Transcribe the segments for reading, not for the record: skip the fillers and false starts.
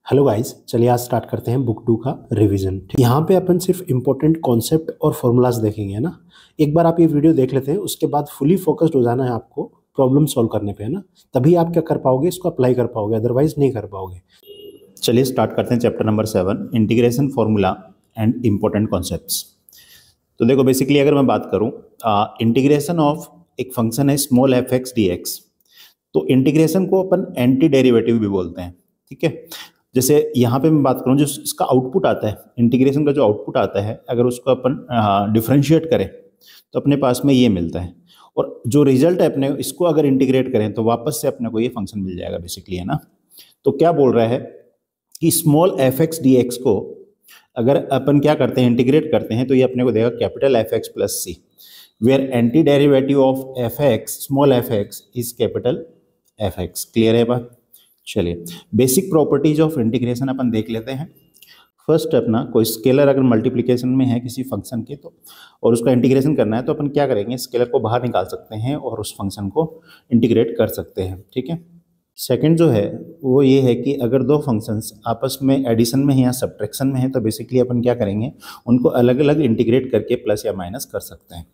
Hello guys, चलिए आज start करते हैं बुक 2 का रिवीजन। यहाँ पे अपन सिर्फ इंपॉर्टेंट कॉन्सेप्ट और फॉर्मूलाज देखेंगे, है ना। एक बार आप ये वीडियो देख लेते हैं, उसके बाद फुली फोकस्ड हो जाना है आपको प्रॉब्लम सॉल्व करने पे, है ना। तभी आप क्या कर पाओगे, इसको अप्लाई कर पाओगे, अदरवाइज नहीं कर पाओगे। चलिए स्टार्ट करते हैं chapter number 7 integration formula and important concepts. तो देखो बेसिकली अगर मैं बात करूं इंटीग्रेशन ऑफ एक फंक्शन है small F x D x, तो इंटीग्रेशन को अपन एंटी डेरिवेटिव भी बोलते हैं। ठीक है, जैसे यहाँ पे मैं बात करूं जो इसका आउटपुट आता है, इंटीग्रेशन का जो आउटपुट आता है, अगर उसको अपन डिफ्रेंशिएट करें तो अपने पास में ये मिलता है, और जो रिजल्ट है अपने इसको अगर इंटीग्रेट करें तो वापस से अपने को ये फंक्शन मिल जाएगा बेसिकली, है ना। तो क्या बोल रहा है कि small F x D x को अगर अपन क्या करते हैं इंटीग्रेट करते हैं तो ये अपने को देगा capital F x plus C, where antiderivative of F X small F X is capital F X. Clear है बात। चलिए बेसिक प्रॉपर्टीज ऑफ इंटीग्रेशन अपन देख लेते हैं। फर्स्ट अपना कोई स्केलर अगर मल्टीप्लिकेशन में है किसी फंक्शन के तो और उसका इंटीग्रेशन करना है तो अपन क्या करेंगे, स्केलर को बाहर निकाल सकते हैं और उस फंक्शन को इंटीग्रेट कर सकते हैं। ठीक है, सेकंड जो है वो ये है कि अगर दो फंक्शंस आपस में एडिशन में है या सब्ट्रैक्शन में है तो बेसिकली अपन क्या करेंगे, उनको अलग अलग इंटीग्रेट करके प्लस या माइनस कर सकते हैं।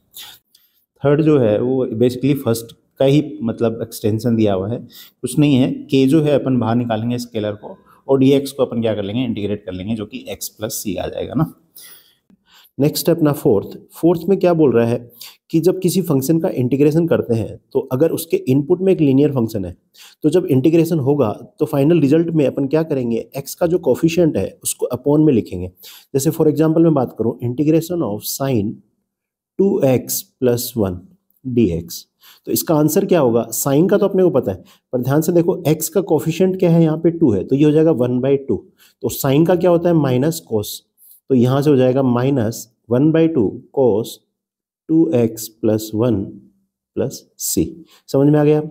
थर्ड जो है वो बेसिकली फर्स्ट का ही मतलब एक्सटेंशन दिया हुआ है, कुछ नहीं है, के जो है अपन बाहर निकालेंगे स्केलर को और डी एक्स को अपन क्या कर लेंगे, इंटीग्रेट कर लेंगे, जो कि एक्स प्लस सी आ जाएगा ना। नेक्स्ट अपना फोर्थ में क्या बोल रहा है कि जब किसी फंक्शन का इंटीग्रेशन करते हैं तो अगर उसके इनपुट में एक लीनियर फंक्शन है तो जब इंटीग्रेशन होगा तो फाइनल रिजल्ट में अपन क्या करेंगे, एक्स का जो कोफिशिएंट है उसको अपॉन में लिखेंगे। जैसे फॉर एग्जांपल मैं बात करूं, integration of sine 2x plus 1 dx, तो इसका आंसर क्या होगा। साइन का तो अपने को पता है, पर ध्यान से देखो एक्स का कोफिशिएंट क्या है, यहाँ पे 2 है, तो ये हो जाएगा 1/2। तो साइन का क्या होता है, माइनस कोस, तो यहाँ से हो जाएगा माइनस 1/2 कोस 2x प्लस 1 प्लस सी। समझ में आ गया।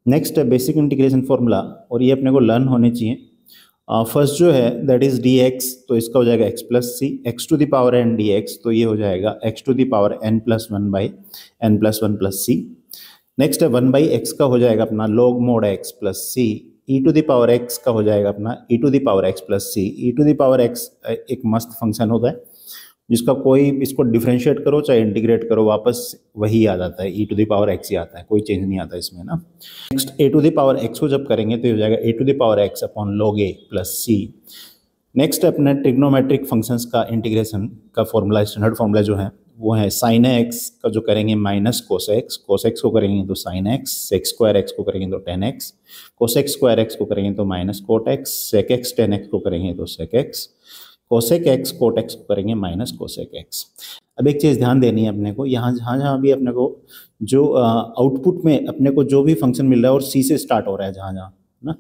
नेक्स्ट है बेसिक इंटीग्रेशन फॉर्मूला, और ये अपने को लर्न होने चाहिए। फर्स्ट जो है दैट इज डी एक्स, तो इसका हो जाएगा x plus c, x to the power n d x, तो ये हो जाएगा x to the power n plus 1/n+1 plus C. Next है 1/x का हो जाएगा अपना log mod x plus c, e to the power x का हो जाएगा अपना e to the power x plus c. E to the power x एक मस्त फंक्शन होता है जिसका कोई इसको डिफ्रेंशिएट करो चाहे इंटीग्रेट करो वापस वही आ जाता है, e to the power x ही आता है, कोई चेंज नहीं आता इसमें ना। Next a to the power x को जब करेंगे तो ये हो जाएगा a to the power x upon log a plus C. Next अपने ट्रिग्नोमेट्रिक फंक्शंस का इंटीग्रेशन का फॉर्मूला, स्टैंडर्ड फॉर्मूला जो है वो है साइन एक्स का जो करेंगे माइनस कोस एक्स को करेंगे तो sine X, sec square X को करेंगे तो tan X, cosec square X को करेंगे तो minus cot X, sec X tan X को करेंगे तो sec X, cosec X cot X को करेंगे माइनस कोसेक एक्स। अब एक चीज़ ध्यान देनी है अपने को, यहाँ जहाँ जहाँ भी अपने को जो आउटपुट में अपने को जो भी फंक्शन मिल रहा है और सी से स्टार्ट हो रहा है जहाँ जहाँ ना,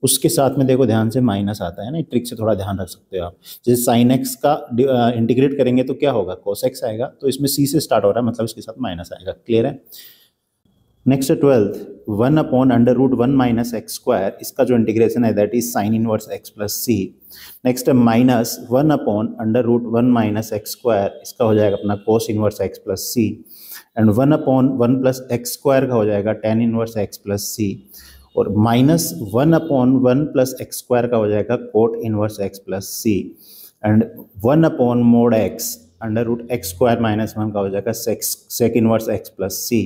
उसके साथ में देखो ध्यान से माइनस आता है ना, ट्रिक से थोड़ा ध्यान रख सकते हो आप। जैसे साइन एक्स का इंटीग्रेट करेंगे तो क्या होगा, कोस एक्स आएगा, तो इसमें सी से स्टार्ट हो रहा है मतलब इसके साथ माइनस आएगा। क्लियर है। Next 12th 1/√1 minus X square, इसका जो इंटीग्रेशन है that is sine inverse X plus C. Next है माइनस 1/√1 माइनस एक्स स्क्वायर, इसका हो जाएगा अपना cos inverse X plus C. And 1/1 plus X square का हो जाएगा टेन इनवर्स एक्स प्लस सी, और माइनस 1/1 प्लस एक्स स्क्वायर का हो जाएगा cot inverse X plus C. And 1/mod X √x square minus 1 का हो जाएगा sec inverse X plus C.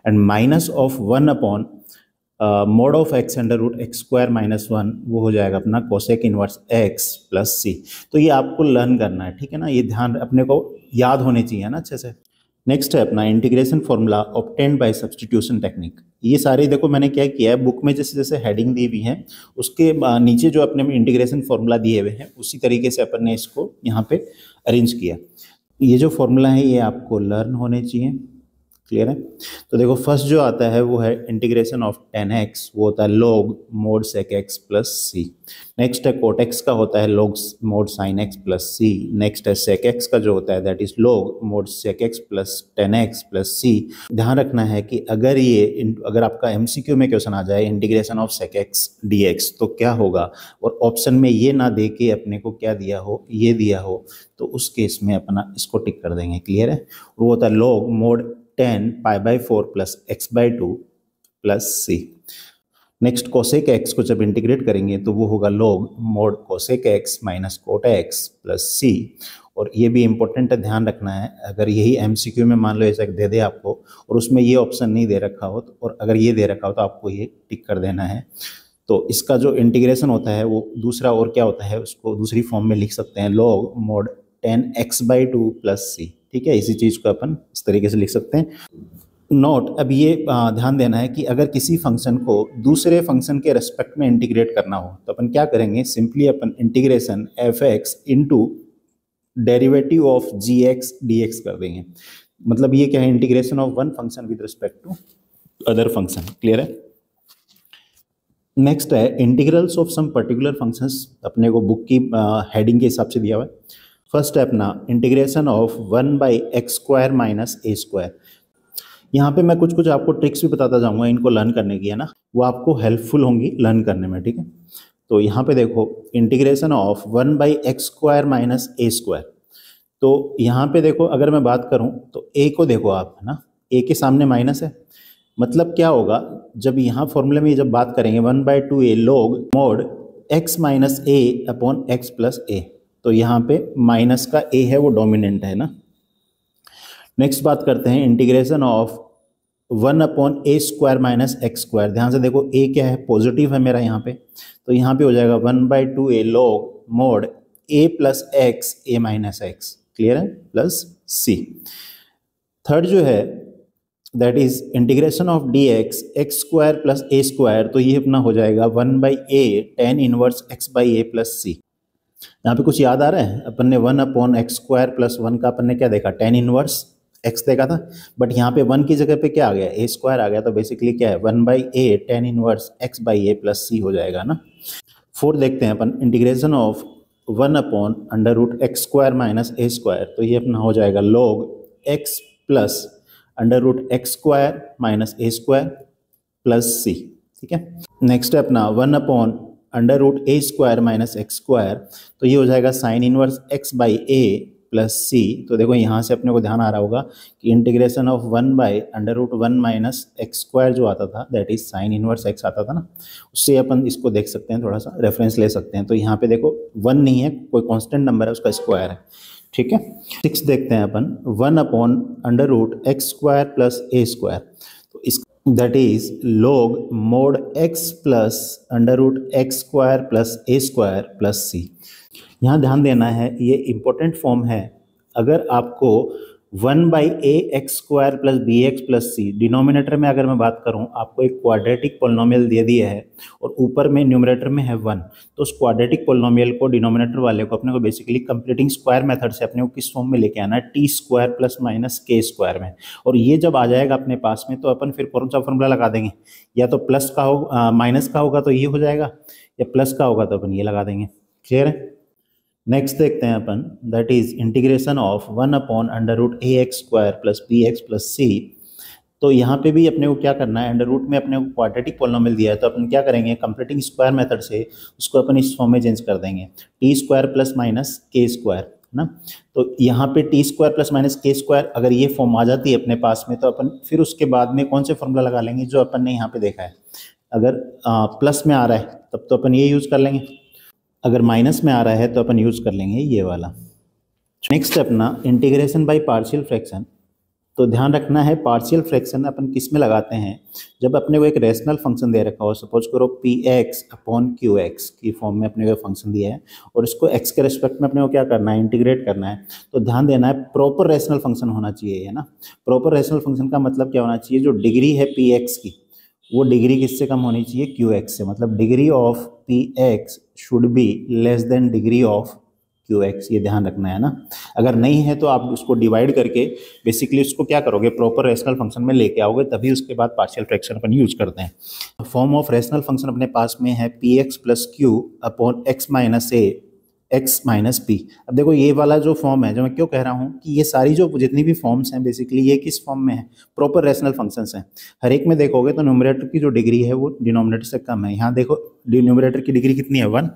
And minus of 1/mod of x √x square minus 1 वो हो जाएगा अपना कोसेक इनवर्स एक्स प्लस सी। तो ये आपको लर्न करना है, ठीक है ना, ये ध्यान अपने को याद होने चाहिए ना अच्छे से। नेक्स्ट है अपना integration formula obtained by substitution technique. ये सारे देखो मैंने क्या किया है, बुक में जैसे जैसे हेडिंग दी हुई है उसके नीचे जो अपने इंटीग्रेशन फॉर्मूला दिए हुए हैं उसी तरीके से अपन ने इसको यहाँ पे अरेंज किया। ये जो फॉर्मूला है ये आपको लर्न होने चाहिए। क्लियर है। तो देखो फर्स्ट जो आता है वो है इंटीग्रेशन ऑफ 10x, वो होता है log mod sec x plus सी। नेक्स्ट है कोट एक्स का होता है log mod sin x plus सी। नेक्स्ट है sec x का जो होता है that is log mod sec x plus 10x plus c. ध्यान रखना है कि अगर आपका MCQ में क्वेश्चन आ जाए integration of sec x dx तो क्या होगा, और ऑप्शन में ये ना दे के अपने को क्या दिया हो, ये दिया हो, तो उस केस में अपना इसको टिक कर देंगे। क्लियर है। वो होता है log mod 10 π/4 plus x/2 plus सी। नेक्स्ट कोसेक एक्स को जब इंटीग्रेट करेंगे तो वो होगा log mod cosec x minus cot x plus सी। और ये भी इंपॉर्टेंट है, ध्यान रखना है, अगर यही एमसीक्यू में मान लो ऐसा दे दे आपको और उसमें ये ऑप्शन नहीं दे रखा हो तो, और अगर ये दे रखा हो तो आपको ये टिक कर देना है। तो इसका जो इंटीग्रेशन होता है वो दूसरा और क्या होता है, उसको दूसरी फॉर्म में लिख सकते हैं log mod 10x/2 प्लस सी। ठीक है, इसी चीज़ को अपन इस तरीके से लिख सकते हैं। नोट, अब ये ध्यान देना है कि अगर किसी फंक्शन को दूसरे फंक्शन के रेस्पेक्ट में इंटीग्रेट करना हो तो अपन क्या करेंगे, सिंपली अपन integration F X into derivative of G X D X कर देंगे। मतलब ये क्या है, integration of one function with respect to other function. Clear है। नेक्स्ट है integrals of some particular functions, अपने को बुक की हेडिंग के हिसाब से दिया हुआ है। फर्स्ट है अपना integration of 1/x² minus a²। यहाँ पे मैं कुछ आपको ट्रिक्स भी बताता जाऊंगा इनको लर्न करने की, है ना, वो आपको हेल्पफुल होंगी लर्न करने में। ठीक है, तो यहाँ पे देखो integration of 1/x² minus a²। तो यहाँ पे देखो अगर मैं बात करूँ तो a को देखो आप, है ना, a के सामने माइनस है, मतलब क्या होगा, जब यहाँ फॉर्मूले में जब बात करेंगे 1/2a log mod x minus a upon x plus a, तो यहाँ पे माइनस का a है वो डोमिनेंट है ना। नेक्स्ट बात करते हैं integration of 1/a² minus x²। ध्यान से देखो a क्या है, पॉजिटिव है मेरा यहाँ पे, तो यहाँ पे हो जाएगा 1/2a log mod a plus x a minus x। Clear है, प्लस c। थर्ड जो है that is integration of dx x² plus a², तो ये अपना हो जाएगा 1/a tan inverse x/a plus c। यहाँ पे कुछ याद आ रहा है, अपन ने 1/x² प्लस 1 का अपन ने क्या देखा, tan इनवर्स x देखा था, बट यहाँ पे 1 की जगह पे क्या आ गया, a² आ गया, तो बेसिकली क्या है 1/a tan inverse x/a plus c हो जाएगा ना। फोर्थ देखते हैं अपन integration of 1/√x² minus a², तो ये अपना हो जाएगा log x plus √x² minus a² plus c। ठीक है, नेक्स्ट है अपना 1/√a² माइनस x², तो ये हो जाएगा sine inverse x/a plus c। तो देखो यहाँ से अपने को ध्यान आ रहा होगा कि इंटीग्रेशन ऑफ 1/√1 माइनस x² जो आता था that is sine inverse x आता था ना, उससे अपन इसको देख सकते हैं, थोड़ा सा रेफरेंस ले सकते हैं। तो यहाँ पे देखो 1 नहीं है, कोई कांस्टेंट नंबर है, उसका स्क्वायर है। ठीक है, 6 देखते हैं अपन 1/√x² प्लस a², तो इस that is log mod x plus √x² plus a² plus c। यहाँ ध्यान देना है, ये इंपॉर्टेंट फॉर्म है। अगर आपको 1/ax² plus bx plus c denominator में अगर मैं बात करूं, आपको एक क्वाड्रेटिक पोलिनोमियल दे दिया है और ऊपर में न्यूमरेटर में है 1, तो उस क्वाड्रेटिक पोलिनोमियल को डिनोमिनेटर वाले को अपने को बेसिकली कंप्लीटिंग स्क्वायर मेथड से अपने को किस फॉर्म में लेके आना है, t² प्लस माइनस k² में। और ये जब आ जाएगा अपने पास में तो अपन फिर कौन सा फॉर्मूला लगा देंगे, या तो प्लस का हो माइनस का होगा तो ये हो जाएगा, या प्लस का होगा तो अपन ये लगा देंगे। क्लियर है। नेक्स्ट देखते हैं अपन that is integration of 1/√ax² plus bx plus c। तो यहाँ पे भी अपने को क्या करना है, अंडर रूट में अपने को क्वाड्रेटिक पोलिनोमियल दिया है, तो अपन क्या करेंगे, कंप्लीटिंग स्क्वायर मेथड से उसको अपन इस फॉर्म में चेंज कर देंगे, t² प्लस माइनस k² ना। तो यहाँ पे t² प्लस माइनस k² अगर ये फॉर्म आ जाती है अपने पास में, तो अपन फिर उसके बाद में कौन से फॉर्मूला लगा लेंगे जो अपन ने यहाँ पे देखा है। अगर प्लस में आ रहा है तब तो अपन ये यूज़ कर लेंगे, अगर माइनस में आ रहा है तो अपन यूज़ कर लेंगे ये वाला। नेक्स्ट अपना इंटीग्रेशन बाय पार्शियल फ्रैक्शन। तो ध्यान रखना है, पार्शियल फ्रैक्शन अपन किस में लगाते हैं, जब अपने को एक रैशनल फंक्शन दे रखा हो, सपोज करो px अपॉन qx की फॉर्म में अपने को फंक्शन दिया है और इसको x के रेस्पेक्ट में अपने को क्या करना है, इंटीग्रेट करना है। तो ध्यान देना है, प्रॉपर रैशनल फंक्शन होना चाहिए, है ना। प्रॉपर रैशनल फंक्शन का मतलब क्या होना चाहिए, जो डिग्री है px की वो डिग्री किससे कम होनी चाहिए, qx से। मतलब degree of px should be less then degree of qx, ये ध्यान रखना है ना। अगर नहीं है तो आप उसको डिवाइड करके बेसिकली उसको क्या करोगे, प्रॉपर रैशनल फंक्शन में लेके आओगे, तभी उसके बाद पार्शियल फ्रैक्शन अपन यूज करते हैं। फॉर्म ऑफ रैशनल फंक्शन अपने पास में है px plus q upon x minus a x minus p। अब देखो ये वाला जो फॉर्म है, जो मैं क्यों कह रहा हूँ कि ये सारी जो जितनी भी फॉर्म्स हैं बेसिकली ये किस फॉर्म में है, प्रॉपर रैशनल फंक्शंस हैं। हर एक में देखोगे तो न्यूमरेटर की जो डिग्री है वो डिनोमिनेटर से कम है। यहाँ देखो न्यूमरेटर की डिग्री कितनी है, 1,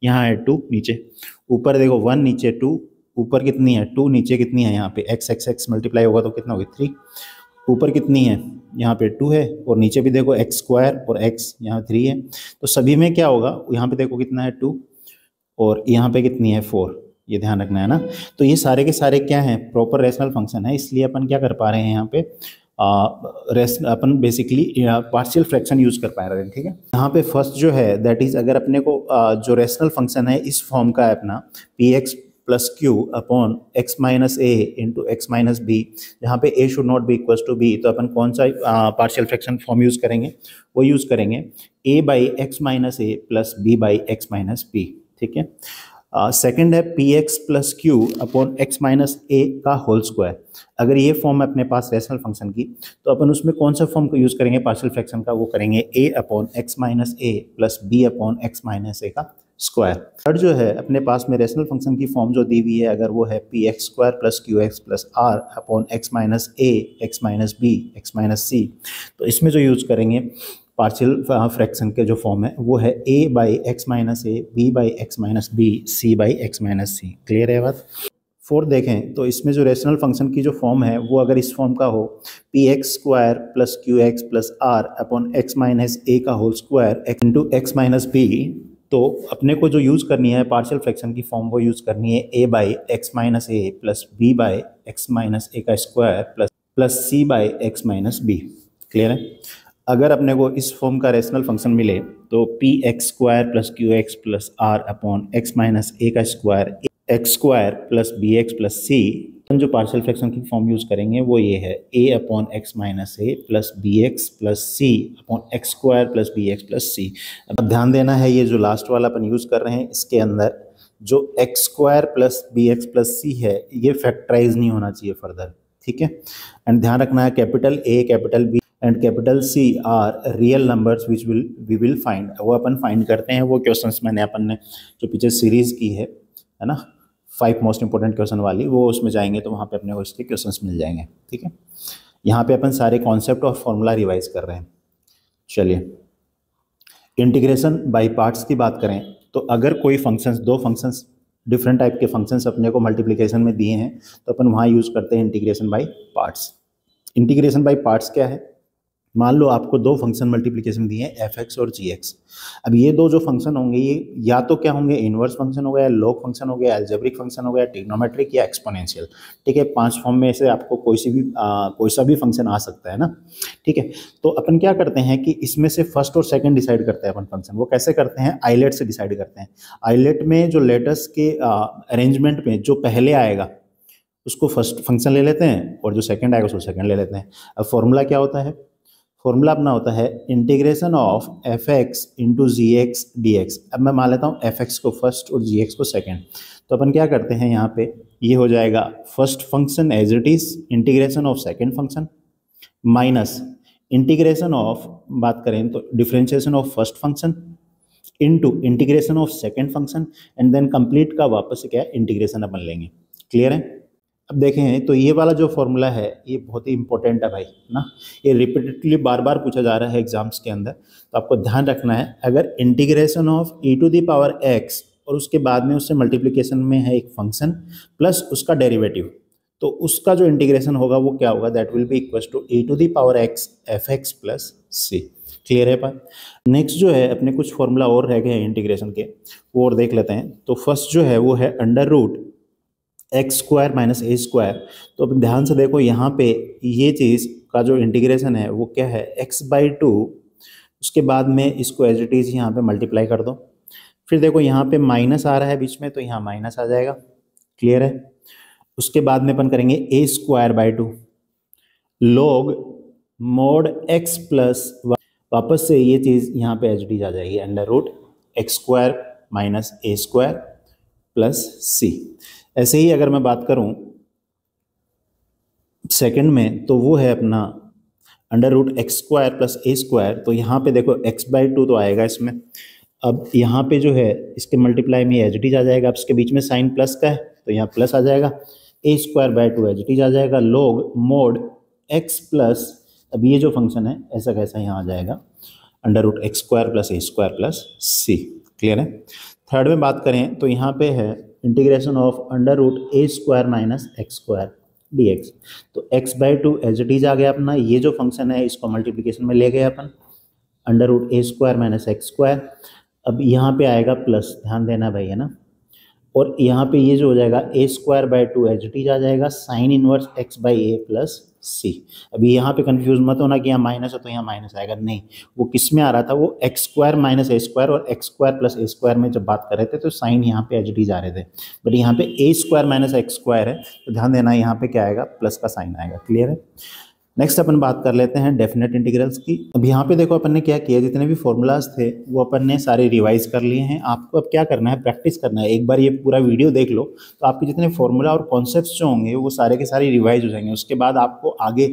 यहाँ है 2 नीचे, ऊपर देखो 1 नीचे 2, ऊपर कितनी है 2, नीचे कितनी है यहाँ पे x x x मल्टीप्लाई होगा तो कितना होगी 3, ऊपर कितनी है, यहाँ पे 2 है, और नीचे भी देखो एक्स स्क्वायर और एक्स यहाँ 3 है। तो सभी में क्या होगा, यहाँ पे देखो कितना है 2, और यहाँ पे कितनी है 4, ये ध्यान रखना है ना। तो ये सारे के सारे क्या हैं, प्रॉपर रेशनल फंक्शन है, इसलिए अपन क्या कर पा रहे हैं यहाँ पे अपन बेसिकली पार्शियल फ्रैक्शन यूज कर पा रहे हैं। ठीक है, यहाँ पे फर्स्ट जो है दैट इज, अगर अपने को जो रेशनल फंक्शन है इस फॉर्म का है अपना p x plus q upon x minus a into x minus b, जहाँ पे a should not be equal to b, तो अपन कौन सा पार्शियल फ्रैक्शन फॉर्म यूज करेंगे, वो यूज करेंगे a by x minus a plus b by x minus b. ठीक है, सेकेंड है p x plus q upon x minus a का होल स्क्वायर। अगर ये फॉर्म है अपने पास रेशनल फंक्शन की, तो अपन उसमें कौन सा फॉर्म को यूज करेंगे पार्शियल फ्रैक्शन का, वो करेंगे a upon x minus a plus b upon x minus a का स्क्वायर। थर्ड जो है अपने पास में रेशनल फंक्शन की फॉर्म जो दी हुई है, अगर वो है p x square plus q x plus r upon x minus a x minus b x minus c, तो इसमें जो यूज करेंगे पार्शियल फ्रैक्शन के जो फॉर्म है वो है a by x minus a, b by x minus b, c by x minus c. Clear है बात। फोर्थ देखें तो इसमें जो रेशनल फंक्शन की जो फॉर्म है वो अगर इस फॉर्म का हो p x square plus q x plus r upon x minus a का whole square x into x minus b, तो अपने को जो यूज़ करनी है पार्शियल फ्रैक्शन की फॉर्म वो यूज़ करनी है a by x minus a plus b by x minus a का square plus c by x minus b. Clear है। अगर अपने को इस फॉर्म का रेशनल फंक्शन मिले तो p x square plus q x plus r upon x minus a का square x square plus b x plus c, जो पार्शियल फ्रैक्शन की फॉर्म यूज करेंगे वो ये है a upon x minus a plus b x plus c upon x square plus b x plus c. अब ध्यान देना है ये जो लास्ट वाला अपन यूज कर रहे हैं इसके अंदर जो x square plus b x plus c है ये फैक्टराइज नहीं होना चाहिए फर्दर। ठीक है, एंड ध्यान रखना है capital A capital B and capital C are real numbers which we will find, वो अपन फाइंड करते हैं। वो क्वेश्चंस मैंने अपन ने जो पीछे सीरीज की है ना 5 मोस्ट इंपॉर्टेंट क्वेश्चन वाली, वो उसमें जाएंगे तो वहाँ पे अपने को इसके क्वेश्चंस मिल जाएंगे। ठीक है, यहाँ पे अपन सारे कॉन्सेप्ट और फॉर्मूला रिवाइज कर रहे हैं। चलिए, इंटीग्रेशन बाय पार्ट्स की बात करें तो अगर कोई फंक्शंस, दो फंक्शंस डिफरेंट टाइप के फंक्शंस अपने को मल्टीप्लिकेशन में दिए हैं तो अपन वहाँ यूज़ करते हैं integration by parts. Integration by parts क्या है, मान लो आपको दो फंक्शन मल्टीप्लिकेशन दिए हैं एफ एक्स और जी एक्स। अब ये दो जो फंक्शन होंगे ये या तो क्या होंगे, इनवर्स फंक्शन हो गया, लॉग फंक्शन हो गया, अलजेब्रिक फंक्शन हो गया, ट्रिग्नोमेट्रिक या एक्सपोनेंशियल। ठीक है, 5 फॉर्म में से आपको कोई सा भी फंक्शन आ सकता है ना। ठीक है, तो अपन क्या करते हैं कि इसमें से फर्स्ट और सेकंड डिसाइड करते हैं अपन फंक्शन। वो कैसे करते हैं, आइलेट से डिसाइड करते हैं। आइलेट में जो लेटर्स के अरेंजमेंट में जो पहले आएगा उसको फर्स्ट फंक्शन ले लेते हैं और जो सेकंड आएगा उसको सेकंड ले लेते हैं। अब फॉर्मूला क्या होता है, फॉर्मूला अपना होता है integration of F X into G X D X. अब मैं मान लेता हूँ एफ एक्स को फर्स्ट और जी एक्स को सेकेंड, तो अपन क्या करते हैं यहाँ पे ये हो जाएगा first function as it is integration of second function minus integration of, बात करें तो differentiation of first function into integration of second function and then complete का वापस से क्या इंटीग्रेशन अपन लेंगे। क्लियर है। अब देखें तो ये वाला जो फॉर्मूला है ये बहुत ही इंपॉर्टेंट है भाई ना, ये रिपीटेडली बार बार पूछा जा रहा है एग्जाम्स के अंदर, तो आपको ध्यान रखना है अगर integration of e to the power x और उसके बाद में उससे मल्टीप्लिकेशन में है एक फंक्शन प्लस उसका डेरिवेटिव, तो उसका जो इंटीग्रेशन होगा वो क्या होगा, that will be equal to e to the power x f x plus c. Clear है बात। नेक्स्ट जो है अपने कुछ फॉर्मूला और रह गए हैं इंटीग्रेशन के, वो और देख लेते हैं। तो फर्स्ट जो है वो है under root x square minus a square. तो अब ध्यान से देखो यहाँ पे ये चीज़ का जो इंटीग्रेशन है वो क्या है x/2, उसके बाद में इसको एज इट इज़ यहाँ पे मल्टीप्लाई कर दो। फिर देखो यहाँ पे माइनस आ रहा है बीच में तो यहाँ माइनस आ जाएगा। क्लियर है। उसके बाद में अपन करेंगे a²/2 log mod x plus, वापस से ये चीज़ यहाँ पे एच डी आ जाएगी under root x² minus a² plus c. ऐसे ही अगर मैं बात करूं सेकंड में तो वो है अपना under root x² plus a², तो यहाँ पे देखो x/2 तो आएगा इसमें। अब यहाँ पे जो है इसके मल्टीप्लाई में एच डी आ जाएगा, अब इसके बीच में साइन प्लस का है तो यहाँ प्लस आ जाएगा, a²/2 एच डी आ जाएगा log mod x प्लस, अब ये जो फंक्शन है ऐसा कैसा यहाँ आ जाएगा under root x² plus a² plus c. Clear है। थर्ड में बात करें तो यहाँ पे है integration of under root a² minus x²। dx। तो x by two as it is आ गया अपना, ये जो फंक्शन है इसको मल्टीप्लिकेशन में ले गए अपन, अंडर रूट ए स्क्वायर माइनस एक्स स्क्वायर। अब यहाँ पे आएगा प्लस, ध्यान देना भाई, है ना। और यहाँ पे ये जो हो जाएगा a square by two h d आ जाएगा sine inverse x by a plus c. अभी यहाँ पे कंफ्यूज मत होना कि यहाँ माइनस है तो यहाँ माइनस आएगा, नहीं, वो किस में आ रहा था, वो x square minus a square और एक्स स्क्वायर प्लस ए स्क्वायर में जब बात कर रहे थे तो साइन यहाँ पे एच डी जा रहे थे, बट यहाँ पे ए स्क्वायर माइनस एक्स स्क्वायर है तो ध्यान देना यहाँ पे क्या आएगा, प्लस का साइन आएगा। क्लियर है। नेक्स्ट अपन बात कर लेते हैं डेफिनेट इंटीग्रल्स की। अब यहाँ पे देखो अपन ने क्या किया, जितने भी फॉर्मूलाज थे वो अपन ने सारे रिवाइज कर लिए हैं। आपको अब क्या करना है, प्रैक्टिस करना है। एक बार ये पूरा वीडियो देख लो तो आपके जितने फॉर्मूला और कॉन्सेप्ट्स जो होंगे वो सारे के सारे रिवाइज हो जाएंगे। उसके बाद आपको आगे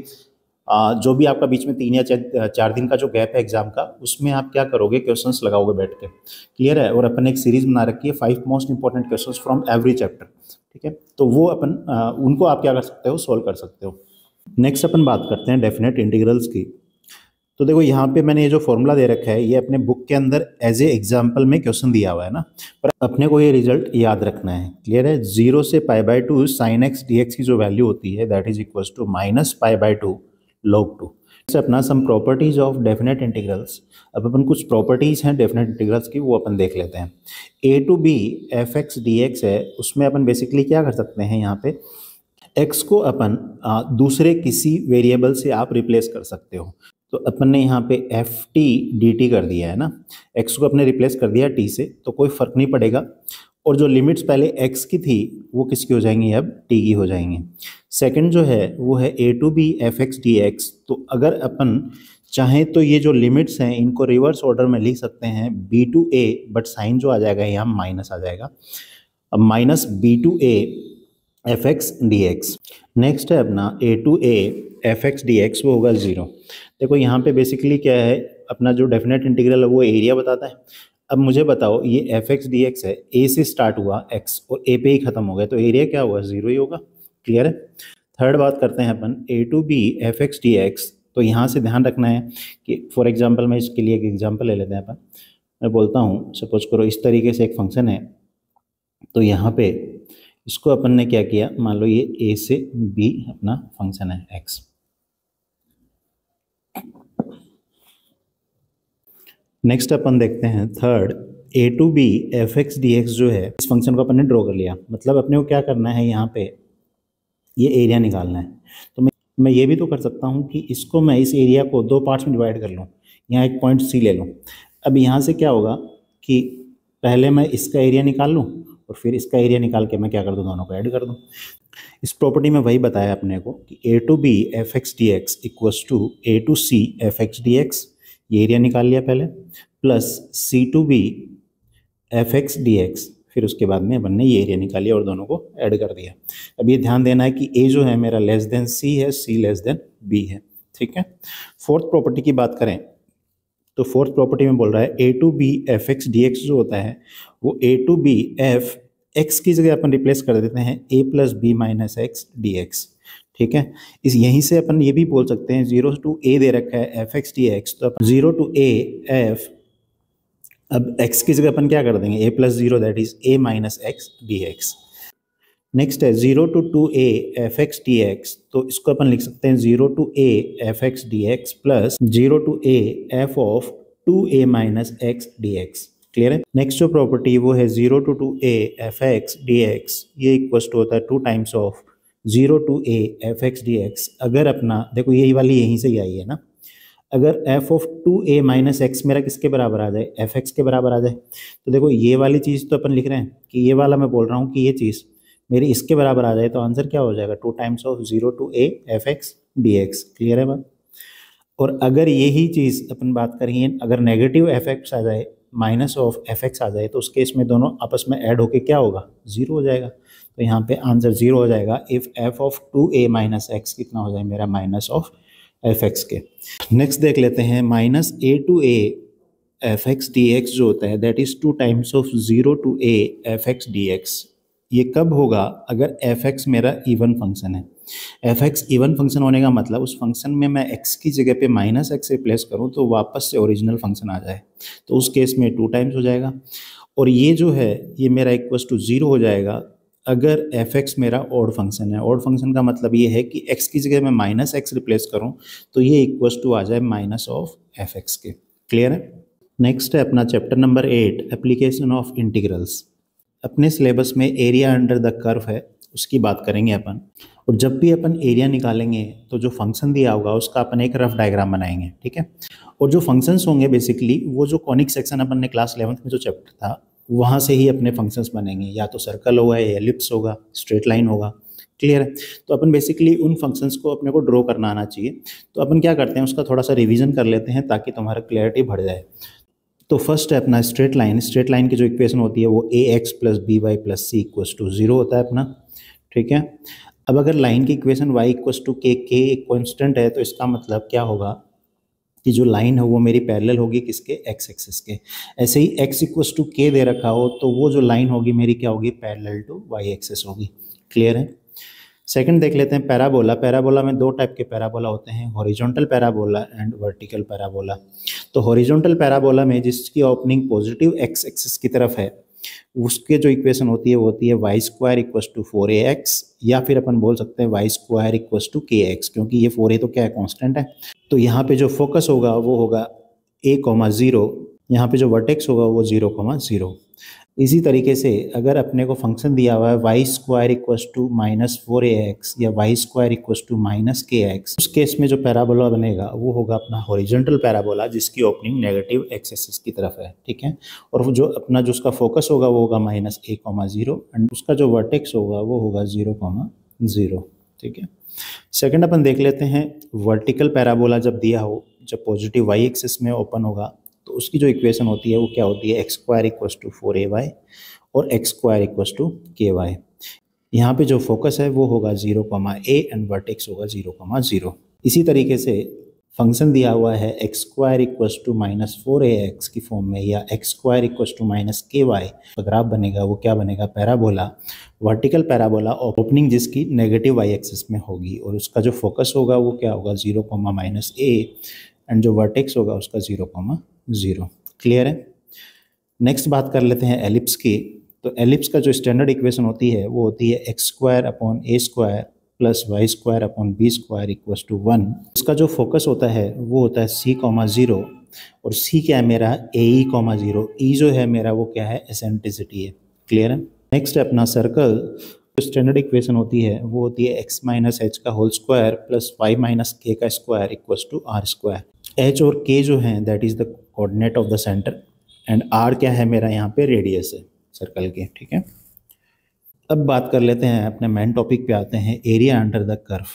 जो भी आपका बीच में 3 या 4 दिन का जो गैप है एग्जाम का, उसमें आप क्या करोगे, क्वेश्चंस लगाओगे बैठ के। क्लियर है। और अपन ने एक सीरीज बना रखी है 5 most important questions from every chapter, ठीक है। तो वो अपन उनको आप क्या कर सकते हो, सोल्व कर सकते हो। नेक्स्ट अपन बात करते हैं डेफिनेट इंटीग्रल्स की। तो देखो यहाँ पे मैंने ये जो फॉर्मूला दे रखा है ये अपने बुक के अंदर एज ए एग्जाम्पल में क्वेश्चन दिया हुआ है ना, पर अपने को ये रिजल्ट याद रखना है। क्लियर है। 0 से pi by two sine x D x की जो वैल्यू होती है that is equal to minus pi by two log two. से अपना some properties of definite integrals. अब अपन कुछ प्रॉपर्टीज हैं डेफिनेट इंटीग्रल्स की, वो अपन देख लेते हैं। A to b f x D x है, उसमें अपन बेसिकली क्या कर सकते हैं, यहाँ पे x को अपन दूसरे किसी वेरिएबल से आप रिप्लेस कर सकते हो। तो अपन ने यहाँ पे एफ टी डी टी कर दिया है ना, x को अपने रिप्लेस कर दिया t से, तो कोई फर्क नहीं पड़ेगा। और जो लिमिट्स पहले x की थी वो किसकी हो जाएंगी, अब t की हो जाएंगी। सेकंड जो है वो है a to b f x D x. तो अगर अपन चाहें तो ये जो लिमिट्स हैं इनको रिवर्स ऑर्डर में लिख सकते हैं b to a, but sign जो आ जाएगा यहाँ माइनस आ जाएगा। अब minus b to a f x D x. Next है अपना ए to a f x D x, वो होगा 0। देखो यहाँ पे बेसिकली क्या है, अपना जो डेफिनेट इंटीग्रल है वो एरिया बताता है। अब मुझे बताओ ये एफ एक्स डी एक्स है, ए से स्टार्ट हुआ x और a पे ही खत्म हो गया, तो एरिया क्या हुआ, 0 ही होगा। क्लियर है। थर्ड बात करते हैं अपन a to b f x D x. तो यहाँ से ध्यान रखना है कि फॉर एग्जाम्पल मैं इसके लिए एक एग्जाम्पल ले लेते हैं अपन। मैं बोलता हूँ सपोज करो इस तरीके से एक फंक्शन है, तो यहाँ पे इसको अपन ने क्या किया, मान लो ये a से b अपना फंक्शन है x। नेक्स्ट अपन देखते हैं third, a to b f x D x जो है, इस फंक्शन को अपन ने ड्रॉ कर लिया। मतलब अपने को क्या करना है, यहाँ पे ये एरिया निकालना है। तो मैं ये भी तो कर सकता हूँ कि इसको मैं इस एरिया को 2 पार्ट्स में डिवाइड कर लूँ, यहाँ एक पॉइंट c ले लूँ। अब यहाँ से क्या होगा कि पहले मैं इसका एरिया निकाल लूँ और फिर इसका एरिया निकाल के मैं क्या कर दूँ, दोनों को ऐड कर दूँ। इस प्रॉपर्टी में वही बताया अपने को कि a to b f x D x equals to a to c f x D x, ये एरिया निकाल लिया पहले, plus c to b f x D x, फिर उसके बाद में अपन ने ये एरिया निकाल लिया और दोनों को ऐड कर दिया। अब ये ध्यान देना है कि ए जो है मेरा लेस देन सी है, सी लेस देन बी है। ठीक है। फोर्थ प्रॉपर्टी की बात करें तो फोर्थ प्रॉपर्टी में बोल रहा है a to b f x D x जो होता है वो a to b f x की जगह अपन रिप्लेस कर देते हैं a plus b minus x D x. ठीक है। इस यहीं से अपन ये भी बोल सकते हैं 0 टू a दे रखा है एफ एक्स डी एक्स, तो अपन 0 टू a एफ, अब x की जगह अपन क्या कर देंगे a plus 0 that is a minus x D x. Next है 0 to 2a f x D x, तो इसको अपन लिख सकते हैं 0 to a f x D x plus 0 to a f of 2a minus x D x. Clear है। Next जो property वो है 0 to 2a f x D x, ये इक्वल टू होता है 2 times of 0 to a f x D x. अगर अपना देखो यही वाली यहीं से ही आई है ना, अगर f of 2a minus x मेरा किसके बराबर आ जाए, एफ एक्स के बराबर आ जाए, तो देखो ये वाली चीज़ तो अपन लिख रहे हैं कि ये वाला मैं बोल रहा हूँ कि ये चीज़ मेरी इसके बराबर आ जाए, तो आंसर क्या हो जाएगा 2 times of 0 to a f x D x. Clear है बात। और अगर यही चीज़ अपन बात करें, अगर नेगेटिव एफ एक्स आ जाए, माइनस ऑफ एफ एक्स आ जाए, तो उस केस में दोनों आपस में ऐड होके क्या होगा, 0 हो जाएगा। तो यहाँ पे आंसर 0 हो जाएगा if f of 2a minus x कितना हो जाए मेरा, माइनस ऑफ एफ एक्स के। नेक्स्ट देख लेते हैं minus a to a f x D x जो होता है that is 2 times of 0 to a f x D x. ये कब होगा, अगर एफ एक्स मेरा इवन फंक्शन है। एफ एक्स इवन फंक्शन होने का मतलब उस फंक्शन में मैं एक्स की जगह पे माइनस एक्स रिप्लेस करूँ तो वापस से ओरिजिनल फंक्शन आ जाए, तो उस केस में 2 टाइम्स हो जाएगा। और ये जो है ये मेरा इक्वल्स टू 0 हो जाएगा अगर एफ एक्स मेरा ऑड फंक्शन है, ऑड फंक्शन का मतलब ये है कि एक्स की जगह मैं माइनस एक्स रिप्लेस करूं तो ये इक्वल्स टू आ जाए माइनस ऑफ एफ एक्स के। क्लियर है। नेक्स्ट है अपना chapter number 8 application of integrals. अपने सिलेबस में एरिया अंडर द कर्व है, उसकी बात करेंगे अपन। और जब भी अपन एरिया निकालेंगे तो जो फंक्शन दिया होगा उसका अपन एक रफ डायग्राम बनाएंगे, ठीक है। और जो फंक्शंस होंगे बेसिकली वो जो कॉनिक सेक्शन अपन ने क्लास 11th में जो चैप्टर था वहाँ से ही अपने फंक्शंस बनेंगे, या तो सर्कल होगा या एलिप्स होगा, स्ट्रेट लाइन होगा। क्लियर है। तो अपन बेसिकली उन फंक्शंस को अपने को ड्रॉ करना आना चाहिए। तो अपन क्या करते हैं उसका थोड़ा सा रिवीजन कर लेते हैं ताकि तुम्हारा क्लैरिटी बढ़ जाए। तो फर्स्ट है अपना स्ट्रेट लाइन। स्ट्रेट लाइन की जो इक्वेशन होती है वो a x plus B y plus c equals to 0 होता है अपना, ठीक है। अब अगर लाइन की इक्वेशन y इक्वस टू के एक कॉन्स्टेंट है तो इसका मतलब क्या होगा कि जो लाइन है वो मेरी पैरेलल होगी किसके, एक्स एक्सिस के। ऐसे ही x इक्वस टू के दे रखा हो तो वो जो लाइन होगी मेरी क्या होगी, पैरेलल टू y एक्सिस होगी। क्लियर है। सेकंड देख लेते हैं पैराबोला। पैराबोला में दो टाइप के पैराबोला होते हैं, horizontal parabola and vertical parabola. तो हॉरिजॉन्टल पैराबोला में जिसकी ओपनिंग पॉजिटिव एक्स एक्सिस की तरफ है उसके जो इक्वेशन होती है वो होती है Y square equals to 4ax, या फिर अपन बोल सकते हैं वाई स्क्वायर इक्वस टू के एक्स, क्योंकि ये 4a तो क्या है, कांस्टेंट है। तो यहाँ पे जो फोकस होगा वो होगा a,0, यहाँ पे जो वर्टेक्स होगा वो 0,0। इसी तरीके से अगर अपने को फंक्शन दिया हुआ है Y square equals to -4ax या y square equals to -kx, उस केस में जो पैराबोला बनेगा वो होगा अपना हॉरिजॉन्टल पैराबोला जिसकी ओपनिंग नेगेटिव एक्स एक्सिस की तरफ है, ठीक है। और जो अपना जो उसका फोकस होगा वो होगा -a,0 एंड उसका जो वर्टेक्स होगा वो होगा 0,0, ठीक है। सेकंड अपन देख लेते हैं वर्टिकल पैराबोला। जब दिया हो, जब पॉजिटिव वाई एक्सिस में ओपन होगा तो उसकी जो इक्वेशन होती है वो क्या होती है, x square equals to 4ay और x square equals to ky। यहाँ पे जो फोकस है वो होगा 0,a एंड वर्टेक्स होगा 0,0। इसी तरीके से फंक्शन दिया हुआ है x square equals to -4ax की फॉर्म में या x square equals to -ky, graph बनेगा वो क्या बनेगा, पैराबोला, वर्टिकल पैराबोला, ओपनिंग जिसकी नेगेटिव वाई एक्सिस में होगी और उसका जो फोकस होगा वो क्या होगा 0,-a एंड जो वर्टेक्स होगा उसका 0,0। क्लियर है। नेक्स्ट बात कर लेते हैं एलिप्स की। तो एलिप्स का जो स्टैंडर्ड इक्वेशन होती है वो होती है x square upon a square plus y square upon b square equals to 1। उसका जो फोकस होता है वो होता है c,0 और c क्या है मेरा, ae,0। e जो है मेरा वो क्या है, एसेंट्रिसिटी है। क्लियर है। नेक्स्ट है अपना सर्कल। जो स्टैंडर्ड इक्वेशन होती है वो होती है x माइनस एच का whole square plus y minus k का square equals to r square. h और k जो हैं that is the coordinate of the centre and r क्या है मेरा यहाँ पे रेडियस है सर्कल के, ठीक है। अब बात कर लेते हैं अपने मेन टॉपिक पे आते हैं, area under the curve.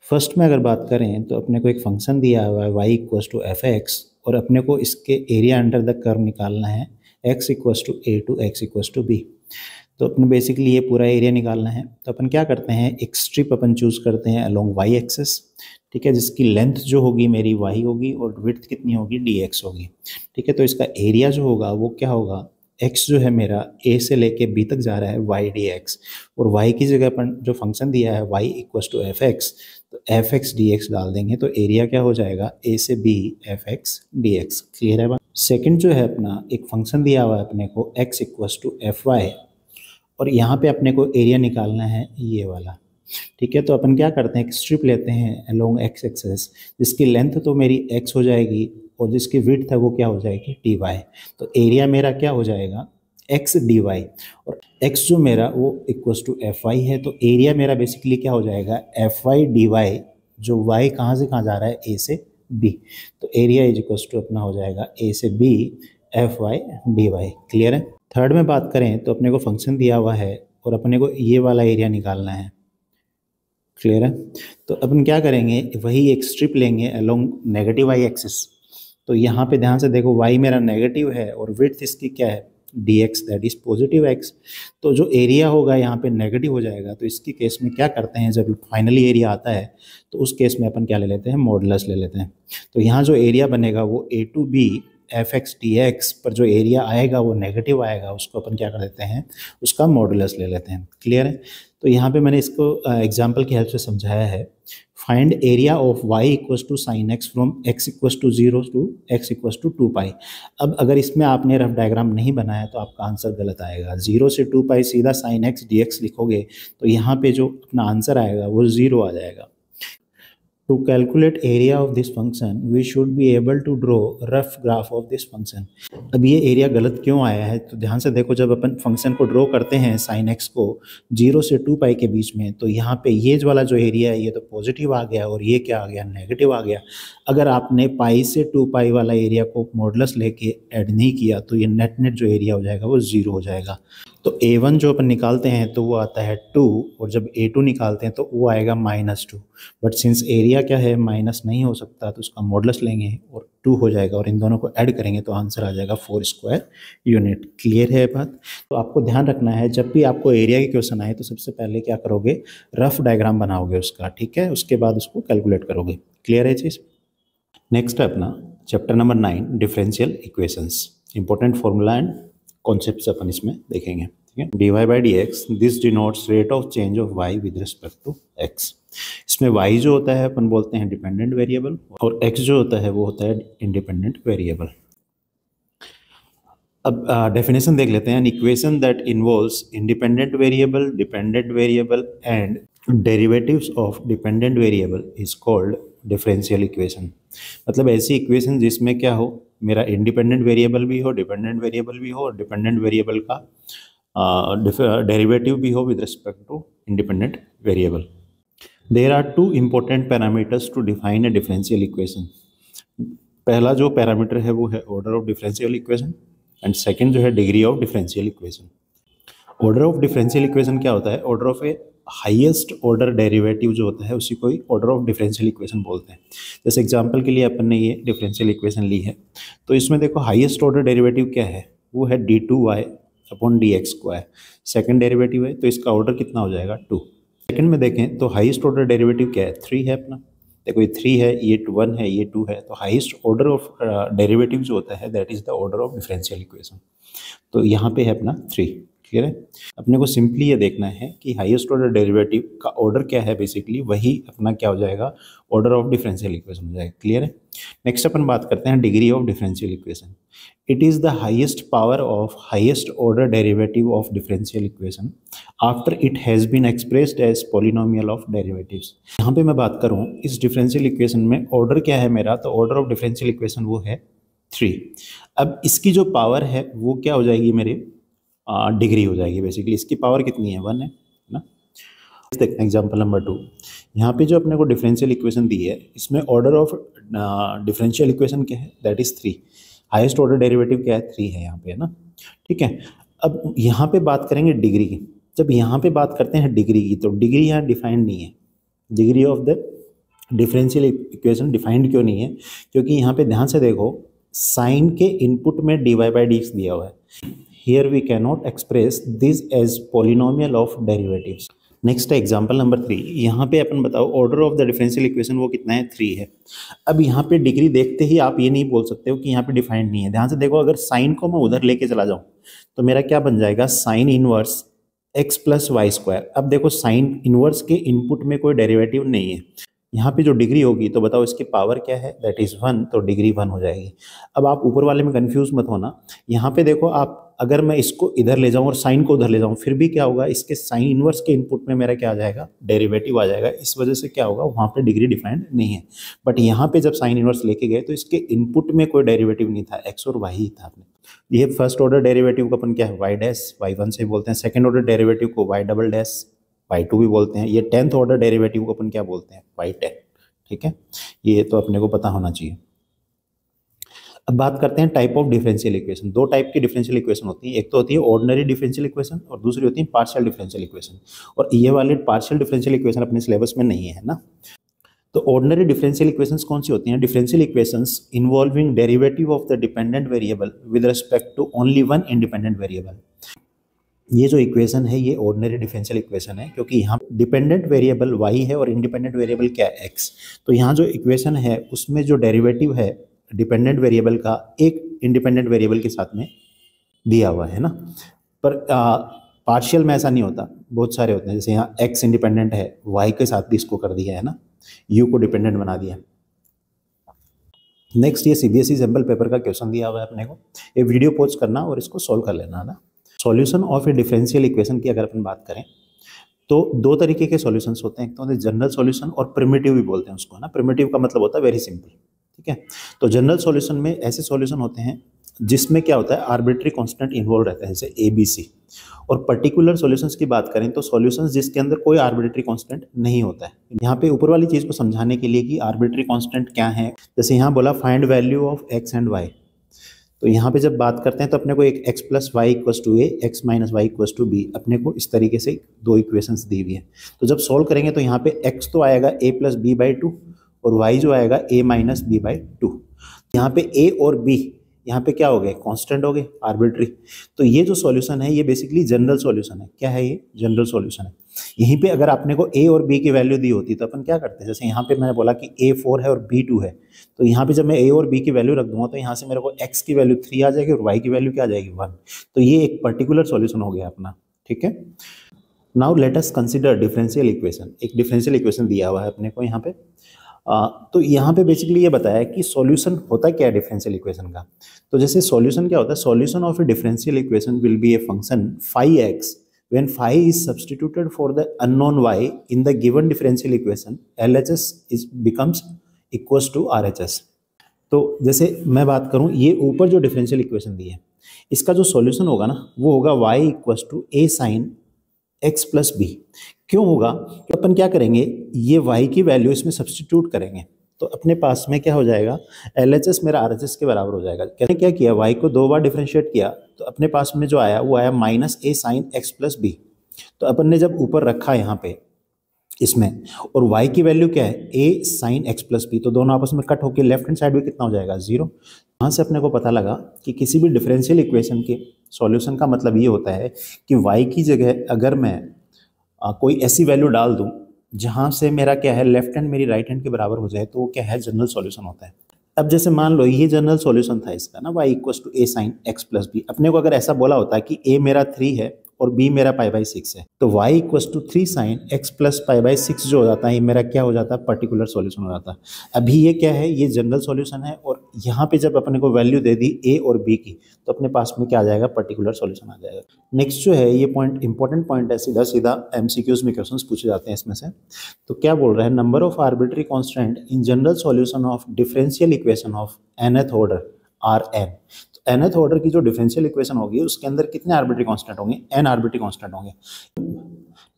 First में अगर बात करें तो अपने को एक फंक्शन दिया हुआ है y equals to f x और अपने को इसके एरिया अंडर द कर्व निकालना है x equals to a to x equals to b। तो अपने बेसिकली ये पूरा एरिया निकालना है। तो अपन क्या करते हैं, एक स्ट्रिप अपन चूज करते हैं अलोंग y एक्सिस, ठीक है, जिसकी लेंथ जो होगी मेरी y होगी और विड्थ कितनी होगी dx होगी, ठीक है। तो इसका एरिया जो होगा वो क्या होगा, x जो है मेरा a से लेके b तक जा रहा है y dx और y की जगह अपन जो फंक्शन दिया है y equals to f x, तो एफ एक्स डी एक्स डाल देंगे तो एरिया क्या हो जाएगा, a से b f x D x. Clear है बात। सेकेंड जो है अपना एक फंक्शन दिया हुआ है अपने को x equals to f y और यहाँ पे अपने को एरिया निकालना है ये वाला, ठीक है। तो अपन क्या करते हैं, एक स्ट्रिप लेते हैं अलोंग एक्स एक्सिस जिसकी लेंथ तो मेरी x हो जाएगी और जिसकी विड्थ है वो क्या हो जाएगी dy। तो एरिया मेरा क्या हो जाएगा x dy और x जो मेरा वो इक्वस टू एफ वाई है। तो एरिया मेरा बेसिकली क्या हो जाएगा एफ वाई डी वाई, जो y कहाँ से कहाँ जा रहा है a से b। तो एरिया इज इक्वस टू अपना हो जाएगा a से b f y d y. Clear है। थर्ड में बात करें तो अपने को फंक्शन दिया हुआ है और अपने को ये वाला एरिया निकालना है। क्लियर है। तो अपन क्या करेंगे, वही एक स्ट्रिप लेंगे अलोंग नेगेटिव वाई एक्सिस। तो यहाँ पे ध्यान से देखो y मेरा नेगेटिव है और विड्थ इसकी क्या है dx that is positive x। तो जो एरिया होगा यहाँ पे नेगेटिव हो जाएगा। तो इसके केस में क्या करते हैं, जब फाइनली एरिया आता है तो उस केस में अपन क्या ले लेते हैं, मॉडुलस ले लेते हैं। तो यहाँ जो एरिया बनेगा वो a to b f x D x पर जो एरिया आएगा वो नेगेटिव आएगा, उसको अपन क्या कर देते हैं, उसका मॉडुलस ले लेते हैं। क्लियर है? तो यहाँ पे मैंने इसको एग्जाम्पल की हेल्प से समझाया है। Find area of y equals to sine x from x equals to 0 to x equals to 2 pi. अब अगर इसमें आपने रफ डायग्राम नहीं बनाया तो आपका आंसर गलत आएगा। 0 से 2 पाई सीधा साइन एक्स डी एक्स लिखोगे तो यहाँ पे जो अपना आंसर आएगा वो 0 आ जाएगा। To calculate area of this function, we should be able to draw rough graph of this function। अब ये एरिया गलत क्यों आया है तो ध्यान से देखो, जब अपन फंक्शन को ड्रॉ करते हैं साइन एक्स को 0 से 2 पाई के बीच में, तो यहाँ पे ये वाला जो एरिया है ये तो पॉजिटिव आ गया और ये क्या आ गया, नेगेटिव आ गया। अगर आपने पाई से 2 पाई वाला एरिया को मॉडुलस लेके ऐड नहीं किया तो ये नेट नेट जो एरिया हो जाएगा वो 0 हो जाएगा। तो a1 जो अपन निकालते हैं तो वो आता है 2, और जब a2 निकालते हैं तो वो आएगा -2। बट सिंस एरिया क्या है, माइनस नहीं हो सकता, तो उसका मॉडुलस लेंगे और 2 हो जाएगा और इन दोनों को ऐड करेंगे तो आंसर आ जाएगा 4 स्क्वायर यूनिट। क्लियर है बात? तो आपको ध्यान रखना है, जब भी आपको एरिया की क्वेश्चन आए तो सबसे पहले क्या करोगे, रफ डायग्राम बनाओगे उसका, ठीक है, उसके बाद उसको कैलकुलेट करोगे। क्लियर है चीज़? नेक्स्ट है अपना chapter number 9 differential equations. Important formula and concepts अपन इसमें देखेंगे। ठीक है, dy by d x this denotes rate of change of y with respect to x। इसमें y जो होता है अपन बोलते हैं डिपेंडेंट वेरिएबल, और x जो होता है वो होता है इंडिपेंडेंट वेरिएबल। अब डेफिनेशन देख लेते हैं। An equation that involves independent variable, dependent variable and derivatives of dependent variable is called differential equation. मतलब ऐसी इक्वेशन जिसमें क्या हो, मेरा इंडिपेंडेंट वेरिएबल भी हो, डिपेंडेंट वेरिएबल भी हो, और डिपेंडेंट वेरिएबल का डेरिवेटिव भी हो with respect to independent variable. There are 2 important parameters to define a differential equation. पहला जो पैरामीटर है वो है order of differential equation, and second जो है degree of differential equation. Order of differential equation क्या होता है, order of a highest order derivative जो होता है उसी को ही ऑर्डर ऑफ डिफरेंशियल इक्वेशन बोलते हैं। जैसे एग्जांपल के लिए अपन ने ये डिफरेंशियल इक्वेशन ली है, तो इसमें देखो हाईएस्ट ऑर्डर डेरिवेटिव क्या है, वो है d2y upon dx square. Second derivative है तो इसका ऑर्डर कितना हो जाएगा, 2। सेकंड में देखें तो हाईएस्ट ऑर्डर डेरिवेटिव क्या है, 3 है अपना। देखो ये 3 है, ये 1 है, ये 2 है, तो हाईएस्ट ऑर्डर ऑफ डेरिवेटिव जो होता है that is the order of differential equation. तो यहाँ पे है अपना 3। क्लियर है? अपने को सिंपली ये देखना है कि हाईएस्ट ऑर्डर डेरिवेटिव का ऑर्डर क्या है, बेसिकली वही अपना क्या हो जाएगा, ऑर्डर ऑफ डिफरेंशियल इक्वेशन हो जाएगा। क्लियर है? नेक्स्ट अपन बात करते हैं degree of differential equation. It is the highest power of highest order derivative of differential equation after it has been expressed as polynomial of derivatives. यहाँ पे मैं बात करूँ इस डिफरेंशियल इक्वेशन में ऑर्डर क्या है मेरा, तो ऑर्डर ऑफ डिफरेंशियल इक्वेशन वो है 3। अब इसकी जो पावर है वो क्या हो जाएगी, मेरे डिग्री हो जाएगी। बेसिकली इसकी पावर कितनी है, 1 है ना। देखते हैं एग्जाम्पल नंबर 2। यहाँ पे जो अपने को डिफरेंशियल इक्वेशन दी है इसमें ऑर्डर ऑफ डिफरेंशियल इक्वेशन क्या है, that is 3। Highest order derivative क्या है, 3 है यहाँ पे, है ना। ठीक है, अब यहाँ पे बात करेंगे डिग्री की। जब यहाँ पे बात करते हैं डिग्री की तो डिग्री यहाँ डिफाइंड नहीं है। Degree of the differential equation defined क्यों नहीं है, क्योंकि यहाँ पे ध्यान से देखो साइन के इनपुट में dy बाई डी एक्स दिया हुआ है। Here we cannot express this as polynomial of derivatives। Next है एग्जाम्पल नंबर 3। यहाँ पे अपन बताओ order of the differential equation वो कितना है, 3 है। अब यहाँ पे डिग्री देखते ही आप ये नहीं बोल सकते हो कि यहाँ पे डिफाइंड नहीं है। ध्यान से देखो, अगर साइन को मैं उधर लेके चला जाऊँ तो मेरा क्या बन जाएगा, sine inverse x plus y square. अब देखो साइन इनवर्स के इनपुट में कोई डेरिवेटिव नहीं है। यहाँ पे जो डिग्री होगी तो बताओ इसकी पावर क्या है, दैट इज 1, तो डिग्री 1 हो जाएगी। अब आप ऊपर वाले में कंफ्यूज मत होना। यहाँ पे देखो आप, अगर मैं इसको इधर ले जाऊँ और साइन को उधर ले जाऊँ फिर भी क्या होगा, इसके साइन इनवर्स के इनपुट में मेरा क्या आ जाएगा, डेरिवेटिव आ जाएगा। इस वजह से क्या होगा, वहाँ पे डिग्री डिफाइंड नहीं है। बट यहाँ पे जब साइन इनवर्स लेके गए तो इसके इनपुट में कोई डेरिवेटिव नहीं था, एक्स और वाई ही था अपने। ये फर्स्ट ऑर्डर डेरिवेटिव को अपन क्या है, वाई डैश, y1 से बोलते हैं। सेकेंड ऑर्डर डेरिवेटिव को y डबल डैश, y2 भी बोलते हैं। ये 10th ऑर्डर डेरिवेटिव को अपन क्या बोलते हैं, y10। ठीक है, ये तो अपने को पता होना चाहिए। अब बात करते हैं type of differential equation. 2 type की डिफरेंशियल इक्वेशन होती है, एक तो होती है ऑर्डिनरी डिफरेंशियल इक्वेशन और दूसरी होती है पार्शियल डिफरेंशियल इक्वेशन। और ये वाले पार्शियल डिफरेंशियल इक्वेशन अपने सिलेबस में नहीं है ना। तो ऑर्डिनरी डिफरेंशियल इक्वेशंस कौन सी होती हैं, differential equations involving derivative of the dependent variable with respect to only one independent variable. ये जो इक्वेशन है ये ऑर्डिनरी डिफरेंशियल इक्वेशन है, क्योंकि यहाँ डिपेंडेंट वेरिएबल y है और इंडिपेंडेंट वेरिएबल क्या है, x। तो यहाँ जो इक्वेशन है उसमें जो डेरिवेटिव है डिपेंडेंट वेरिएबल का, एक इंडिपेंडेंट वेरिएबल के साथ में दिया हुआ है ना। पर पार्शियल में ऐसा नहीं होता, बहुत सारे होते हैं, जैसे यहाँ x इंडिपेंडेंट है, y के साथ भी इसको कर दिया है ना, u को डिपेंडेंट बना दिया। नेक्स्ट ये सीबीएसई सैम्पल पेपर का क्वेश्चन दिया हुआ है अपने को, ये वीडियो पॉज करना और इसको सॉल्व कर लेना है ना। Solution of A differential equation की अगर अपन बात करें तो दो तरीके के सॉल्यूशंस होते हैं, एक तो होते हैं जनरल सॉल्यूशन और प्रिमिटिव भी बोलते हैं उसको, है ना। प्रिमिटिव का मतलब होता है वेरी सिंपल, ठीक है। तो जनरल सॉल्यूशन में ऐसे सॉल्यूशन होते हैं जिसमें क्या होता है, आर्बिट्री कांस्टेंट इन्वॉल्व रहता है, जैसे ए बी सी। और पर्टिकुलर सॉल्यूशंस की बात करें तो सॉल्यूशंस जिसके अंदर कोई आर्बिट्री कांस्टेंट नहीं होता है। यहाँ पे ऊपर वाली चीज़ को समझाने के लिए कि आर्बिट्री कांस्टेंट क्या है, जैसे यहाँ बोला find value of x and y, तो यहाँ पे जब बात करते हैं तो अपने को एक x plus y equals to A, x minus y equals to b, अपने को इस तरीके से दो इक्वेशंस दी हुई है। तो जब सॉल्व करेंगे तो यहाँ पे x तो आएगा a plus b by two और y जो आएगा a minus b by two. यहाँ पे a और b यहाँ पे क्या हो गए, कांस्टेंट हो गए, आर्बिट्री। तो ये जो सॉल्यूशन है ये बेसिकली जनरल सॉल्यूशन है। क्या है ये, जनरल सॉल्यूशन है। यहीं पे अगर आपने को a और b की वैल्यू दी होती तो अपन क्या करते हैं, जैसे यहाँ पे मैंने बोला कि a 4 है और b 2 है, तो यहाँ पे जब मैं a और b की वैल्यू रख दूंगा तो यहाँ से मेरे को x की वैल्यू 3 आ जाएगी और y की वैल्यू क्या आ जाएगी 1। तो ये एक पर्टिकुलर सॉल्यूशन हो गया अपना, ठीक है। Now let us consider differential equation. एक डिफरेंशियल इक्वेशन दिया हुआ है अपने को यहाँ पे। तो यहाँ पे बेसिकली ये बताया कि सॉल्यूशन होता क्या है डिफरेंशियल इक्वेशन का। तो जैसे सॉल्यूशन क्या होता है, solution of A differential equation will be a function phi x when phi is substituted for the unknown y in the given differential equation, LHS becomes equals to RHS। तो जैसे मैं बात करूं, ये ऊपर जो डिफरेंशियल इक्वेशन दी है इसका जो सॉल्यूशन होगा ना वो होगा y equals to a sine x plus b. क्यों होगा, तो अपन क्या करेंगे, ये y की वैल्यू इसमें सब्सटीट्यूट करेंगे तो अपने पास में क्या हो जाएगा, LHS मेरा RHS के बराबर हो जाएगा। कहने क्या किया, y को दो बार डिफरेंशिएट किया तो अपने पास में जो आया वो आया minus a sine x plus b. तो अपन ने जब ऊपर रखा यहाँ पे इसमें, और y की वैल्यू क्या है, a sine x plus b, तो दोनों आपस में कट होकर लेफ्ट हैंड साइड में कितना हो जाएगा, 0। यहाँ से अपने को पता लगा कि किसी भी डिफरेंशियल इक्वेशन के सॉल्यूशन का मतलब ये होता है कि y की जगह अगर मैं कोई ऐसी वैल्यू डाल दूं जहां से मेरा क्या है, लेफ्ट हैंड मेरी राइट हैंड के बराबर हो जाए, तो वो क्या है, जनरल सॉल्यूशन होता है। अब जैसे मान लो ये जनरल सॉल्यूशन था इसका ना, y equals to a sine x plus b. अपने को अगर ऐसा बोला होता कि a मेरा 3 है और b मेरा पाई बाई 6 है, तो y equals to 3 sine x plus pi by 6 जो हो जाता है ये मेरा क्या हो जाता है, पर्टिकुलर सॉल्यूशन हो जाता है। अभी ये क्या है, ये जनरल सॉल्यूशन है और यहाँ पे जब अपने को वैल्यू दे दी a और b की तो अपने पास में क्या आ जाएगा, पर्टिकुलर सॉल्यूशन आ जाएगा। नेक्स्ट जो है ये पॉइंट इंपॉर्टेंट पॉइंट है, सीधा सीधा MCQs में क्वेश्चंस पूछे जाते हैं इसमें से। तो क्या बोल रहा है, number of arbitrary constant in general solution of differential equation of nth order are n। तो nth ऑर्डर की जो डिफरेंशियल इक्वेशन होगी उसके अंदर कितने आर्बिट्री कांस्टेंट होंगे, n आर्बिट्री कांस्टेंट होंगे।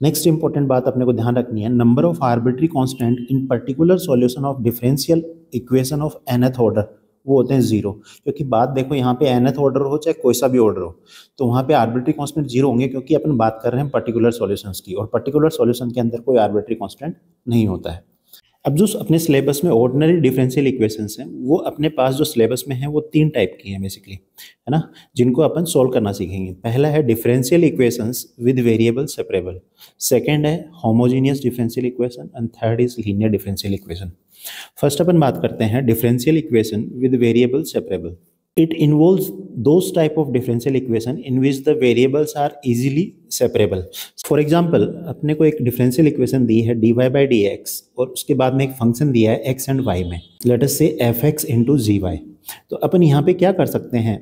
नेक्स्ट इंपॉर्टेंट बात अपने को ध्यान रखनी है, number of arbitrary constant in particular solution of differential equation of nth order वो होते हैं 0। क्योंकि बात देखो यहाँ पे nth ऑर्डर हो चाहे कोई सा भी ऑर्डर हो तो वहाँ पे आर्बिट्री कांस्टेंट 0 होंगे, क्योंकि अपन बात कर रहे हैं पर्टिकुलर सॉल्यूशंस की और पर्टिकुलर सॉल्यूशन के अंदर कोई आर्बिट्री कांस्टेंट नहीं होता है। अब जो अपने सिलेबस में ऑर्डिनरी डिफरेंशियल इक्वेशंस हैं वो अपने पास जो सिलेबस में है वो 3 टाइप की हैं बेसिकली, है ना, जिनको अपन सोल्व करना सीखेंगे। पहला है differential equations with variable separable, second है homogeneous differential equation and third is linear differential equation. First अपन बात करते हैं differential equation with variable separable. It involves those type of differential equation in which the variables are easily separable. For example, अपने को एक differential equation दी है dy by dx और उसके बाद में एक फंक्शन दिया है x and y में, let us say fx into gy। तो अपन यहाँ पे क्या कर सकते हैं,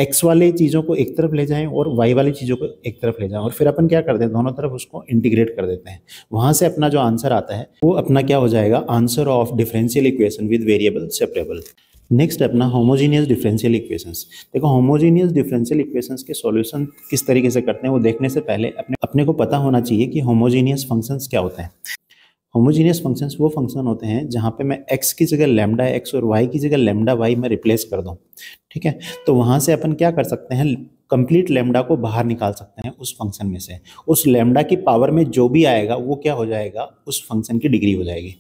x वाले चीज़ों को एक तरफ ले जाएं और y वाली चीज़ों को एक तरफ ले जाएं और फिर अपन क्या करते हैं, दोनों तरफ उसको इंटीग्रेट कर देते हैं। वहाँ से अपना जो आंसर आता है वो अपना क्या हो जाएगा, answer of differential equation with variable separable. Next अपना होमोजीनियस डिफरेंशियल इक्वेशंस। देखो होमोजीनियस डिफरेंशियल इक्वेशंस के सॉल्यूशन किस तरीके से करते हैं वो देखने से पहले अपने को पता होना चाहिए कि होमोजीनियस फंक्शंस क्या होते हैं। होमोजीनियस फंक्शंस वो फंक्शन होते हैं जहाँ पे मैं x की जगह लैम्डा x और y की जगह लैम्डा y में रिप्लेस कर दूँ, ठीक है। तो वहाँ से अपन क्या कर सकते हैं, कंप्लीट लैम्डा को बाहर निकाल सकते हैं उस फंक्शन में से। उस लैम्डा की पावर में जो भी आएगा वो क्या हो जाएगा, उस फंक्शन की डिग्री हो जाएगी।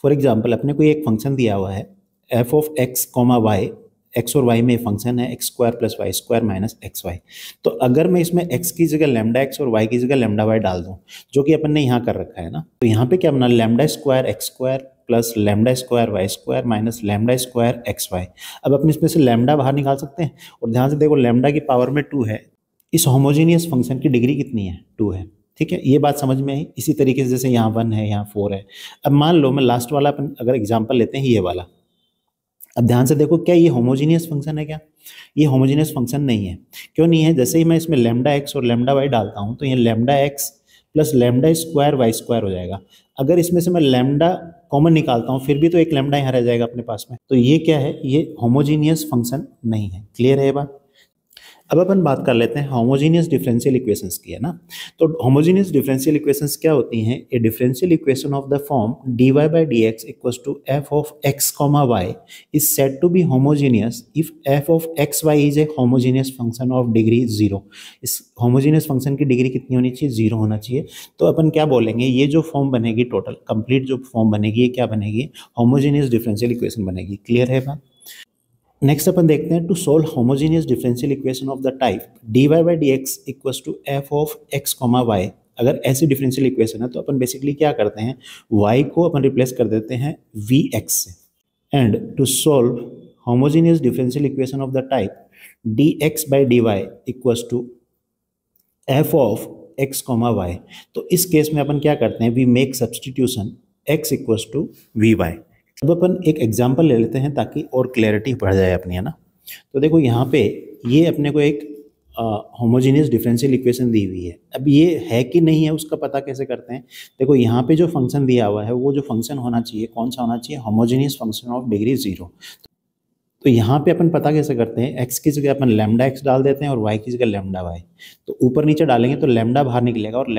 फॉर एग्जाम्पल अपने को एक फंक्शन दिया हुआ है f of x comma y, x और y में फंक्शन है x square plus y square minus x y. तो अगर मैं इसमें x की जगह लैम्डा x और y की जगह लैम्डा y डाल दूं, जो कि अपन ने यहाँ कर रखा है ना, तो यहाँ पे क्या बना, lambda square x square plus lambda square y square minus lambda square x y. अब अपन इसमें से लैम्डा बाहर निकाल सकते हैं और ध्यान से देखो लैम्डा की पावर में 2 है। इस होमोजीनियस फंक्शन की डिग्री कितनी है? 2 है। ठीक है, ये बात समझ में आई। इसी तरीके से जैसे यहाँ 1 है, यहाँ 4 है। अब मान लो मैं लास्ट वाला अपन अगर एग्जाम्पल लेते हैं ये वाला, अब ध्यान से देखो क्या ये होमोजीनियस फंक्शन है? क्या ये होमोजीनियस फंक्शन नहीं है? क्यों नहीं है? जैसे ही मैं इसमें लैम्डा एक्स और लैम्डा वाई डालता हूँ तो ये lambda x plus lambda square y square हो जाएगा। अगर इसमें से मैं लैम्डा कॉमन निकालता हूँ फिर भी तो एक लैम्डा यहाँ रह जाएगा अपने पास में। तो ये क्या है? ये होमोजीनियस फंक्शन नहीं है। क्लियर है ये बात? अब अपन बात कर लेते हैं होमोजीनियस डिफरेंशियल इक्वेशंस की, है ना। तो होमोजीनियस डिफरेंशियल इक्वेशंस क्या होती हैं? A differential equation of the form dy by dx equals to f of x, y is said to be homogeneous if f of x y is a homogeneous function of degree 0। इस homogeneous function की degree कितनी होनी चाहिए? 0 होना चाहिए। तो अपन क्या बोलेंगे? ये जो फॉर्म बनेगी टोटल कंप्लीट जो फॉर्म बनेगी ये क्या बनेगी? होमोजीनियस डिफरेंशियल इक्वेशन बनेगी। क्लियर है बात? नेक्स्ट अपन देखते हैं to solve homogeneous differential equation of the type dy by dx equals to f of x, y। अगर ऐसी डिफरेंशियल इक्वेशन है तो अपन बेसिकली क्या करते हैं? y को अपन रिप्लेस कर देते हैं vx से। And to solve homogeneous differential equation of the type dx by dy equals to f of x, y। तो इस केस में अपन क्या करते हैं? We make substitution x equals to vy। अब अपन एक एग्जांपल ले लेते हैं ताकि और क्लैरिटी बढ़ जाए अपनी, है ना। तो देखो यहाँ पे ये अपने को एक होमोजीनियस डिफरेंशियल इक्वेशन दी हुई है। अब ये है कि नहीं है उसका पता कैसे करते हैं? देखो यहाँ पे जो फंक्शन दिया हुआ है वो जो फंक्शन होना चाहिए कौन सा होना चाहिए? Homogeneous function of degree 0। तो यहाँ पे अपन पता कैसे करते हैं? x की जगह अपन लैम्डा x डाल देते हैं और y की जगह लैम्डा y। तो ऊपर नीचे डालेंगे तो लैम्डा बाहर निकलेगा और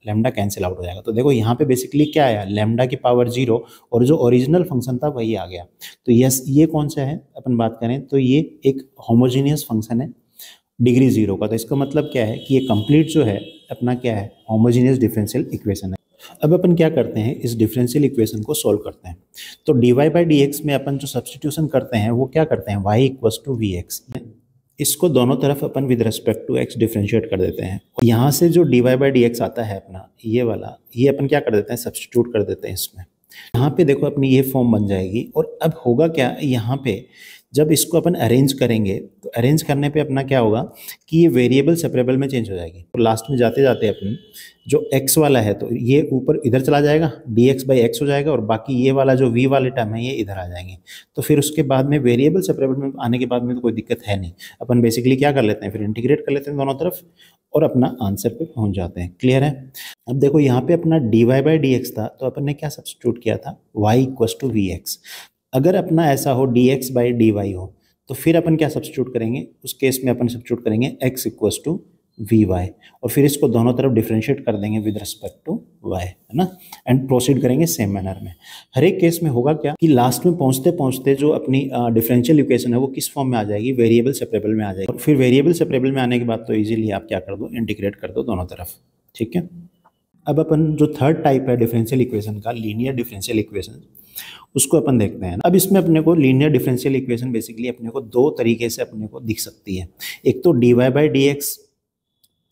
लैम्डा कैंसिल आउट हो जाएगा। तो देखो यहाँ पे बेसिकली क्या आया? लैम्डा की पावर 0 और जो ओरिजिनल फंक्शन था वही आ गया। तो यस, ये कौन सा है? अपन बात करें तो ये एक होमोजीनियस फंक्शन है डिग्री 0 का। तो इसका मतलब क्या है कि ये कंप्लीट जो है अपना क्या है? होमोजीनियस डिफरेंशियल इक्वेशन है। अब अपन क्या करते हैं? इस डिफरेंशियल इक्वेशन को सॉल्व करते हैं। तो dy by dx में अपन जो सब्सटीट्यूशन करते हैं वो क्या करते हैं? y equals to vx। इसको दोनों तरफ अपन with respect to x differentiate कर देते हैं। यहाँ से जो dy by dx आता है अपना ये वाला, ये अपन क्या कर देते हैं? सब्सटीट्यूट कर देते हैं इसमें। यहाँ पे देखो अपनी ये फॉर्म बन जाएगी। और अब होगा क्या? यहाँ पे जब इसको अपन अरेंज करेंगे तो अरेंज करने पे अपना क्या होगा कि ये वेरिएबल सेपरेबल में चेंज हो जाएगी। तो लास्ट में जाते जाते अपन जो x वाला है तो ये ऊपर इधर चला जाएगा, dx by x हो जाएगा और बाकी ये वाला जो v वाले टर्म है ये इधर आ जाएंगे। तो फिर उसके बाद में वेरिएबल सेपरेबल में आने के बाद में तो कोई दिक्कत है नहीं। अपन बेसिकली क्या कर लेते हैं? फिर इंटीग्रेट कर लेते हैं दोनों तरफ और अपना आंसर पे पहुंच जाते हैं। क्लियर है? अब देखो यहाँ पे अपना dy by dx था तो अपन ने क्या सब्स्टिट्यूट किया था? y equals to vx। अगर अपना ऐसा हो dx by dy हो तो फिर अपन क्या सब्स्टिट्यूट करेंगे? उस केस में अपन सब्स्टिट्यूट करेंगे x इक्वल्स टू vy और फिर इसको दोनों तरफ डिफरेंशिएट कर देंगे विद रिस्पेक्ट टू y, है ना। एंड प्रोसीड करेंगे सेम मैनर में। हर एक केस में होगा क्या कि लास्ट में पहुंचते पहुंचते जो अपनी डिफरेंशियल इक्वेशन है वो किस फॉर्म में आ जाएगी? वेरिएबल सेपरेबल में आ जाएगी। और फिर वेरिएबल सेपरेबल में आने के बाद तो इजीली आप क्या कर दो? इंटीग्रेट कर दो दोनों तरफ। ठीक है। अब अपन जो थर्ड टाइप है डिफरेंशियल इक्वेशन का, लीनियर डिफरेंशियल इक्वेशन, उसको अपन देखते हैं। अब इसमें अपने को लीनियर डिफरेंशियल इक्वेशन बेसिकली अपने को दो तरीके से अपने को दिख सकती है। एक तो dy by dx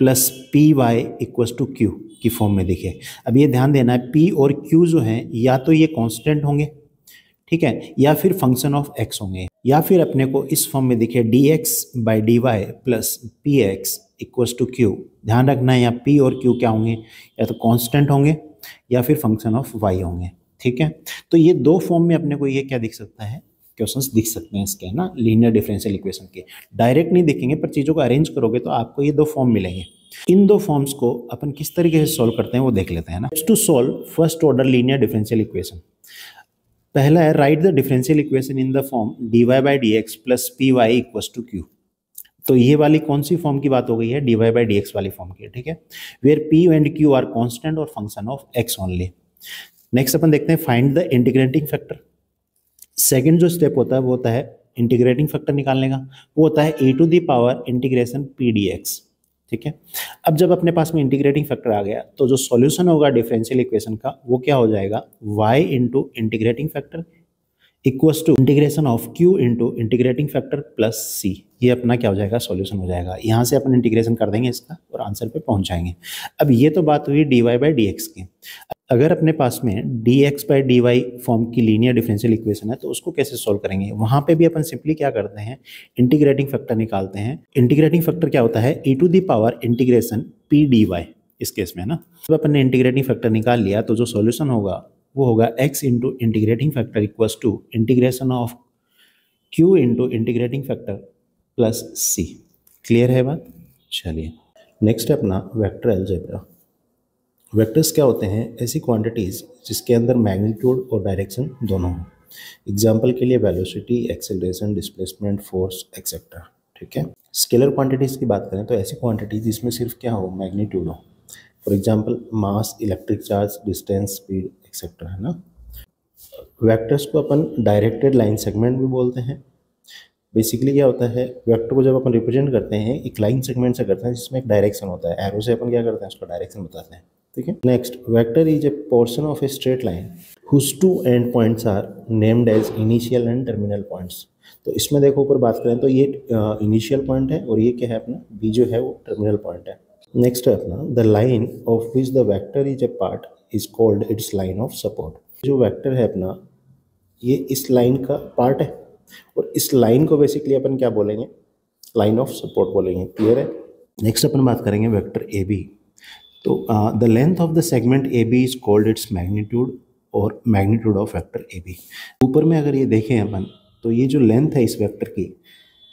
plus p y equals to q की फॉर्म में दिखे। अब ये ध्यान देना है p और q जो हैं या तो ये कांस्टेंट होंगे, ठीक है, या फिर फंक्शन ऑफ x होंगे, या फिर अपने को इस फॉर्म में दिखे dx by dy plus px equals to q। ध्यान रखना है यहाँ p और q क्या होंगे? या तो कांस्टेंट होंगे या फिर फंक्शन ऑफ y होंगे। ठीक है, तो ये दो फॉर्म में अपने को ये क्या दिख सकता है? क्वेश्चंस दिख सकते हैं इसके, ना, लीनियर डिफरेंशियल इक्वेशन के। डायरेक्ट नहीं दिखेंगे पर चीज़ों को अरेंज करोगे तो आपको ये दो फॉर्म मिलेंगे। इन दो फॉर्म्स को अपन किस तरीके से सॉल्व करते हैं वो देख लेते हैं ना। To solve first order linear differential equation, पहला है write the differential equation in the form dy by dx plus p y equals to q. तो ये वाली कौन सी फॉर्म की बात हो गई है? dy by dx वाली फॉर्म की, ठीक है, where p and q are constant और function of x only. Next अपन देखते हैं find the integrating factor. Second जो स्टेप होता है वो होता है इंटीग्रेटिंग फैक्टर निकालने का, वो होता है e to the power integration p dx। ठीक है, अब जब अपने पास में इंटीग्रेटिंग फैक्टर आ गया तो जो सॉल्यूशन होगा डिफरेंशियल इक्वेशन का वो क्या हो जाएगा? y into integrating factor equals to integration of q into integrating factor plus c। ये अपना क्या हो जाएगा? सॉल्यूशन हो जाएगा। यहाँ से अपन इंटीग्रेशन कर देंगे इसका और आंसर पे पहुंच जाएंगे। अब ये तो बात हुई dy by dx की। अगर अपने पास में dx/dy फॉर्म की लीनियर डिफरेंशियल इक्वेशन है तो उसको कैसे सॉल्व करेंगे, वहां पे भी अपन सिंपली क्या करते हैं, इंटीग्रेटिंग फैक्टर निकालते हैं। इंटीग्रेटिंग फैक्टर क्या होता है, e⁻ इंटीग्रेशन p dy इस केस में, है ना। जब अपन ने इंटीग्रेटिंग फैक्टर निकाल लिया तो जो सॉल्यूशन होगा वो होगा x into integrating factor equals to integration of q into integrating factor plus c। Clear है बात। चलिए नेक्स्ट है अपना वेक्टर अलजेब्रा। वेक्टर्स क्या होते हैं, ऐसी क्वांटिटीज़ जिसके अंदर मैग्नीट्यूड और डायरेक्शन दोनों हो। एग्जाम्पल के लिए velocity, acceleration, displacement, force etcetera. ठीक है। स्केलर क्वांटिटीज़ की बात करें तो ऐसी क्वांटिटी जिसमें सिर्फ क्या हो, मैग्नीट्यूड हो। For example mass, electric charge, distance, speed etcetera, है ना। वेक्टर्स को अपन डायरेक्टेड लाइन सेगमेंट भी बोलते हैं। बेसिकली क्या होता है, वेक्टर को जब अपन रिप्रेजेंट करते हैं एक लाइन सेगमेंट से करते हैं जिसमें एक डायरेक्शन होता है, एरो से अपन क्या करते हैं उसका डायरेक्शन बताते हैं। ठीक है। Next, vector is a portion of a straight line whose two end points are named as initial and terminal points. तो इसमें देखो ऊपर बात करें तो ये इनिशियल पॉइंट है और ये क्या है अपना बी जो है वो टर्मिनल पॉइंट है। नेक्स्ट है अपना the line of which the vector is A part is called it's line of support. जो वेक्टर है अपना ये इस लाइन का पार्ट है और इस लाइन को बेसिकली अपन क्या बोलेंगे, लाइन ऑफ सपोर्ट बोलेंगे। क्लियर है। नेक्स्ट अपन बात करेंगे वेक्टर ए बी। तो the length of the segment A B is called its magnitude और magnitude of vector A B. ऊपर में अगर ये देखें अपन तो ये जो लेंथ है इस वेक्टर की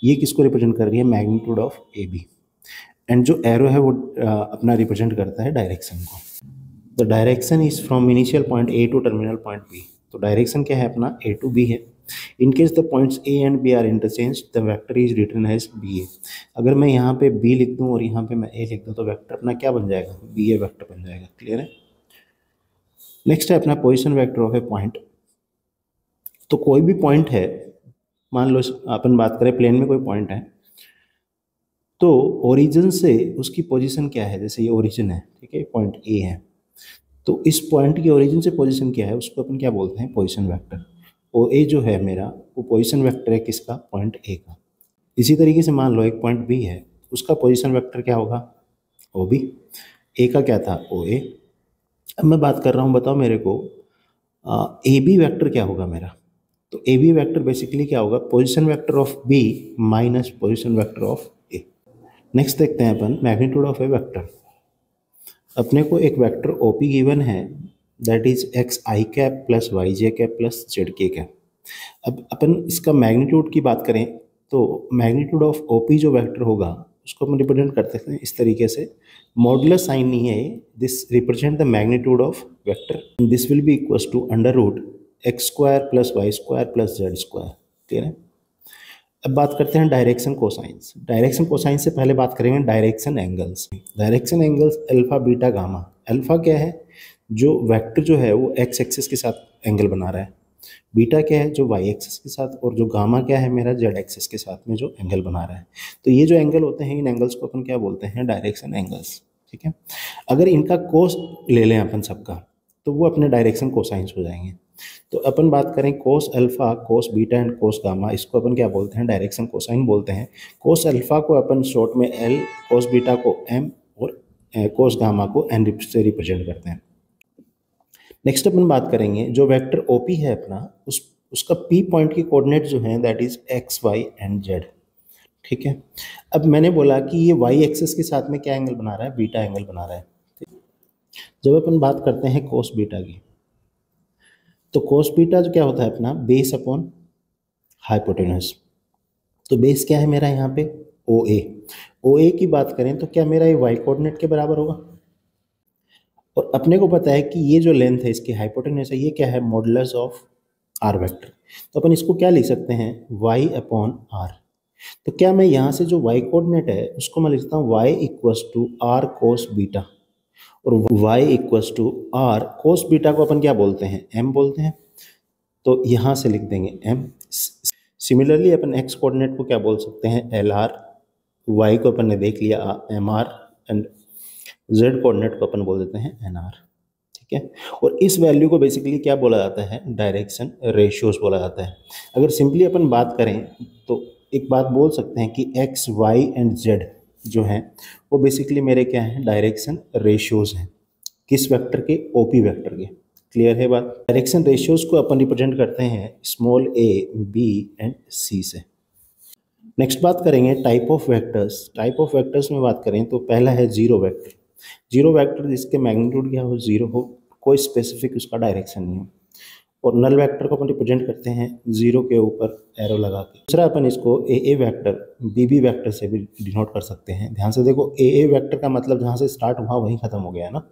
ये किसको रिप्रेजेंट कर रही है, magnitude of A B. And जो एरो है वो अपना रिप्रेजेंट करता है डायरेक्शन को। The direction is from initial point A to terminal point B. तो डायरेक्शन क्या है अपना ए टू बी है। In case the points A and B are interchange the vector is written as B A. अगर मैं यहाँ पे बी लिख दूँ और यहाँ पे मैं ए लिख दूँ तो वेक्टर अपना क्या बन जाएगा, बी ए वेक्टर बन जाएगा। क्लियर है। नेक्स्ट है अपना position vector of A point. तो कोई भी पॉइंट है, मान लो अपन बात करें प्लेन में कोई पॉइंट है तो ओरिजिन से उसकी पोजीशन क्या है, जैसे ये ओरिजिन है, ठीक है, पॉइंट ए है, तो इस पॉइंट की ओरिजिन से पोजीशन क्या है उसको अपन क्या बोलते हैं, पोजीशन वेक्टर। और ए जो है मेरा वो पोजीशन वेक्टर है किसका, पॉइंट ए का। इसी तरीके से मान लो एक पॉइंट बी है उसका पोजीशन वेक्टर क्या होगा, ओ बी। ए का क्या था, ओ ए। अब मैं बात कर रहा हूँ, बताओ मेरे को ए बी वेक्टर क्या होगा मेरा। तो ए बी वेक्टर बेसिकली क्या होगा, position vector of B minus position vector of A. Next देखते हैं अपन मैग्नीट्यूड ऑफ ए वेक्टर। अपने को एक वेक्टर ओ पी गिवन है that is x i cap plus y j cap plus z k cap. अब अपन इसका मैग्नीट्यूड की बात करें तो मैग्नीट्यूड ऑफ ओ पी जो वेक्टर होगा उसको अपन रिप्रेजेंट करते हैं इस तरीके से, मॉडुलस साइन नहीं है, this represent the magnitude of vector, this will be equals to under root x square plus y square plus z square. Clear है। अब बात करते हैं डायरेक्शन कोसाइंस। डायरेक्शन कोसाइंस से पहले बात करेंगे direction angles. Direction angles alpha beta gamma. Alpha क्या है, जो वेक्टर जो है वो एक्स एक्सिस के साथ एंगल बना रहा है, बीटा क्या है जो वाई एक्सिस के साथ, और जो गामा क्या है मेरा जेड एक्सिस के साथ में जो एंगल बना रहा है। तो ये जो एंगल होते हैं इन एंगल्स को अपन क्या बोलते हैं, डायरेक्शन एंगल्स। ठीक है। अगर इनका कोस ले लें अपन सबका तो वो अपने डायरेक्शन कोसाइंस हो जाएंगे। तो अपन बात करें cos alpha, cos beta and cos gamma, इसको अपन क्या बोलते हैं, डायरेक्शन कोसाइन बोलते हैं। कोस अल्फा को अपन शॉर्ट में एल, कोस बीटा को एम और कोस गामा को एन से रिप्रेजेंट करते हैं। नेक्स्ट अपन बात करेंगे जो वेक्टर ओपी है अपना उसका पी पॉइंट की कोऑर्डिनेट जो है that is x Y and z. ठीक है। अब मैंने बोला कि ये वाई एक्सिस के साथ में क्या एंगल बना रहा है, बीटा एंगल बना रहा है। जब अपन बात करते हैं कोस बीटा की तो कोस बीटा जो क्या होता है अपना बेस अपॉन हाइपोटेनस। तो बेस क्या है मेरा यहाँ पे, ओ ए। ओ ए की बात करें तो क्या मेरा ये वाई कोऑर्डिनेट के बराबर होगा, और अपने को पता है कि ये जो लेंथ है इसकी हाइपोटेनस है ये क्या है, मॉडुलस ऑफ आर वेक्टर। तो अपन इसको क्या लिख सकते हैं, वाई अपॉन आर। तो क्या मैं यहाँ से जो वाई कोऑर्डिनेट है उसको मैं लिखता हूँ y equals to r cos beta, और y equals to r cos beta को अपन क्या बोलते हैं, m बोलते हैं। तो यहाँ से लिख देंगे m। सिमिलरली अपन x कोऑर्डिनेट को क्या बोल सकते हैं, एल आर। y को अपन ने देख लिया M R, and z coordinate को अपन बोल देते हैं एन आर। ठीक है। और इस वैल्यू को बेसिकली क्या बोला जाता है, डायरेक्शन रेशियोज बोला जाता है। अगर सिंपली अपन बात करें तो एक बात बोल सकते हैं कि x, y एंड z जो हैं वो बेसिकली मेरे क्या हैं, डायरेक्शन रेशियोज हैं। किस वेक्टर के? ओपी वेक्टर के। क्लियर है बात? डायरेक्शन रेशियोज को अपन रिप्रेजेंट करते हैं small a, b and c से। नेक्स्ट बात करेंगे type of vectors. Type of vectors में बात करें तो पहला है जीरो वेक्टर। जीरो वेक्टर जिसके मैग्नीट्यूड क्या हो? जीरो हो, कोई स्पेसिफिक उसका डायरेक्शन नहीं हो। और नल वेक्टर को अपन रिप्रेजेंट करते हैं जीरो के ऊपर एरो लगा के। दूसरा अपन इसको ए वेक्टर बी बी वेक्टर से भी डिनोट कर सकते हैं। ध्यान से देखो, ए वेक्टर का मतलब जहाँ से स्टार्ट हुआ वहीं खत्म हो गया है ना,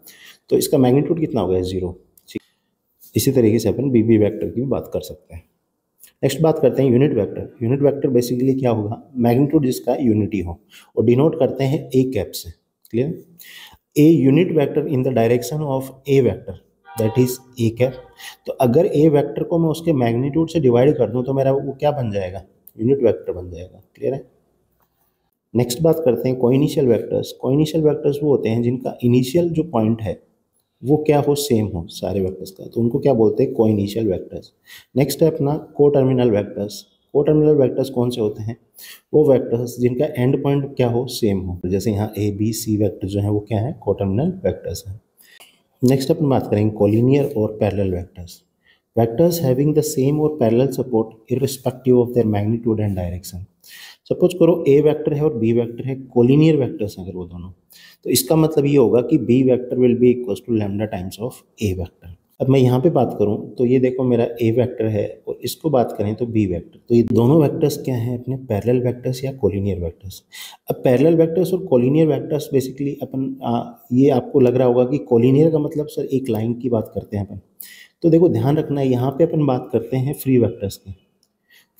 तो इसका मैग्नीट्यूड कितना हो गया? जीरो। इसी तरीके से अपन बी बी वेक्टर की भी बात कर सकते हैं। नेक्स्ट बात करते हैं unit vector. Unit vector basically क्या होगा? मैग्नीट्यूड जिसका यूनिटी हो, और डिनोट करते हैं ए कैप से। Clear? A unit vector in the direction of A vector, that is A cap. तो अगर ए वेक्टर को मैं उसके मैग्नीट्यूड से डिवाइड कर दूं तो मेरा वो क्या बन जाएगा? यूनिट वेक्टर बन जाएगा। क्लियर है? नेक्स्ट बात करते हैं कोइनिशियल वेक्टर्स। कोइनिशियल वेक्टर्स वो होते हैं जिनका इनिशियल जो पॉइंट है वो क्या हो? सेम हो सारे वेक्टर्स का, तो उनको क्या बोलते हैं? कोइनिशियल वेक्टर्स। नेक्स्ट है अपना कोटर्मिनल वेक्टर्स। कोटर्मिनल वेक्टर्स कौन से होते हैं? वो वेक्टर्स जिनका एंड पॉइंट क्या हो? सेम हो। जैसे यहाँ ए बी सी वेक्टर जो है वो क्या है? कोटर्मिनल वेक्टर्स हैं। नेक्स्ट अपन बात करेंगे कोलिनियर और parallel vectors. Vectors having the same और parallel support irrespective of their magnitude and direction. Suppose करो ए वेक्टर है और बी वेक्टर है, कोलिनियर वेक्टर्स हैं अगर वो दोनों, तो इसका मतलब ये होगा कि B vector will be equals to lambda times of A vector. अब मैं यहाँ पे बात करूँ तो ये देखो मेरा ए वेक्टर है और इसको बात करें तो बी वेक्टर, तो ये दोनों वेक्टर्स क्या हैं? अपने पैरेलल वेक्टर्स या कोलिनियर वेक्टर्स। अब पैरेलल वेक्टर्स और कोलिनियर वेक्टर्स बेसिकली अपन ये आपको लग रहा होगा कि कोलिनियर का मतलब सर एक लाइन की बात करते हैं अपन, तो देखो ध्यान रखना है यहाँ पे अपन बात करते हैं फ्री वेक्टर्स की।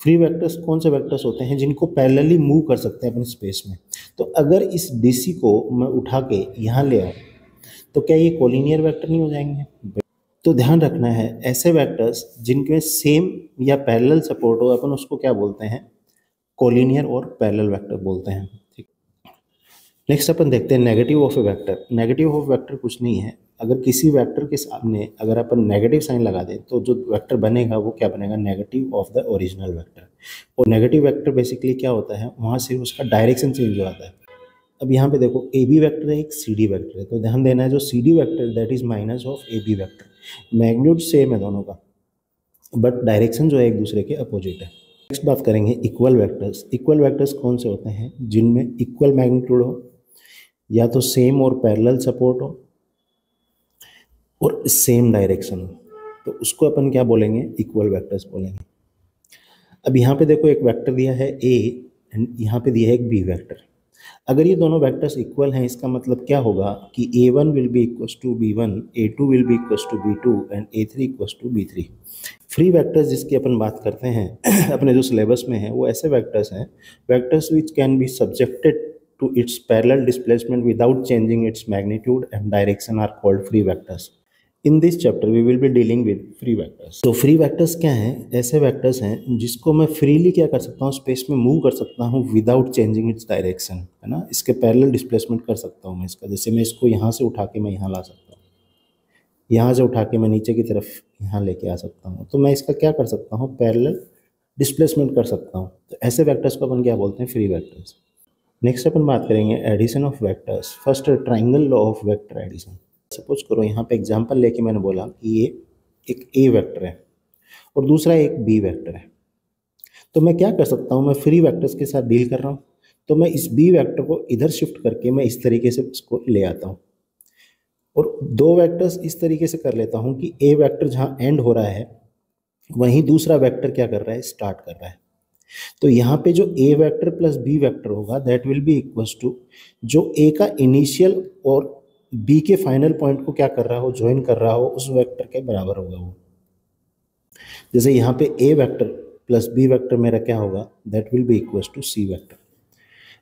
फ्री वेक्टर्स कौन से वेक्टर्स होते हैं? जिनको पैरेलली मूव कर सकते हैं अपन स्पेस में। तो अगर इस डीसी को मैं उठा के यहाँ ले आऊँ तो क्या ये कोलिनियर वेक्टर नहीं हो जाएंगे? तो ध्यान रखना है ऐसे वेक्टर्स जिनके सेम या पैरेलल सपोर्ट हो अपन उसको क्या बोलते हैं? कोलिनियर और पैरेलल वेक्टर बोलते हैं। ठीक। नेक्स्ट अपन देखते हैं negative of A vector. Negative of vector कुछ नहीं है, अगर किसी वेक्टर के सामने अगर अपन नेगेटिव साइन लगा दें तो जो वेक्टर बनेगा वो क्या बनेगा? Negative of the original vector. और नेगेटिव वेक्टर बेसिकली क्या होता है? वहाँ से उसका डायरेक्शन चेंज हो जाता है। अब यहाँ पे देखो ए बी वेक्टर है, एक सी डी वेक्टर है, तो ध्यान देना है जो C D vector that is minus of A B vector. Magnitude same है दोनों का, बट डायरेक्शन जो है एक दूसरे के अपोजिट है। नेक्स्ट बात करेंगे इक्वल वेक्टर्स। इक्वल वेक्टर्स कौन से होते हैं? जिनमें इक्वल मैग्नीट्यूड हो, या तो सेम और पैरेलल सपोर्ट हो, और सेम डायरेक्शन हो, तो उसको अपन क्या बोलेंगे? इक्वल वेक्टर्स बोलेंगे। अब यहाँ पे देखो एक वेक्टर दिया है ए एंड यहाँ पे दिया है एक बी वेक्टर। अगर ये दोनों वेक्टर्स इक्वल हैं इसका मतलब क्या होगा कि a1 will be equals to b1, a2 will be equals to b2 and a3 equals to b3। Free vectors जिसकी अपन बात करते हैं अपने जो सिलेबस में है वो ऐसे वेक्टर्स हैं, vectors which can be subjected to its parallel displacement without changing its magnitude and direction are called free vectors. In this chapter we will be dealing with free vectors. तो free vectors क्या हैं? ऐसे vectors हैं जिसको मैं freely क्या कर सकता हूँ? स्पेस में मूव कर सकता हूँ विदाउट चेंजिंग इट्स डायरेक्शन, है ना। इसके पैरेलल डिस्प्लेसमेंट कर सकता हूँ मैं इसका, जैसे मैं इसको यहाँ से उठा के मैं यहाँ ला सकता हूँ, यहाँ से उठा के मैं नीचे की तरफ यहाँ लेके आ सकता हूँ, तो मैं इसका क्या कर सकता हूँ? पैरेलल डिस्प्लेसमेंट कर सकता हूँ। तो ऐसे वेक्टर्स को अपन क्या बोलते हैं? Free vectors. नेक्स्ट अपन बात करेंगे addition of vectors. First triangle law of vector addition. Suppose करो यहाँ पे एग्जांपल लेके मैंने बोला कि ये एक ए वेक्टर है और दूसरा एक बी वेक्टर है, तो मैं क्या कर सकता हूँ? मैं फ्री वेक्टर्स के साथ डील कर रहा हूँ, तो मैं इस बी वेक्टर को इधर शिफ्ट करके मैं इस तरीके से इसको ले आता हूँ, और दो वेक्टर्स इस तरीके से कर लेता हूँ कि ए वेक्टर जहाँ एंड हो रहा है वहीं दूसरा वेक्टर क्या कर रहा है? स्टार्ट कर रहा है। तो यहाँ पे जो A vector plus B vector होगा that will be equals to जो ए का इनिशियल और बी के फाइनल पॉइंट को क्या कर रहा हो? ज्वाइन कर रहा हो, उस वेक्टर के बराबर होगा वो। जैसे यहाँ पे A vector plus B vector मेरा क्या होगा? That will be equals to C vector.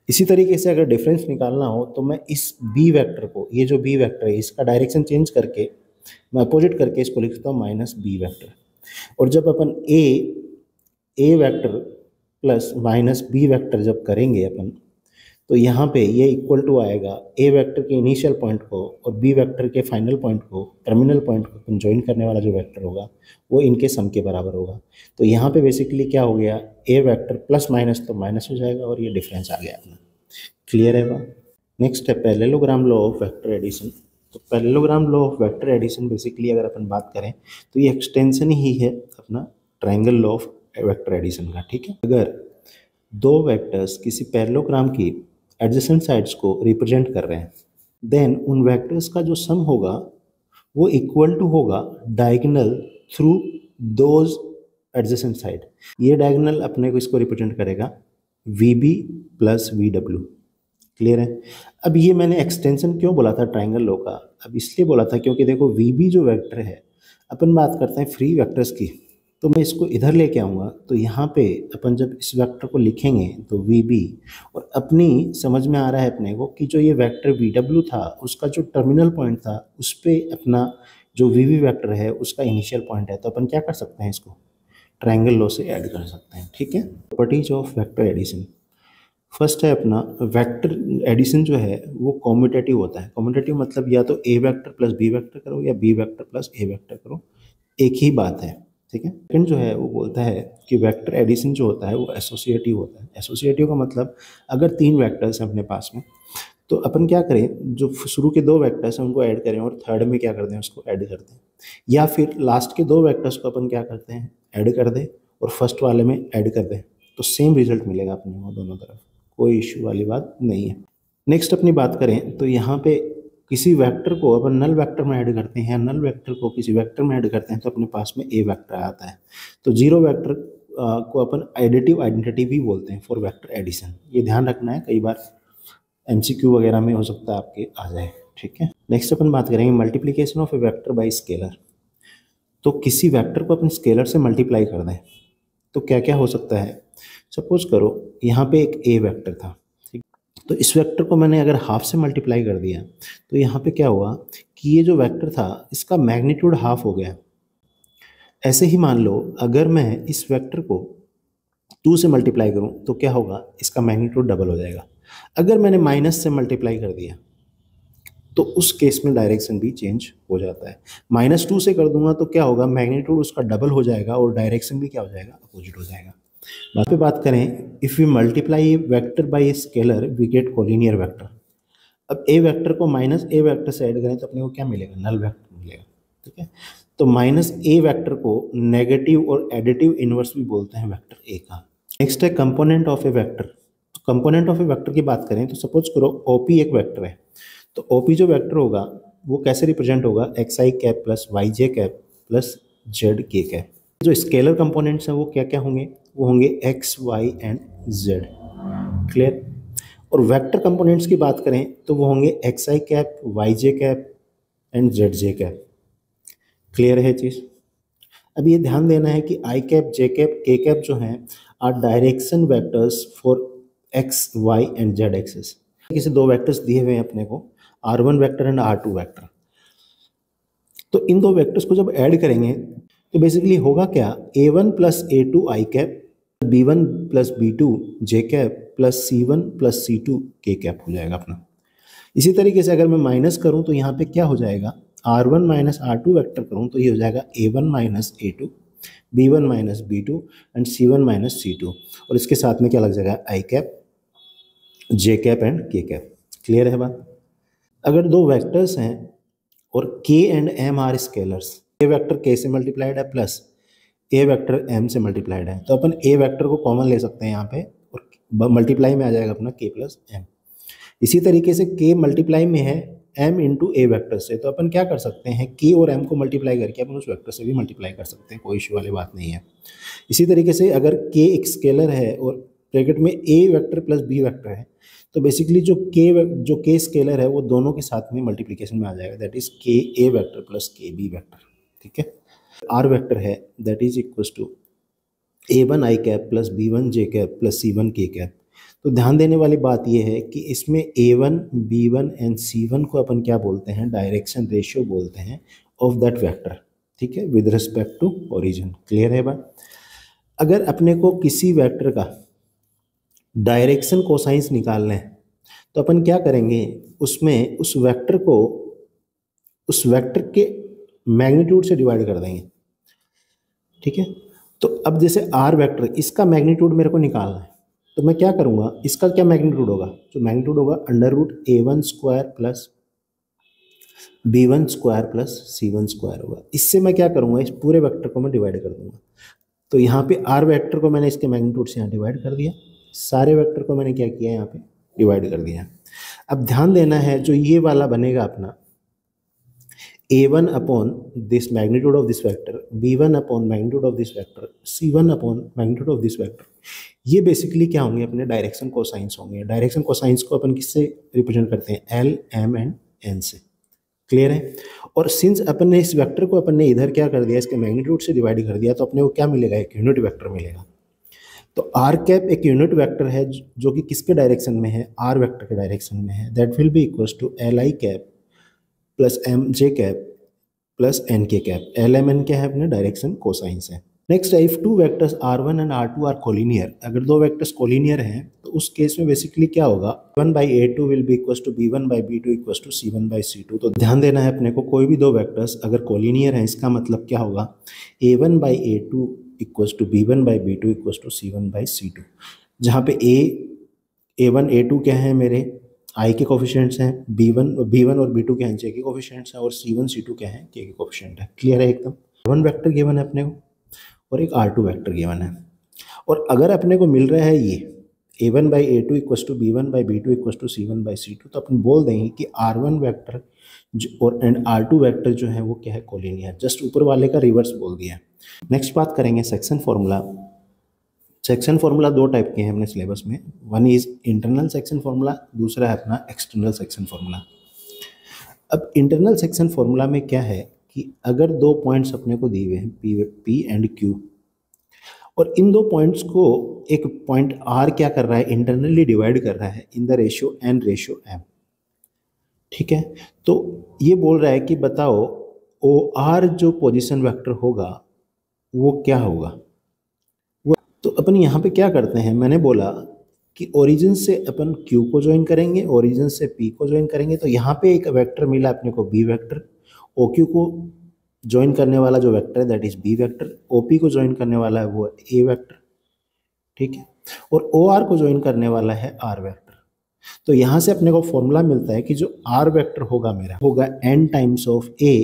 इसी तरीके से अगर डिफरेंस निकालना हो तो मैं इस बी वेक्टर को, ये जो बी वेक्टर है इसका डायरेक्शन चेंज करके मैं अपोजिट करके इसको लिखता हूँ माइनस बी वेक्टर। और जब अपन A vector plus minus B vector जब करेंगे अपन, तो यहाँ पे ये इक्वल टू आएगा ए वेक्टर के इनिशियल पॉइंट को और बी वेक्टर के फाइनल पॉइंट को, टर्मिनल पॉइंट को ज्वाइन करने वाला जो वेक्टर होगा वो इनके सम के बराबर होगा। तो यहाँ पे बेसिकली क्या हो गया? ए वेक्टर प्लस माइनस तो माइनस हो जाएगा और ये डिफरेंस आ गया अपना। क्लियर है बात? नेक्स्ट है parallelogram law of vector addition. तो parallelogram law of vector addition basically अगर अपन बात करें तो ये एक्सटेंशन ही है अपना triangle law of vector addition का, ठीक है। अगर दो वेक्टर्स किसी पैरेललोग्राम की एडजेसेंट साइड्स को रिप्रेजेंट कर रहे हैं, देन उन वेक्टर्स का जो सम होगा वो इक्वल टू होगा diagonal through those adjacent side. ये डायगोनल अपने को इसको रिप्रेजेंट करेगा VB प्लस VW। क्लियर है। अब ये मैंने एक्सटेंशन क्यों बोला था ट्रायंगल लॉ का, अब इसलिए बोला था क्योंकि देखो VB जो वेक्टर है, अपन बात करते हैं फ्री वेक्टर्स की, तो मैं इसको इधर लेके आऊँगा तो यहाँ पे अपन जब इस वेक्टर को लिखेंगे तो VB, और अपनी समझ में आ रहा है अपने को कि जो ये वेक्टर VW था उसका जो टर्मिनल पॉइंट था उस पर अपना जो VB वेक्टर है उसका इनिशियल पॉइंट है, तो अपन क्या कर सकते हैं, इसको ट्रायंगल लॉ से ऐड कर सकते हैं, ठीक है। Properties of vector addition, first है अपना वेक्टर एडिशन जो है वो कॉम्यूटेटिव होता है। कॉम्यूटेटिव मतलब या तो A vector plus B vector करो या B vector plus A vector करो, एक ही बात है, ठीक है। सेकंड जो है वो बोलता है कि वेक्टर एडिशन जो होता है वो एसोसिएटिव होता है। एसोसिएटिव का मतलब अगर तीन वेक्टर्स हैं अपने पास में तो अपन क्या करें, जो शुरू के दो वेक्टर्स हैं उनको ऐड करें और थर्ड में क्या करते हैं उसको ऐड करते हैं, या फिर लास्ट के दो वेक्टर्स को अपन क्या करते हैं ऐड कर दें और फर्स्ट वाले में ऐड कर दें, तो सेम रिजल्ट मिलेगा अपने को दोनों तरफ, कोई इश्यू वाली बात नहीं है। नेक्स्ट अपनी बात करें तो यहाँ पे किसी वेक्टर को अपन नल वेक्टर में ऐड करते हैं, नल वेक्टर को किसी वेक्टर में ऐड करते हैं तो अपने पास में A वेक्टर आता है। तो जीरो वेक्टर को अपन एडिटिव आइडेंटिटी भी बोलते हैं फॉर वेक्टर एडिशन। ये ध्यान रखना है, कई बार MCQ वगैरह में हो सकता है आपके आ जाए, ठीक है। नेक्स्ट अपन बात करेंगे multiplication of A vector by scalar. तो किसी वेक्टर को अपन स्केलर से मल्टीप्लाई कर दें तो क्या क्या हो सकता है। सपोज करो यहाँ पे एक A वेक्टर था, ठीक, तो इस वेक्टर को मैंने अगर हाफ से मल्टीप्लाई कर दिया तो यहाँ पे क्या हुआ कि ये जो वेक्टर था इसका मैग्नीट्यूड हाफ हो गया। ऐसे ही मान लो अगर मैं इस वेक्टर को 2 से मल्टीप्लाई करूँ तो क्या होगा, इसका मैग्नीट्यूड डबल हो जाएगा। अगर मैंने माइनस से मल्टीप्लाई कर दिया तो उस केस में डायरेक्शन भी चेंज हो जाता है। -2 से कर दूंगा तो क्या होगा, मैग्नीट्यूड उसका डबल हो जाएगा और डायरेक्शन भी क्या हो जाएगा, अपोजिट हो जाएगा। बात पे बात करें, if we multiply vector by scalar we get collinear vector. अब A वेक्टर को -A वेक्टर से ऐड करें तो अपने को क्या मिलेगा, नल वेक्टर मिलेगा, ठीक है। तो -A वेक्टर को नेगेटिव और एडिटिव इनवर्स भी बोलते हैं वेक्टर A का। नेक्स्ट है कंपोनेंट ऑफ ए वेक्टर। तो कंपोनेंट ऑफ ए वेक्टर की बात करें तो सपोज करो OP एक वेक्टर है, तो OP जो वेक्टर होगा वो कैसे रिप्रेजेंट होगा, xi cap plus yj cap plus zk cap. जो स्केलर कंपोनेंट्स हैं वो क्या क्या होंगे, वो होंगे x, y and z। Clear. और वेक्टर कंपोनेंट्स की बात करें तो वो होंगे xi cap, yj cap and zj cap. Clear है चीज़। अब ये ध्यान देना है कि i cap, j cap, k cap जो हैं are direction vectors for x, y and z axis. किसी दो वेक्टर्स दिए हुए हैं अपने को, r1 vector and r2 vector. तो इन दो वेक्टर्स को जब ऐड करेंगे तो बेसिकली होगा क्या, a1 plus a2 i cap, b1 plus b2 j cap plus c1 plus c2 k cap हो जाएगा अपना। इसी तरीके से अगर मैं माइनस करूं तो यहाँ पे क्या हो जाएगा, r1 माइनस r2 वेक्टर करूं तो ये हो जाएगा a1 minus a2, b1 minus b2 and c1 minus c2, और इसके साथ में क्या लग जाएगा, i cap, j cap and k cap. Clear है बात। अगर दो वेक्टर्स हैं और k and m are scalars, a vector k से मल्टीप्लाइड है प्लस a वेक्टर m से मल्टीप्लाइड है, तो अपन a वेक्टर को कॉमन ले सकते हैं यहाँ पे और मल्टीप्लाई में आ जाएगा अपना k प्लस m। इसी तरीके से k मल्टीप्लाई में है m इंटू a वेक्टर से, तो अपन क्या कर सकते हैं, k और m को मल्टीप्लाई करके अपन उस वेक्टर से भी मल्टीप्लाई कर सकते हैं, कोई इशू वाली बात नहीं है। इसी तरीके से अगर k एक स्केलर है और ब्रैकेट में a vector plus b vector है तो बेसिकली जो k स्केलर है वो दोनों के साथ में मल्टीप्लिकेशन में आ जाएगा, that is k a vector plus k b vector, ठीक है। r वेक्टर है that is equals to a1 i cap plus b1 j cap plus c1 k cap. तो ध्यान देने वाली बात यह है कि इसमें a1, b1 एंड c1 को अपन क्या बोलते हैं, डायरेक्शन रेशियो बोलते हैं ऑफ दैट वेक्टर, ठीक है, with respect to origin. Clear है बात। अगर अपने को किसी वेक्टर का डायरेक्शन कोसाइंस निकालना है तो अपन क्या करेंगे, उसमें उस वेक्टर को उस वेक्टर के मैग्नीट्यूड से डिवाइड कर देंगे, ठीक है। तो अब जैसे r वेक्टर, इसका मैग्नीट्यूड मेरे को निकालना है तो मैं क्या करूँगा, इसका क्या मैग्नीट्यूड होगा, जो मैग्नीट्यूड होगा under root a1 square plus b1 square plus c1 square होगा। इससे मैं क्या करूँगा, इस पूरे वेक्टर को मैं डिवाइड कर दूंगा। तो यहाँ पे r वेक्टर को मैंने इसके मैग्नीट्यूड से यहाँ डिवाइड कर दिया, सारे वेक्टर को मैंने क्या किया यहाँ पे डिवाइड कर दिया। अब ध्यान देना है, जो ये वाला बनेगा अपना a1 upon this magnitude of this vector, b1 upon magnitude of this vector, c1 upon magnitude of this vector, ये बेसिकली क्या होंगे, अपने डायरेक्शन कोसाइंस होंगे। डायरेक्शन कोसाइंस को अपन किससे रिप्रेजेंट करते हैं, एल, एम एंड एन से। क्लियर है। और सिंस अपन ने इस वेक्टर को अपन ने इधर क्या कर दिया, इसके मैग्नीट्यूड से डिवाइड कर दिया, तो अपने को क्या मिलेगा, एक यूनिट वेक्टर मिलेगा। तो आर कैप एक यूनिट वेक्टर है जो कि किसके डायरेक्शन में है, आर वेक्टर के डायरेक्शन में है। That will be equals to L I cap plus M J cap plus N K cap. L M N क्या है, अपने डायरेक्शन कोसाइंस है। नेक्स्ट है, if two vectors r1 and r2 are collinear, अगर दो vectors collinear हैं तो उस केस में बेसिकली क्या होगा, 1/a2 will be equals to b1/b2 equals to c1/c2। तो ध्यान देना है अपने को, कोई भी दो वेक्टर्स अगर कोलिनियर हैं, इसका मतलब क्या होगा, a1/a2 equals to b1/b2 equals to c1/c2, जहाँ पे a1 a2 क्या है, मेरे आई के कोफिशिएंट्स हैं, b1 और b2 क्या हैं, जे के कोफिशिएंट्स हैं, और c1 c2 क्या हैं, के कोफिशिएंट है। क्लियर है एकदम। वन वेक्टर गिवन है अपने को और एक r2 वेक्टर गिवन है। और अगर अपने को मिल रहा है ये a1/a2 equals to b1/b2 equals to c1/c2, तो अपन बोल देंगे कि r1 वेक्टर और एंड r2 वेक्टर जो है वो क्या है, कोलिनियर। जस्ट ऊपर वाले का रिवर्स बोल दिया। नेक्स्ट बात करेंगे सेक्शन फॉर्मूला। सेक्शन फॉर्मूला दो टाइप के हैं अपने सिलेबस में, one is internal section formula, दूसरा है अपना एक्सटर्नल सेक्शन फॉर्मूला। अब इंटरनल सेक्शन फॉर्मूला में क्या है कि अगर दो पॉइंट्स अपने को दिए हुए हैं पी एंड क्यू, और इन दो पॉइंट्स को एक पॉइंट आर क्या कर रहा है, इंटरनली डिवाइड कर रहा है in the ratio N ratio M. ठीक है, तो ये बोल रहा है कि बताओ ओ आर जो पोजीशन वेक्टर होगा वो क्या होगा। तो अपन यहाँ पे क्या करते हैं, मैंने बोला कि ओरिजिन से अपन Q को ज्वाइन करेंगे, ओरिजिन से P को ज्वाइन करेंगे। तो यहाँ पे एक वेक्टर मिला अपने को B वेक्टर, OQ को ज्वाइन करने वाला जो वेक्टर है that is B vector, OP को ज्वाइन करने वाला है वो A वेक्टर। ठीक है, और OR को ज्वाइन करने वाला है R वेक्टर। तो यहाँ से अपने को फॉर्मूला मिलता है कि जो R वेक्टर होगा मेरा होगा n times of A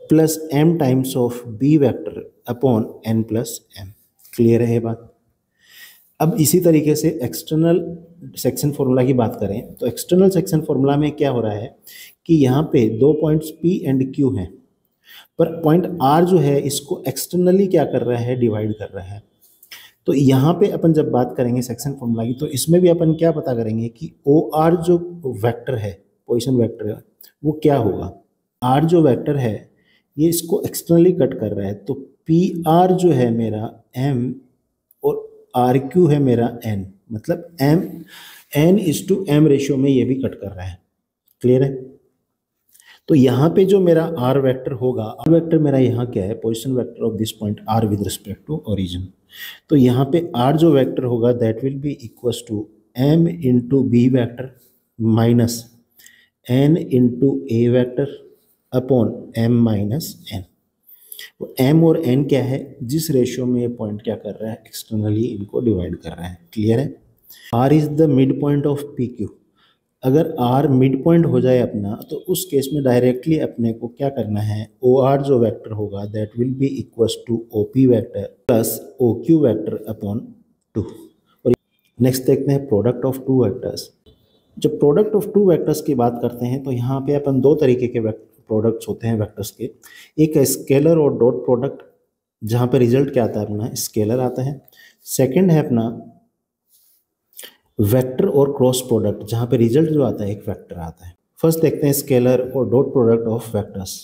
plus m times of B vector upon n plus m। Clear है ये बात। अब इसी तरीके से एक्सटर्नल सेक्शन फॉर्मूला की बात करें तो एक्सटर्नल सेक्शन फॉर्मूला में क्या हो रहा है कि यहाँ पे दो पॉइंट्स P एंड Q हैं, पर पॉइंट R जो है इसको एक्सटर्नली क्या कर रहा है, डिवाइड कर रहा है। तो यहाँ पे अपन जब बात करेंगे सेक्शन फॉर्मूला की, तो इसमें भी अपन क्या पता करेंगे कि OR जो वेक्टर है, पोजीशन वेक्टर है, वो क्या होगा। R जो वेक्टर है ये इसको एक्सटर्नली कट कर रहा है, तो PR जो है मेरा M और RQ है मेरा N, मतलब N/M रेशियो में ये भी कट कर रहा है। क्लियर है। तो यहाँ पे जो मेरा R वेक्टर होगा, R वेक्टर मेरा यहाँ क्या है, position vector of this point R with respect to origin. तो यहाँ पे R जो वेक्टर होगा that will be equals to M into B vector minus N into A vector upon M minus N। वो M और N क्या है, जिस रेशियो में ये पॉइंट क्या कर रहा है, एक्सटर्नली इनको डिवाइड कर रहा है। क्लियर है। R is the mid point of PQ। अगर R मिड पॉइंट हो जाए अपना, तो उस केस में डायरेक्टली अपने को क्या करना है, OR जो वेक्टर होगा that will be equals to OP vector plus OQ vector upon 2। और नेक्स्ट देखते हैं प्रोडक्ट ऑफ टू वेक्टर्स। जब प्रोडक्ट ऑफ टू वेक्टर्स की बात करते हैं तो यहाँ पे अपन दो तरीके के प्रोडक्ट्स होते हैं वेक्टर्स के। एक है स्केलर और डॉट प्रोडक्ट, जहाँ पे रिजल्ट क्या आता है अपना, स्केलर आता है। सेकंड है अपना वेक्टर और क्रॉस प्रोडक्ट, जहाँ पे रिजल्ट जो आता है एक वेक्टर आता है। फर्स्ट देखते हैं स्केलर और डॉट प्रोडक्ट ऑफ वेक्टर्स।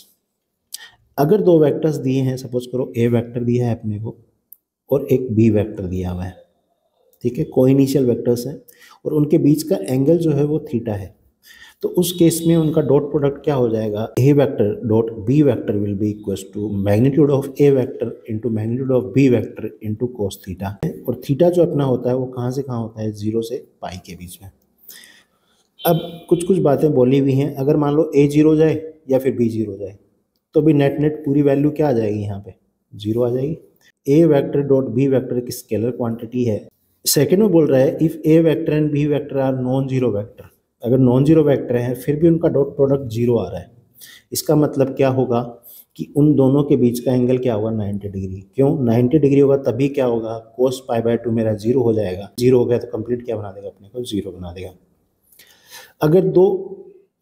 अगर दो वेक्टर्स दिए हैं, सपोज करो A वेक्टर दिया है अपने को और एक B वेक्टर दिया हुआ है, ठीक है, कोइनिशियल वेक्टर्स हैं और उनके बीच का एंगल जो है वो थीटा है। तो उस केस में उनका डॉट प्रोडक्ट क्या हो जाएगा, A vector dot B vector will be equals to magnitude of A vector into magnitude of B vector into cos theta. और थीटा जो अपना होता है वो कहाँ से कहाँ होता है, 0 से पाई के बीच में। अब कुछ कुछ बातें बोली हुई हैं, अगर मान लो A 0 जाए या फिर B 0 जाए तो भी नेट पूरी वैल्यू क्या आ जाएगी, यहाँ पे 0 आ जाएगी। A vector dot B vector की स्केलर क्वांटिटी है। सेकेंड में बोल रहा है if A vector and B vector are non zero vector. अगर नॉन जीरो वेक्टर है फिर भी उनका डॉट प्रोडक्ट जीरो आ रहा है, इसका मतलब क्या होगा कि उन दोनों के बीच का एंगल क्या होगा 90 डिग्री। क्यों 90 डिग्री होगा? तभी क्या होगा, cos π/2 मेरा जीरो हो जाएगा। जीरो हो गया तो कंप्लीट क्या बना देगा अपने को, जीरो बना देगा। अगर दो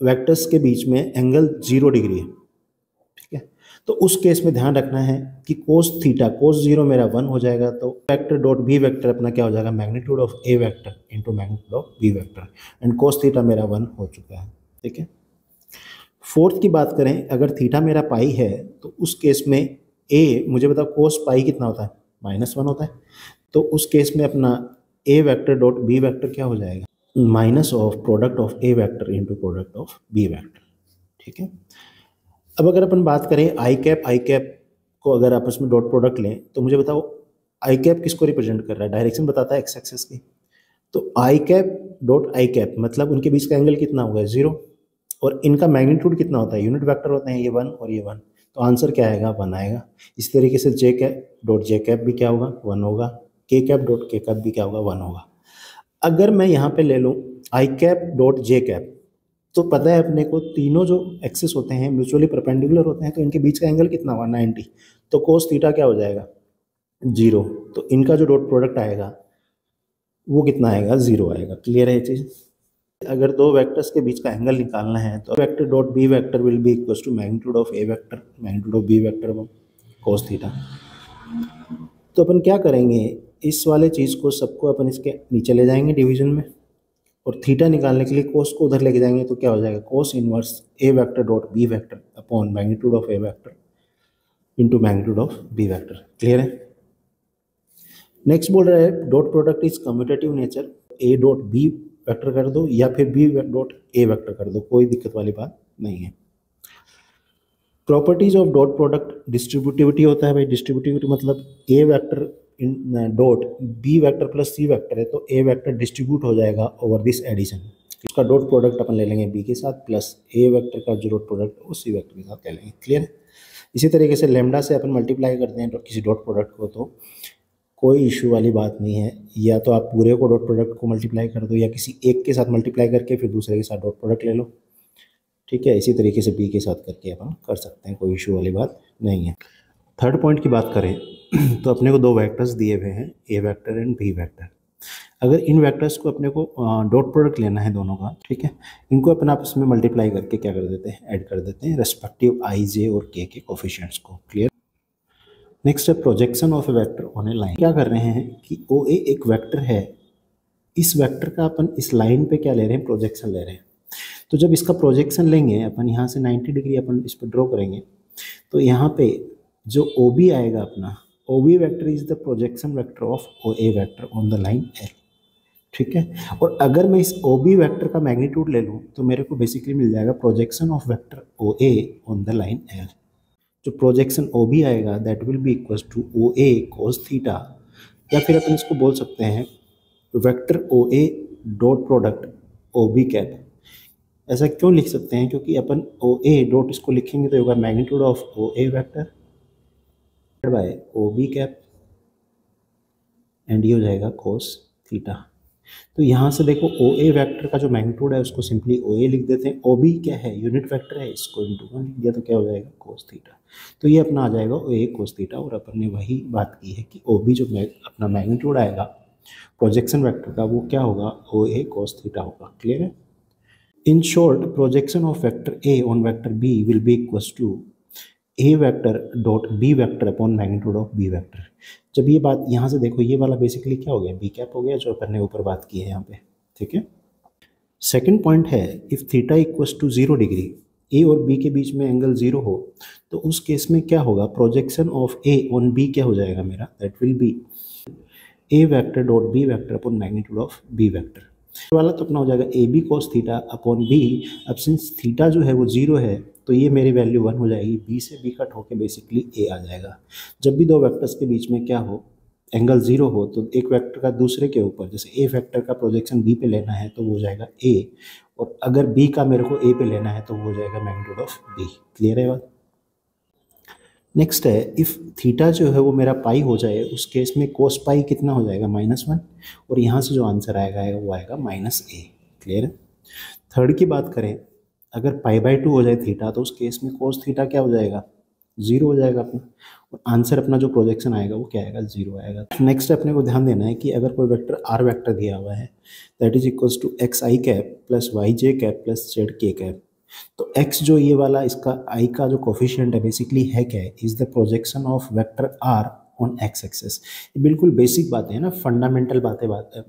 वेक्टर्स के बीच में एंगल 0 डिग्री है, ठीक है, तो उस केस में ध्यान रखना है कि cos थीटा cos 0 मेरा 1 हो जाएगा, तो वेक्टर डॉट बी वेक्टर अपना क्या हो जाएगा, magnitude of A vector into magnitude of B vector, and cos theta मेरा 1 हो चुका है। ठीक है, फोर्थ की बात करें, अगर थीटा मेरा पाई है तो उस केस में ए, मुझे बताओ cos पाई कितना होता है, -1 होता है, तो उस केस में अपना A vector dot B vector क्या हो जाएगा, minus of product of A vector into product of B vector. ठीक है, अब अगर अपन बात करें आई कैप को अगर आपस में डॉट प्रोडक्ट लें तो मुझे बताओ आई कैप किसको रिप्रेजेंट कर रहा है, डायरेक्शन बताता है एक्स एक्सिस की, तो आई कैप डॉट आई कैप मतलब उनके बीच का एंगल कितना होगा, 0, और इनका मैग्नीट्यूड कितना होता है, यूनिट वेक्टर होते हैं ये 1 और ये 1, तो आंसर क्या आएगा, 1 आएगा। इस तरीके से जे कैप डॉट जे कैप भी क्या होगा, 1 होगा, के कैप डॉट के कैप भी क्या होगा, 1 होगा। अगर मैं यहाँ पे ले लूँ आई कैप डॉट जे कैप, तो पता है अपने को तीनों जो एक्सिस होते हैं म्यूचुअली परपेंडिकुलर होते हैं, तो इनके बीच का एंगल कितना होगा, 90, तो कोस थीटा क्या हो जाएगा, 0, तो इनका जो डॉट प्रोडक्ट आएगा वो कितना आएगा, 0 आएगा। क्लियर है ये चीज़? अगर दो वेक्टर्स के बीच का एंगल निकालना है तो vector dot B vector will be equal to magnitude of A vector magnitude of B vector cos theta. तो अपन क्या करेंगे, इस वाले चीज़ को सबको अपन इसके नीचे ले जाएंगे डिवीजन में, और थीटा निकालने के लिए कोस को उधर लेके जाएंगे, तो क्या हो जाएगा, cos inverse A vector dot B vector upon magnitude of A vector into magnitude of B vector. Clear है? नेक्स्ट बोल रहा है dot product is commutative nature, A dot B vector कर दो या फिर बी डॉट ए वेक्टर कर दो, कोई दिक्कत वाली बात नहीं है। Properties of dot product, distributivity होता है भाई, डिस्ट्रीब्यूटिविटी मतलब A vector in dot B vector plus C vector है, तो ए वेक्टर डिस्ट्रीब्यूट हो जाएगा ओवर दिस एडिशन, इसका डॉट प्रोडक्ट अपन ले लेंगे बी के साथ प्लस ए वेक्टर का जो डॉट प्रोडक्ट वो सी वेक्टर के साथ ले लेंगे। क्लियर है? इसी तरीके से लेमडा से अपन मल्टीप्लाई करते हैं तो किसी डॉट प्रोडक्ट को, तो कोई इशू वाली बात नहीं है, या तो आप पूरे को डॉट प्रोडक्ट को मल्टीप्लाई कर दो या किसी एक के साथ मल्टीप्लाई करके फिर दूसरे के साथ डॉट प्रोडक्ट ले लो। ठीक है, इसी तरीके से बी के साथ करके अपन कर सकते हैं, कोई इशू वाली बात नहीं है। थर्ड पॉइंट की बात करें तो अपने को दो वेक्टर्स दिए हुए हैं, A vector and B vector. अगर इन वेक्टर्स को अपने को डॉट प्रोडक्ट लेना है दोनों का, ठीक है, इनको अपन आपस में मल्टीप्लाई करके क्या कर देते हैं, ऐड कर देते हैं रेस्पेक्टिव आई जे और के कोफिशिएंट्स को। क्लियर? नेक्स्ट है projection of A vector on A line. क्या कर रहे हैं कि ओ ए एक वेक्टर है, इस वेक्टर का अपन इस लाइन पे क्या ले रहे हैं, प्रोजेक्शन ले रहे हैं। तो जब इसका प्रोजेक्शन लेंगे अपन, यहाँ से 90 डिग्री अपन इस पर ड्रॉ करेंगे, तो यहाँ पे जो ओ बी आएगा अपना, O B vector is the projection vector of O A vector on the line L. ठीक है, और अगर मैं इस ओ बी वेक्टर का मैग्नीट्यूड ले लूँ तो मेरे को बेसिकली मिल जाएगा projection of vector O A on the line L. जो प्रोजेक्शन ओ बी आएगा that will be equal to O A cos theta, या फिर अपन इसको बोल सकते हैं वेक्टर ओ ए dot product O B cap. ऐसा क्यों लिख सकते हैं, क्योंकि अपन ओ ए डॉट इसको लिखेंगे तो होगा magnitude of O A vector by O B cap, and ये हो जाएगा कोस थीटा। तो यहाँ से देखो ओ ए वेक्टर का जो मैग्नीट्यूड है उसको सिंपली ओ ए लिख देते हैं, ओ बी क्या है, यूनिट वेक्टर है, इसको इंटू 1 लिख दिया तो क्या हो जाएगा, कोस थीटा। तो ये अपना आ जाएगा ओ ए कोस थीटा, और अपन ने वही बात की है कि ओ बी जो अपना मैग्नीट्यूड आएगा प्रोजेक्शन वेक्टर का वो क्या होगा, ओ ए कोस थीटा होगा। क्लियर है? In short projection of vector A on vector B will be equal to A vector dot B vector upon magnitude of B vector. जब ये बात यहाँ से देखो, ये वाला बेसिकली क्या हो गया, बी कैप हो गया, जो अपन ने ऊपर बात की है यहाँ पे। ठीक है, सेकंड पॉइंट है if theta equals to 0 degree, A और बी के बीच में एंगल 0 हो, तो उस केस में क्या होगा, projection of A on B क्या हो जाएगा मेरा, that will be A vector dot B vector upon magnitude of B vector. वाला तो अपना हो जाएगा A B cos theta upon B. अब सिंस थीटा जो है वो 0 है तो ये मेरी वैल्यू 1 हो जाएगी, बी से बी कट होकर बेसिकली ए आ जाएगा। जब भी दो वेक्टर्स के बीच में क्या हो, एंगल 0 हो, तो एक वेक्टर का दूसरे के ऊपर, जैसे ए वेक्टर का प्रोजेक्शन बी पे लेना है तो वो हो जाएगा ए, और अगर बी का मेरे को ए पे लेना है तो वो हो जाएगा मैग्नीट्यूड ऑफ बी। क्लियर है बात? नेक्स्ट है इफ़ थीटा जो है वो मेरा पाई हो जाए, उस केस में कोस पाई कितना हो जाएगा, -1, और यहाँ से जो आंसर आएगा वो आएगा -a। क्लियर है? थर्ड की बात करें, अगर π/2 हो जाए थीटा, तो उस केस में cos थीटा क्या हो जाएगा, 0 हो जाएगा अपना, और आंसर अपना जो प्रोजेक्शन आएगा वो क्या आएगा, 0 आएगा। नेक्स्ट अपने को ध्यान देना है कि अगर कोई वेक्टर r वेक्टर दिया हुआ है that is equals to xi cap plus yj cap plus zk cap, तो x जो ये वाला इसका i का जो कोफिशिएंट है बेसिकली है क्या है, is the projection of vector r on x axes. ये बिल्कुल बेसिक बातें हैं ना, फंडामेंटल बात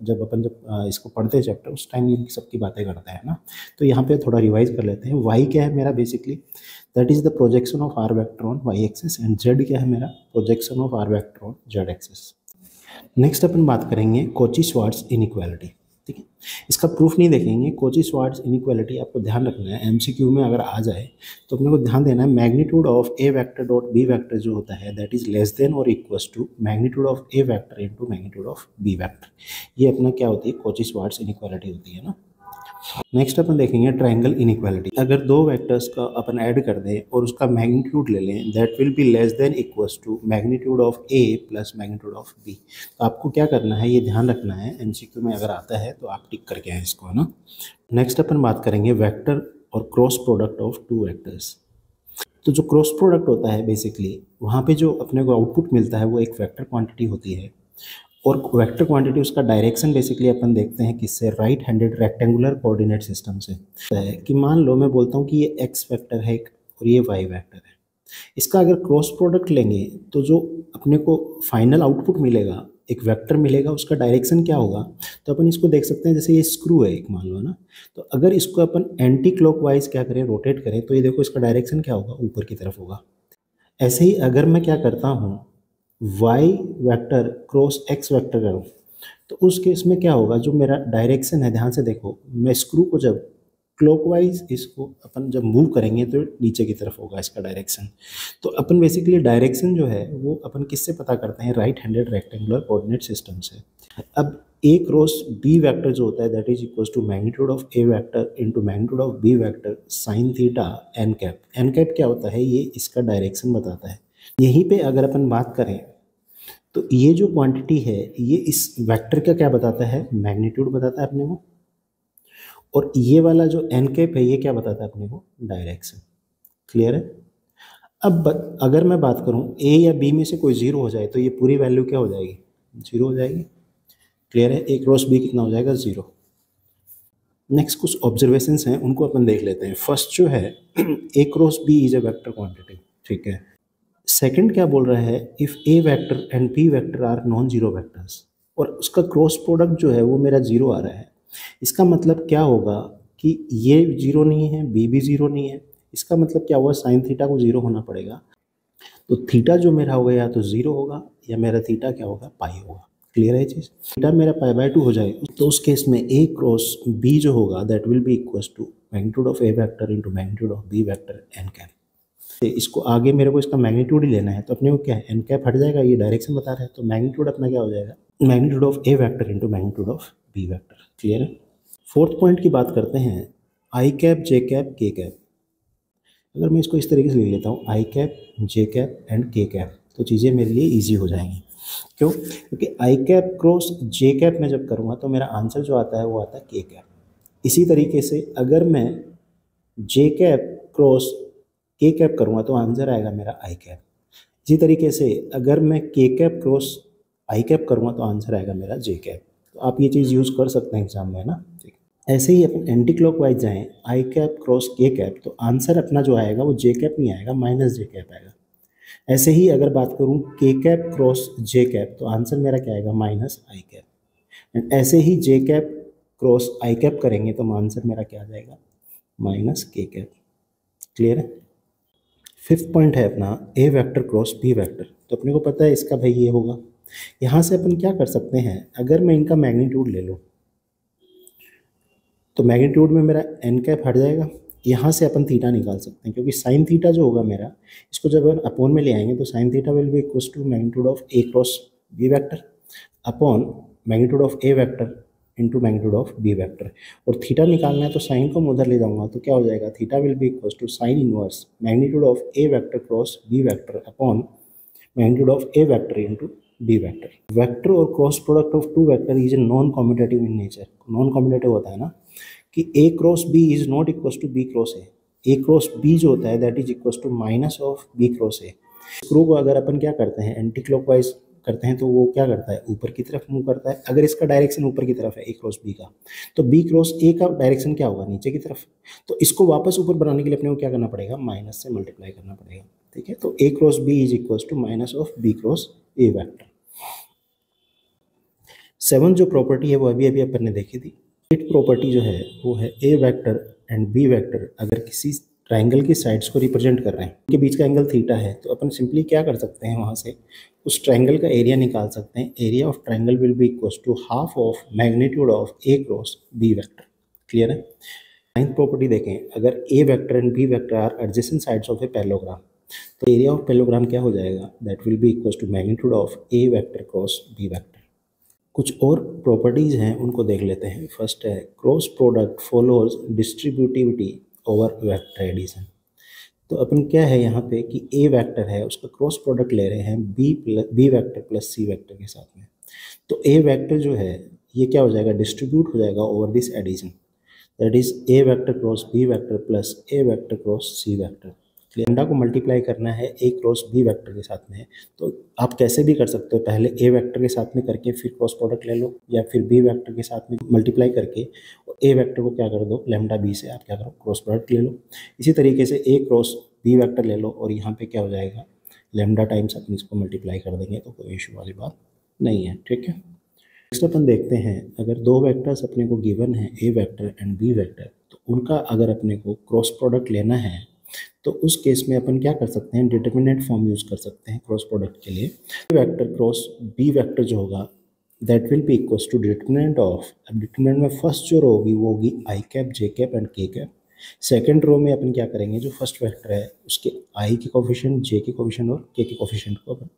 जब अपन इसको पढ़ते हैं चैप्टर उस टाइम ये सबकी बातें करते हैं ना। तो यहाँ पे थोड़ा रिवाइज कर लेते हैं। y क्या है मेरा, basically that is the projection of r vector on y axis, and z क्या है मेरा, projection of r vector on z axis. Next अपन बात करेंगे कोची-श्वार्ट्ज इनइक्वालिटी। ठीक है, इसका प्रूफ नहीं देखेंगे, कोची-श्वार्ट्ज इनइक्वालिटी आपको ध्यान रखना है, एमसीक्यू में अगर आ जाए तो अपने को ध्यान देना है magnitude of A vector dot B vector जो होता है दैट इज लेस देन और equals to magnitude of A vector into magnitude of B vector. ये अपना क्या होती है, कोची-श्वार्ट्ज इनइक्वालिटी होती है ना। नेक्स्ट अपन देखेंगे ट्रायंगल इनइक्वालिटी। अगर दो वेक्टर्स का अपन ऐड कर दें और उसका मैग्नीट्यूड ले लें that will be less than equals to magnitude of A plus magnitude of B. तो आपको क्या करना है, ये ध्यान रखना है, एमसीक्यू में अगर आता है तो आप टिक करके आए इसको, है ना। नेक्स्ट अपन बात करेंगे वेक्टर और cross product of two vectors. तो जो क्रॉस प्रोडक्ट होता है बेसिकली वहाँ पे जो अपने को आउटपुट मिलता है वो एक वेक्टर क्वांटिटी होती है, और वेक्टर क्वांटिटी उसका डायरेक्शन बेसिकली अपन देखते हैं किससे, right handed rectangular coordinate system से। है कि मान लो मैं बोलता हूँ कि ये एक्स वेक्टर है और ये वाई वेक्टर है, इसका अगर क्रॉस प्रोडक्ट लेंगे तो जो अपने को फाइनल आउटपुट मिलेगा, एक वेक्टर मिलेगा, उसका डायरेक्शन क्या होगा। तो अपन इसको देख सकते हैं जैसे ये स्क्रू है एक, मान लो ना, तो अगर इसको अपन एंटी क्लॉकवाइज क्या करें, रोटेट करें, तो ये देखो इसका डायरेक्शन क्या होगा, ऊपर की तरफ होगा। ऐसे ही अगर मैं क्या करता हूँ y vector cross x vector करूँ तो उस केस में क्या होगा, जो मेरा डायरेक्शन है, ध्यान से देखो, मैं स्क्रू को जब क्लॉकवाइज इसको अपन जब मूव करेंगे तो नीचे की तरफ होगा इसका डायरेक्शन। तो अपन बेसिकली डायरेक्शन जो है वो अपन किससे पता करते हैं, right handed rectangular coordinate system से। अब ए क्रॉस बी वेक्टर जो होता है that is equals to magnitude of A vector into magnitude of B vector sine theta N cap. N cap क्या होता है, ये इसका डायरेक्शन बताता है। यहीं पे अगर अपन बात करें तो ये जो क्वांटिटी है ये इस वेक्टर का क्या बताता है, मैग्नीट्यूड बताता है अपने को, और ये वाला जो एन कैप है ये क्या बताता है अपने को, डायरेक्शन। क्लियर है। अब अगर मैं बात करूं ए या बी में से कोई जीरो हो जाए तो ये पूरी वैल्यू क्या हो जाएगी, जीरो हो जाएगी। क्लियर है, ए क्रॉस बी कितना हो जाएगा, जीरो। नेक्स्ट कुछ ऑब्जर्वेशंस हैं उनको अपन देख लेते हैं। फर्स्ट जो है A cross B is A vector quantity, ठीक है। सेकंड क्या बोल रहा है, if A vector and B vector are non zero vectors, और उसका क्रॉस प्रोडक्ट जो है वो मेरा जीरो आ रहा है। इसका मतलब क्या होगा कि ये जीरो नहीं है, बी भी जीरो नहीं है। इसका मतलब क्या हुआ, साइन थीटा को जीरो होना पड़ेगा। तो थीटा जो मेरा होगा या तो जीरो होगा या मेरा थीटा क्या होगा, पाई होगा। क्लियर है चीज़। थीटा मेरा π/2 हो जाए तो उस केस में ए क्रॉस बी जो होगा that will be equals to magnitude of A vector into magnitude of B vector N cap. इसको आगे मेरे को इसका मैग्नीट्यूड ही लेना है, तो अपने को क्या है, एन कैप हट जाएगा, ये डायरेक्शन बता रहा है, तो मैग्नीट्यूड अपना क्या हो जाएगा, magnitude of A vector into magnitude of B vector. Clear है। फोर्थ पॉइंट की बात करते हैं, I cap J cap K cap. अगर मैं इसको इस तरीके से लिख लेता हूँ, I cap J cap and K cap, तो चीज़ें मेरे लिए ईजी हो जाएंगी। क्यों, क्योंकि I cap cross J cap में जब करूँगा तो मेरा आंसर जो आता है वो आता है के कैप। इसी तरीके से अगर मैं जे कैप क्रॉस के कैप करूँगा तो आंसर आएगा मेरा आई कैप। इसी तरीके से अगर मैं के कैप क्रॉस आई कैप करूँगा तो आंसर आएगा मेरा जे कैप। तो आप ये चीज़ यूज़ कर सकते हैं एग्जाम में ना। ठीक, ऐसे ही अपन एंटी क्लॉकवाइज जाएँ, आई कैप क्रॉस के कैप, तो आंसर अपना जो आएगा वो जे कैप नहीं आएगा, माइनस जे कैप आएगा। ऐसे ही अगर बात करूँ के कैप क्रॉस जे कैप तो आंसर मेरा क्या आएगा, माइनस आई कैप। एंड ऐसे ही जे कैप क्रॉस आई कैप करेंगे तो आंसर मेरा क्या आ जाएगा, माइनस के कैप। क्लियर है। फिफ्थ पॉइंट है अपना A vector cross B vector. तो अपने को पता है इसका भाई ये होगा। यहाँ से अपन क्या कर सकते हैं, अगर मैं इनका मैग्नीट्यूड ले लूँ तो मैग्नीट्यूड में मेरा एन कैप हट जाएगा। यहाँ से अपन थीटा निकाल सकते हैं, क्योंकि साइन थीटा जो होगा मेरा, इसको जब अपन अपोन में ले आएंगे तो sine theta will be equal to magnitude of A cross B vector upon magnitude of A vector into magnitude of B vector. और थीटा निकालना है तो साइन को मैं उधर ले जाऊंगा तो क्या हो जाएगा, theta will be equal to sine inverse magnitude of A vector cross B vector upon magnitude of A vector into B vector. Vector और cross product of two vector is a non commutative in nature. Non commutative होता है ना कि A cross B is not equal to B cross A cross B जो होता है that is equal to minus of B cross A. Screw को अगर अपन क्या करते हैं एंटी क्लॉकवाइज करते हैं तो वो क्या करता है ऊपर की तरफ मूव करता है। अगर इसका डायरेक्शन ऊपर की तरफ है ए क्रॉस बी का, तो बी क्रॉस ए का डायरेक्शन क्या होगा नीचे की तरफ। तो इसको वापस ऊपर बनाने के लिए अपने को क्या करना पड़ेगा, माइनस से मल्टीप्लाई करना पड़ेगा। ठीक है, तो A cross B is equal to minus of B cross A vector. 7 जो प्रॉपर्टी है वो अभी अभी अपन ने देखी थी। 8 प्रॉपर्टी जो है वो है A vector and B vector अगर किसी ट्राइंगल की साइड्स को रिप्रेजेंट कर रहे हैं, उनके बीच का एंगल थीटा है, तो अपन सिंपली क्या कर सकते हैं, वहाँ से उस ट्राइंगल का एरिया निकाल सकते हैं। Area of triangle will be equal to half of magnitude of A cross B vector. Clear है। 9th प्रॉपर्टी देखें, अगर A vector and B vector are adjacent sides of a parallelogram, तो area of parallelogram क्या हो जाएगा, that will be equal to magnitude of A vector cross B vector. कुछ और properties हैं उनको देख लेते हैं। फर्स्ट है cross product follows distributivity over vector addition. तो अपन क्या है यहाँ पे कि ए वेक्टर है उसका क्रॉस प्रोडक्ट ले रहे हैं B vector plus C vector के साथ में। तो ए वेक्टर जो है ये क्या हो जाएगा, डिस्ट्रीब्यूट हो जाएगा over this addition, that is A vector cross B vector plus A vector cross C vector. Lambda को मल्टीप्लाई करना है ए क्रॉस बी वेक्टर के साथ में, तो आप कैसे भी कर सकते हो, पहले ए वेक्टर के साथ में करके फिर क्रॉस प्रोडक्ट ले लो, या फिर बी वेक्टर के साथ में मल्टीप्लाई करके और ए वेक्टर को क्या कर दो, लैम्डा बी से आप क्या करो, क्रॉस प्रोडक्ट ले लो। इसी तरीके से ए क्रॉस बी वेक्टर ले लो और यहाँ पे क्या हो जाएगा, लैम्डा टाइम्स अपन इसको मल्टीप्लाई कर देंगे, तो कोई इशू वाली बात नहीं है। ठीक है, नेक्स्ट अपन देखते हैं, अगर दो वेक्टर्स अपने को गिवन है A vector and B vector, तो उनका अगर अपने को क्रॉस प्रोडक्ट लेना है तो उस केस में अपन क्या कर सकते हैं, डिटरमिनेंट फॉर्म यूज कर सकते हैं क्रॉस प्रोडक्ट के लिए। वेक्टर क्रॉस बी वेक्टर जो होगा that will be equals to determinant of, अब डिटरमिनेंट में फर्स्ट जो रो होगी वो होगी I cap J cap and K cap. Second row में अपन क्या करेंगे, जो फर्स्ट वेक्टर है उसके आई के कोफिशिएंट, जे के कोफिशिएंट और के कोफिशिएंट को अपन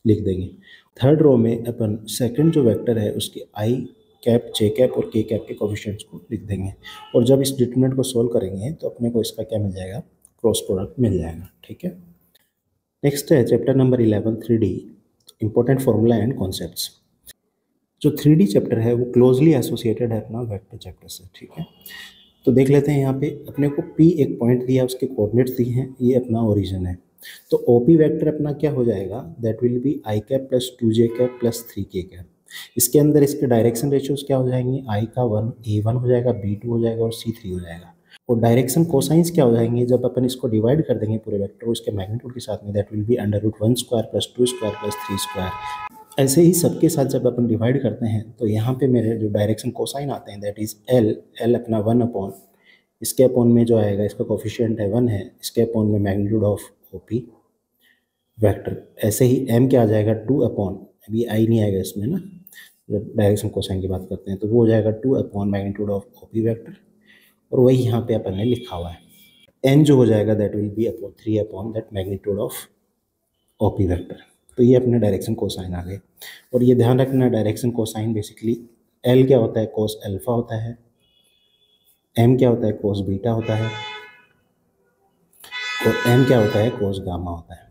लिख देंगे। थर्ड रो में अपन सेकंड जो वेक्टर है उसके आई कैप जे कैप और के कैप के कोफिशिएंट्स को लिख देंगे, और जब इस डिटरमिनेंट को सोल्व करेंगे तो अपने को इसका क्या मिल जाएगा, क्रॉस प्रोडक्ट मिल जाएगा। ठीक है, नेक्स्ट है chapter number 11 3D important formula and concepts. जो 3D चैप्टर है वो क्लोजली एसोसिएटेड है अपना वेक्टर चैप्टर से। ठीक है, तो देख लेते हैं, यहाँ पे अपने को P एक पॉइंट दिया, उसके कोऑर्डिनेट्स दिए हैं, ये अपना ओरिजिन है। तो OP वेक्टर अपना क्या हो जाएगा, that will be I cap plus 2j cap plus 3k cap. इसके अंदर इसके डायरेक्शन रेशियोज क्या हो जाएंगे, आई का 1 A1 हो जाएगा, B2 हो जाएगा और C3 हो जाएगा। और डायरेक्शन कोसाइंस क्या हो जाएंगे, जब अपन इसको डिवाइड कर देंगे पूरे वेक्टर को इसके मैग्नीट्यूड के साथ में, that will be under root 1 square plus 2 square plus 3 square. ऐसे ही सबके साथ जब अपन डिवाइड करते हैं तो यहाँ पे मेरे जो डायरेक्शन कोसाइन आते हैं दैट इज एल अपना 1 अपॉन, इसके अपॉन में जो आएगा इसका कोफिशिएंट है 1 है, इसके अपॉन में मैग्नीट्यूड ऑफ OP वेक्टर। ऐसे ही m क्या आ जाएगा 2 अपॉन, अभी आई नहीं आएगा इसमें ना, जब डायरेक्शन कोसाइन की बात करते हैं तो वो हो जाएगा 2 upon magnitude of OP vector, और वही यहाँ पे अपन ने लिखा हुआ है। n जो हो जाएगा that will B upon 3 upon that magnitude of OP vector. तो ये अपने डायरेक्शन कोसाइन आ गए, और ये ध्यान रखना डायरेक्शन कोसाइन बेसिकली l क्या होता है, कोस अल्फा होता है, m क्या होता है, कोस बीटा होता है, और m क्या होता है, कोस गामा होता है।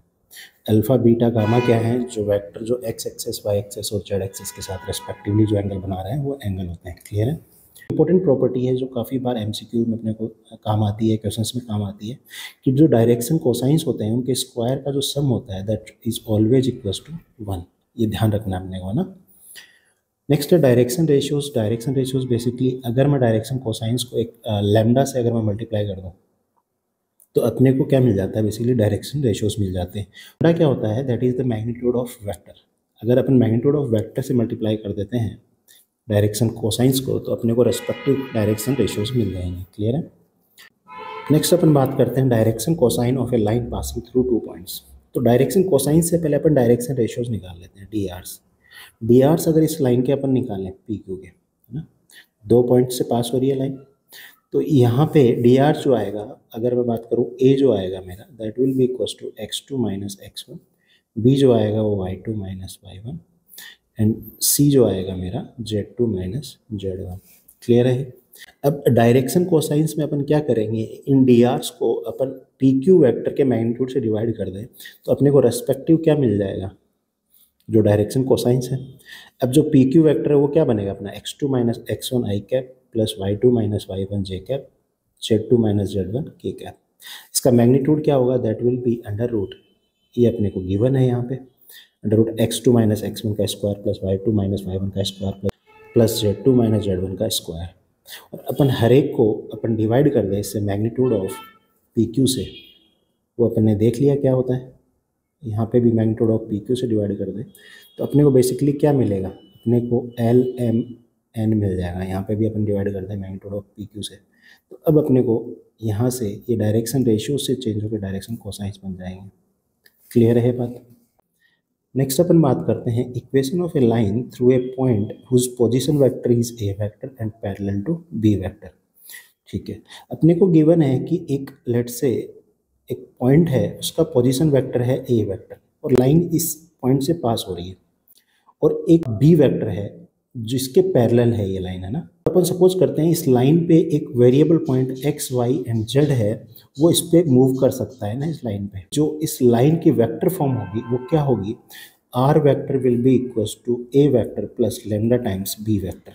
अल्फा बीटा गामा क्या है, जो वेक्टर जो x एक्सेस y एक्सेस और z एक्सेस के साथ रेस्पेक्टिवली जो एंगल बना रहे हैं वो एंगल होते हैं। क्लियर है। इंपॉर्टेंट प्रॉपर्टी है जो काफ़ी बार MCQ में अपने को काम आती है, क्वेश्चंस में काम आती है, कि जो डायरेक्शन कोसाइंस होते हैं उनके स्क्वायर का जो सम होता है that is always equals to 1। ये ध्यान रखना अपने को ना। नेक्स्ट है direction ratios. Direction ratios basically अगर मैं डायरेक्शन कोसाइंस को एक लैम्डा से अगर मैं मल्टीप्लाई कर दूँ तो अपने को क्या मिल जाता है, बेसिकली डायरेक्शन रेशियोज मिल जाते हैं। लैम्डा क्या होता है, that is the magnitude of vector. अगर अपन मैग्नीट्यूड ऑफ वेक्टर से मल्टीप्लाई कर देते हैं डायरेक्शन कोसाइंस को तो अपने को रेस्पेक्टिव डायरेक्शन रेशियोज मिल जाएंगे। क्लियर है। नेक्स्ट अपन बात करते हैं direction cosine of a line passing through 2 points. तो डायरेक्शन कोसाइन से पहले अपन डायरेक्शन रेशियोज निकाल लेते हैं, DRs अगर इस लाइन के अपन निकालें PQ के, है ना, 2 पॉइंट से पास हो रही है लाइन, तो यहाँ पे DR जो आएगा, अगर मैं बात करूँ A जो आएगा मेरा that will be equals to x2 minus x1, B जो आएगा वो y2 minus y1 and C जो आएगा मेरा Z2 माइनस Z1। क्लियर है। अब डायरेक्शन कोसाइंस में अपन क्या करेंगे, इन DRs को अपन PQ वेक्टर के मैग्नीट्यूड से डिवाइड कर दें तो अपने को रेस्पेक्टिव क्या मिल जाएगा, जो डायरेक्शन कोसाइंस है। अब जो PQ वेक्टर है वो क्या बनेगा अपना x2 minus x1 I cap plus y2 minus y1 J cap z2 minus z1 K cap. इसका मैग्नीट्यूड क्या होगा, that will be under root, ये अपने को गिवन है यहाँ पे, under root x2 minus x1 का square plus y2 minus y1 का square plus z2 minus z1 का स्क्वायर। और अपन हर एक को अपन डिवाइड कर दें इससे मैग्नीट्यूड ऑफ पी क्यू से, वो अपन ने देख लिया क्या होता है, यहाँ पे भी मैग्नीट्यूड ऑफ पी क्यू से डिवाइड कर दें तो अपने को बेसिकली क्या मिलेगा, अपने को एल एम एन मिल जाएगा। यहाँ पे भी अपन डिवाइड करते हैं मैग्नीट्यूड ऑफ पी क्यू से, तो अब अपने को यहाँ से ये डायरेक्शन रेशियो से चेंज होकर डायरेक्शन कोसाइंस बन जाएंगे। क्लियर है बात। नेक्स्ट अपन बात करते हैं equation of a line through a point whose position vector is A vector and parallel to B vector. ठीक है, अपने को गिवन है कि एक लेट से एक पॉइंट है, उसका पोजीशन वेक्टर है ए वेक्टर और लाइन इस पॉइंट से पास हो रही है, और एक बी वेक्टर है जिसके पैरेलल है ये लाइन, है ना। अपन सपोज करते हैं इस लाइन पे एक variable point X Y and Z है, वो इस पे मूव कर सकता है ना इस लाइन पे। जो इस लाइन की वेक्टर फॉर्म होगी वो क्या होगी, R vector will be equals to A vector plus lambda times B vector,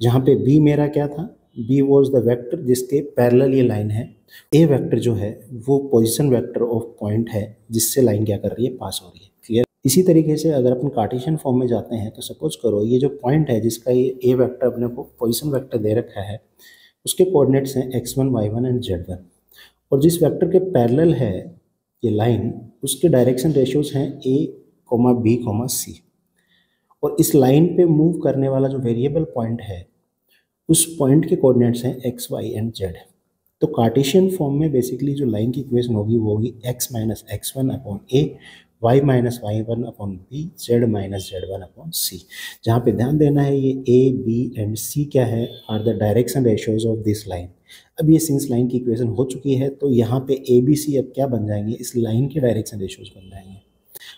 जहाँ पे बी मेरा क्या था, बी वॉज द वेक्टर जिसके पैरेलल ये लाइन है, ए वेक्टर जो है वो पोजीशन वेक्टर ऑफ पॉइंट है जिससे लाइन क्या कर रही है, पास हो रही है। क्लियर। इसी तरीके से अगर अपन कार्टेशियन फॉर्म में जाते हैं तो सपोज करो ये जो पॉइंट है जिसका ये ए वेक्टर अपने को पोजीशन वेक्टर दे रखा है, उसके कोऑर्डिनेट्स हैं x1 y1 एंड z1, और जिस वेक्टर के पैरेलल है ये लाइन उसके डायरेक्शन रेशियोज हैं a, b, c, और इस लाइन पे मूव करने वाला जो वेरिएबल पॉइंट है उस पॉइंट के कोऑर्डिनेट्स हैं x, y एंड z। तो कार्टेशियन फॉर्म में बेसिकली जो लाइन की इक्वेशन होगी वो होगी x minus x1 upon a, y minus y1 upon b, z minus z1 upon c। जहाँ पे ध्यान देना है ये a, b एंड c क्या है, are the direction ratios of this line. अब ये सिंस लाइन की इक्वेशन हो चुकी है तो यहाँ पे a, b, c अब क्या बन जाएंगे, इस लाइन के डायरेक्शन रेशियोज बन जाएंगे।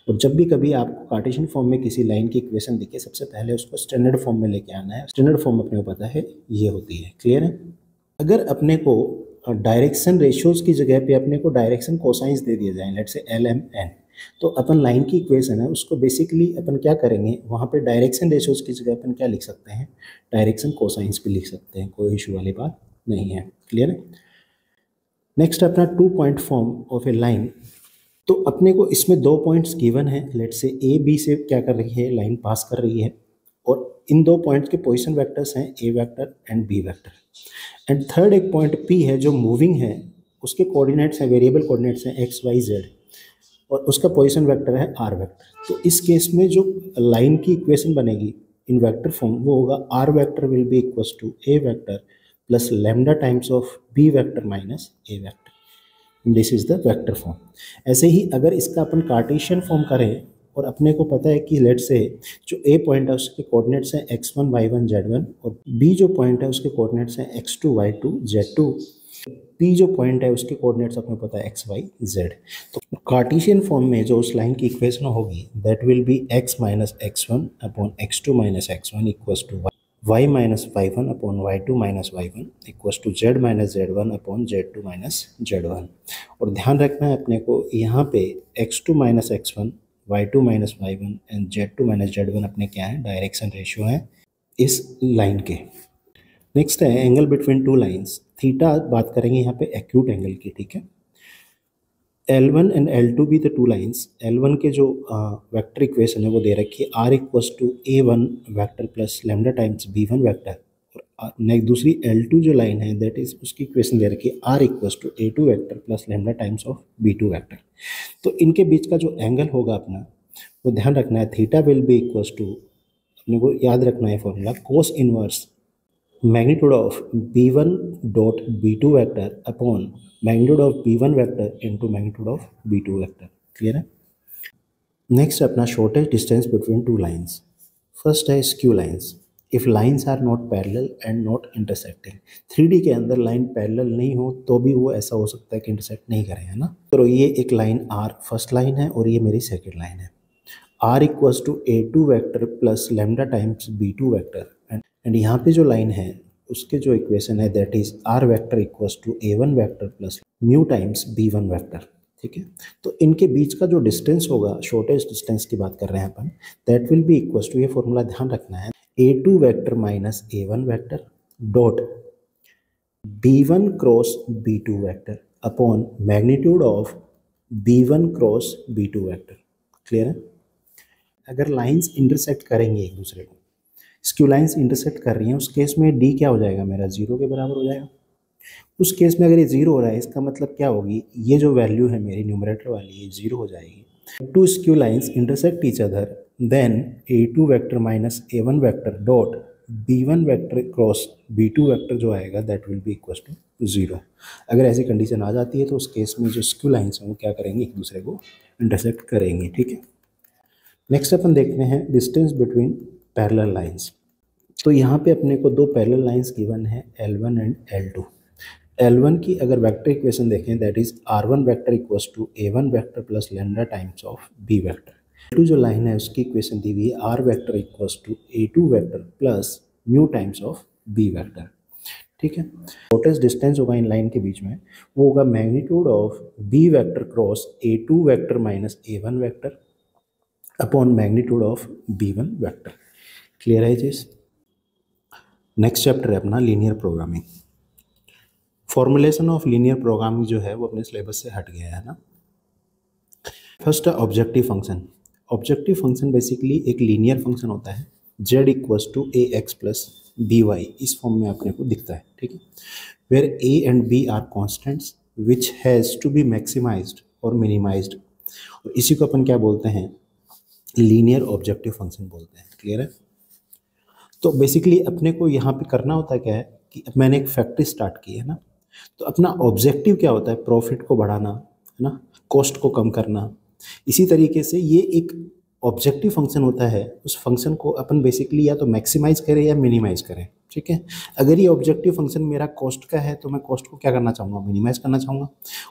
और जब भी कभी आपको कार्टेशियन फॉर्म में किसी लाइन की इक्वेशन दिखे, सबसे पहले उसको स्टैंडर्ड फॉर्म में लेके आना है। स्टैंडर्ड फॉर्म अपने को पता है ये होती है। क्लियर है। अगर अपने को डायरेक्शन रेशियोज की जगह पे अपने को डायरेक्शन कोसाइंस दे दिए जाए, लेट से एल एम एन, तो अपन लाइन की इक्वेशन है उसको बेसिकली अपन क्या करेंगे, वहाँ पे डायरेक्शन रेशियोज की जगह अपन क्या लिख सकते हैं, डायरेक्शन कोसाइंस भी लिख सकते हैं, कोई इशू वाली बात नहीं है। क्लियर है। नेक्स्ट अपना 2 point form of a line. तो अपने को इसमें 2 पॉइंट्स गिवन है, लेट से ए बी से क्या कर रही है, लाइन पास कर रही है, और इन 2 पॉइंट्स के पोजीशन वेक्टर्स हैं A vector and B vector. And third एक पॉइंट पी है जो मूविंग है, उसके कोऑर्डिनेट्स हैं, वेरिएबल कोऑर्डिनेट्स हैं एक्स वाई जेड, और उसका पोजीशन वेक्टर है आर वेक्टर। तो इस केस में जो लाइन की इक्वेशन बनेगी इन वेक्टर फॉर्म वो होगा R vector will be equals to A vector plus lambda times of B vector minus A vector. This is the vector form. ऐसे ही अगर इसका अपन कार्टेशियन फॉर्म करें और अपने को पता है कि लेट से जो ए पॉइंट है उसके कोऑर्डिनेट्स हैं x1 y1 z1, और बी जो पॉइंट है उसके कोऑर्डिनेट्स हैं x2 y2 z2, पी जो पॉइंट है उसके कोऑर्डिनेट्स अपने पता है x y z। तो कार्टेशियन फॉर्म में जो उस लाइन की इक्वेशन होगी that will be x minus x1 upon x2 minus x1 equals to y minus y1 upon y2 minus y1 equals to z minus z1 upon z2 minus z1। और ध्यान रखना है अपने को यहाँ पे x2 minus x1, y2 minus y1 and z2 minus z1 अपने क्या है, डायरेक्शन रेशियो है इस लाइन के। नेक्स्ट है एंगल बिटवीन 2 लाइंस। थीटा बात करेंगे यहाँ पे एक्यूट एंगल की। ठीक है। L1 एंड L2 भी द 2 लाइंस। L1 के जो वेक्टर इक्वेशन है वो दे रखी है r equals to a1 vector plus lambda times b1 vector, और नेक्स्ट दूसरी L2 जो लाइन है दैट इज उसकी इक्वेशन दे रखी है r equals to a2 vector plus lambda times of b2 vector. तो इनके बीच का जो एंगल होगा अपना वो ध्यान रखना है, theta will be equals to, अपने को याद रखना है formula, cos inverse magnitude of b1 dot b2 vector upon magnitude of b1 vector into magnitude of b2 vector. Clear है। नेक्स्ट अपना shortest distance between 2 lines. First है skew lines. If lines are not parallel and not intersecting. 3D के अंदर line parallel नहीं हो तो भी वो ऐसा हो सकता है कि इंटरसेक्ट नहीं करें, है ना। तो ये एक लाइन R फर्स्ट लाइन है और ये मेरी सेकंड लाइन है। R equals to a2 vector plus lambda times b2 vector, and यहाँ पे जो लाइन है उसके जो इक्वेशन है that is r vector equals to a1 vector plus mu times b1 vector. ठीक है। तो इनके बीच का जो डिस्टेंस होगा, शॉर्टेस्ट डिस्टेंस की बात कर रहे हैं अपन, that will be equals to, ये फॉर्मूला ध्यान रखना है, a2 vector minus a1 vector dot b1 cross b2 vector upon magnitude of b1 cross b2 vector. Clear है? अगर लाइंस इंटरसेक्ट करेंगे एक दूसरे को, स्क्यू लाइंस इंटरसेक्ट कर रही हैं, उस केस में डी क्या हो जाएगा मेरा, जीरो के बराबर हो जाएगा। उस केस में अगर ये जीरो हो रहा है, इसका मतलब क्या होगी, ये जो वैल्यू है मेरी न्यूमरेटर वाली, ये जीरो हो जाएगी। Two skew lines intersect each other then a2 vector minus a1 vector dot b1 vector cross b2 vector जो आएगा that will be equal to zero. अगर ऐसी कंडीशन आ जाती है तो उस केस में जो स्क्यू लाइंस हैं वो क्या करेंगे, एक दूसरे को इंटरसेक्ट करेंगे। ठीक है, नेक्स्ट अपन देखते हैं डिस्टेंस बिटवीन पैरेलल लाइंस। तो यहाँ पे अपने को दो पैरेलल लाइंस गिवन है L1 एंड L2। L1 की अगर वेक्टर इक्वेशन देखें that is R1 vector equals to A1 vector plus lambda times of B vector. L2 जो लाइन है उसकी इक्वेशन दी हुई है R vector equals to A2 vector plus mu times of B vector. ठीक है, shortest distance होगा in line के बीच में, वो होगा magnitude of B vector cross A2 vector minus A1 vector upon magnitude of B1 vector. Clear है चीज? Next chapter है अपना linear programming. Formulation of linear programming जो है वो अपने सिलेबस से हट गया है ना। फर्स्ट है objective function. Objective function basically एक लीनियर फंक्शन होता है, z equals to A x plus B Y, इस फॉर्म में अपने को दिखता है। ठीक है, where a and b are constants which has to be maximized और मिनिमाइज्ड, और इसी को अपन क्या बोलते हैं, लीनियर ऑब्जेक्टिव फंक्शन बोलते हैं। क्लियर है? तो बेसिकली अपने को यहाँ पे करना होता क्या है कि अब मैंने एक फैक्ट्री स्टार्ट की है ना, तो अपना ऑब्जेक्टिव क्या होता है, प्रॉफिट को बढ़ाना है ना, कॉस्ट को कम करना। इसी तरीके से ये एक ऑब्जेक्टिव फंक्शन होता है, उस फंक्शन को अपन बेसिकली या तो मैक्सिमाइज करें या मिनिमाइज करें। ठीक है, अगर ये ऑब्जेक्टिव फंक्शन मेरा कॉस्ट का है तो मैं कॉस्ट को क्या करना चाहूँगा, मिनिमाइज करना चाहूँगा,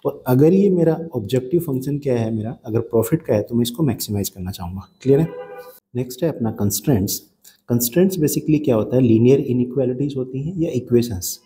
और अगर ये मेरा ऑब्जेक्टिव फंक्शन क्या है मेरा, अगर प्रॉफिट का है तो मैं इसको मैक्सिमाइज करना चाहूँगा। क्लियर है? नेक्स्ट है अपना कंस्ट्रेंट्स। कंस्ट्रेंट्स बेसिकली क्या होता है, लीनियर इनइक्वालिटीज होती हैं या इक्वेशंस,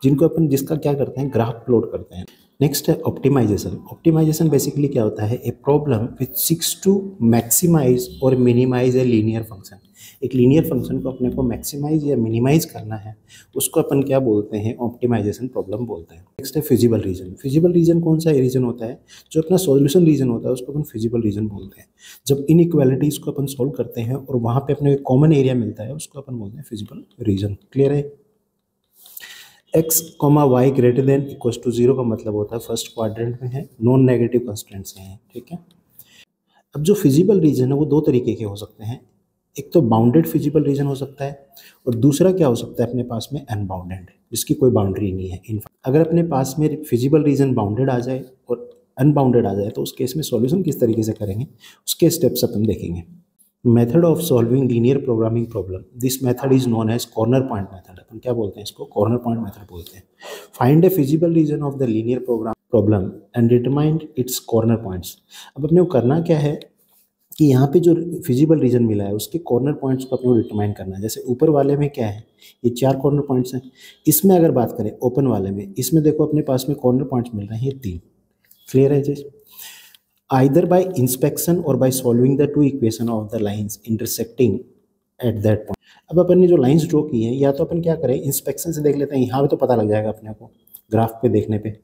जिनको अपन जिसका क्या करते हैं, ग्राफ प्लॉट करते हैं। नेक्स्ट है ऑप्टिमाइजेशन। ऑप्टिमाइजेशन बेसिकली क्या होता है, a problem which seeks to maximize और मिनिमाइज ए लीनियर फंक्शन। एक लीनियर फंक्शन को अपने को मैक्सिमाइज या मिनिमाइज करना है, उसको अपन क्या बोलते हैं, ऑप्टिमाइजेशन प्रॉब्लम बोलते हैं। नेक्स्ट है फिजिबल रीजन। फिजिबल रीजन कौन सा रीजन होता है, जो अपना सॉल्यूशन रीजन होता है उसको अपन फिजिबल रीजन बोलते हैं। जब इन इक्वालिटीज को अपन सॉल्व करते हैं और वहाँ पे अपने कॉमन एरिया मिलता है, उसको अपन बोलते हैं फिजिबल रीजन। क्लियर है? x, y greater than equal to zero का मतलब होता है फर्स्ट क्वाड्रेंट में है, नॉन नेगेटिव कंस्ट्रेंट्स हैं। ठीक है, अब जो फिजिबल रीजन है वो दो तरीके के हो सकते हैं, एक तो बाउंडेड फिजिबल रीजन हो सकता है, और दूसरा क्या हो सकता है अपने पास में अनबाउंडेड, जिसकी कोई बाउंड्री नहीं है। इनफैक्ट अगर अपने पास में फिजिबल रीजन बाउंडेड आ जाए और अनबाउंडेड आ जाए तो उस केस में सॉल्यूशन किस तरीके से करेंगे, उसके स्टेप्स अपन देखेंगे। Method of solving linear programming problem, this method is known as corner point method. अपन क्या बोलते हैं इसको, कॉर्नर पॉइंट मेथड बोलते हैं। Find a feasible region of the linear program problem and determine its corner points. अब अपने को करना क्या है कि यहाँ पे जो फिजिबल रीजन मिला है उसके कॉर्नर पॉइंट्स को अपने को डिटरमाइन करना है। जैसे ऊपर वाले में क्या है, ये 4 कॉर्नर पॉइंट्स हैं। इसमें अगर बात करें ओपन वाले में, इसमें देखो अपने पास में कॉर्नर पॉइंट्स मिल रहे हैं ये 3। क्लियर है जी? either by inspection or by solving the two equation of the lines intersecting at that point। अब अपन ने जो लाइंस ड्रॉ की हैं, या तो अपन क्या करें, इंस्पेक्शन से देख लेते हैं, यहाँ पे तो पता लग जाएगा अपने को ग्राफ पे देखने पे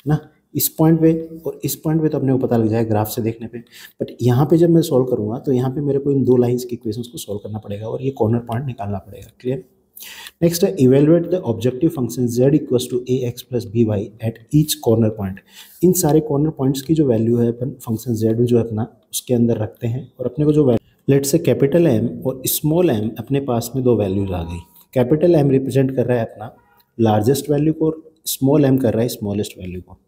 ना, इस पॉइंट पे और इस पॉइंट पे तो अपने को पता लग जाएगा ग्राफ से देखने पे। बट यहाँ पे जब मैं सॉल्व करूँगा तो यहाँ पे मेरे को इन दो लाइंस की इक्वेशंस को सॉल्व करना पड़ेगा और ये कॉर्नर पॉइंट निकालना पड़ेगा। क्लियर? नेक्स्ट है evaluate the objective function z equals to A x plus B Y at each corner point. इन सारे कॉर्नर पॉइंट्स की जो वैल्यू है अपन फंक्शन z जो है अपना उसके अंदर रखते हैं, और अपने को जो लेट से कैपिटल M और स्मॉल m अपने पास में दो वैल्यूज आ गई। कैपिटल M रिप्रेजेंट कर रहा है अपना लार्जेस्ट वैल्यू को और स्मॉल m कर रहा है स्मॉलेस्ट वैल्यू को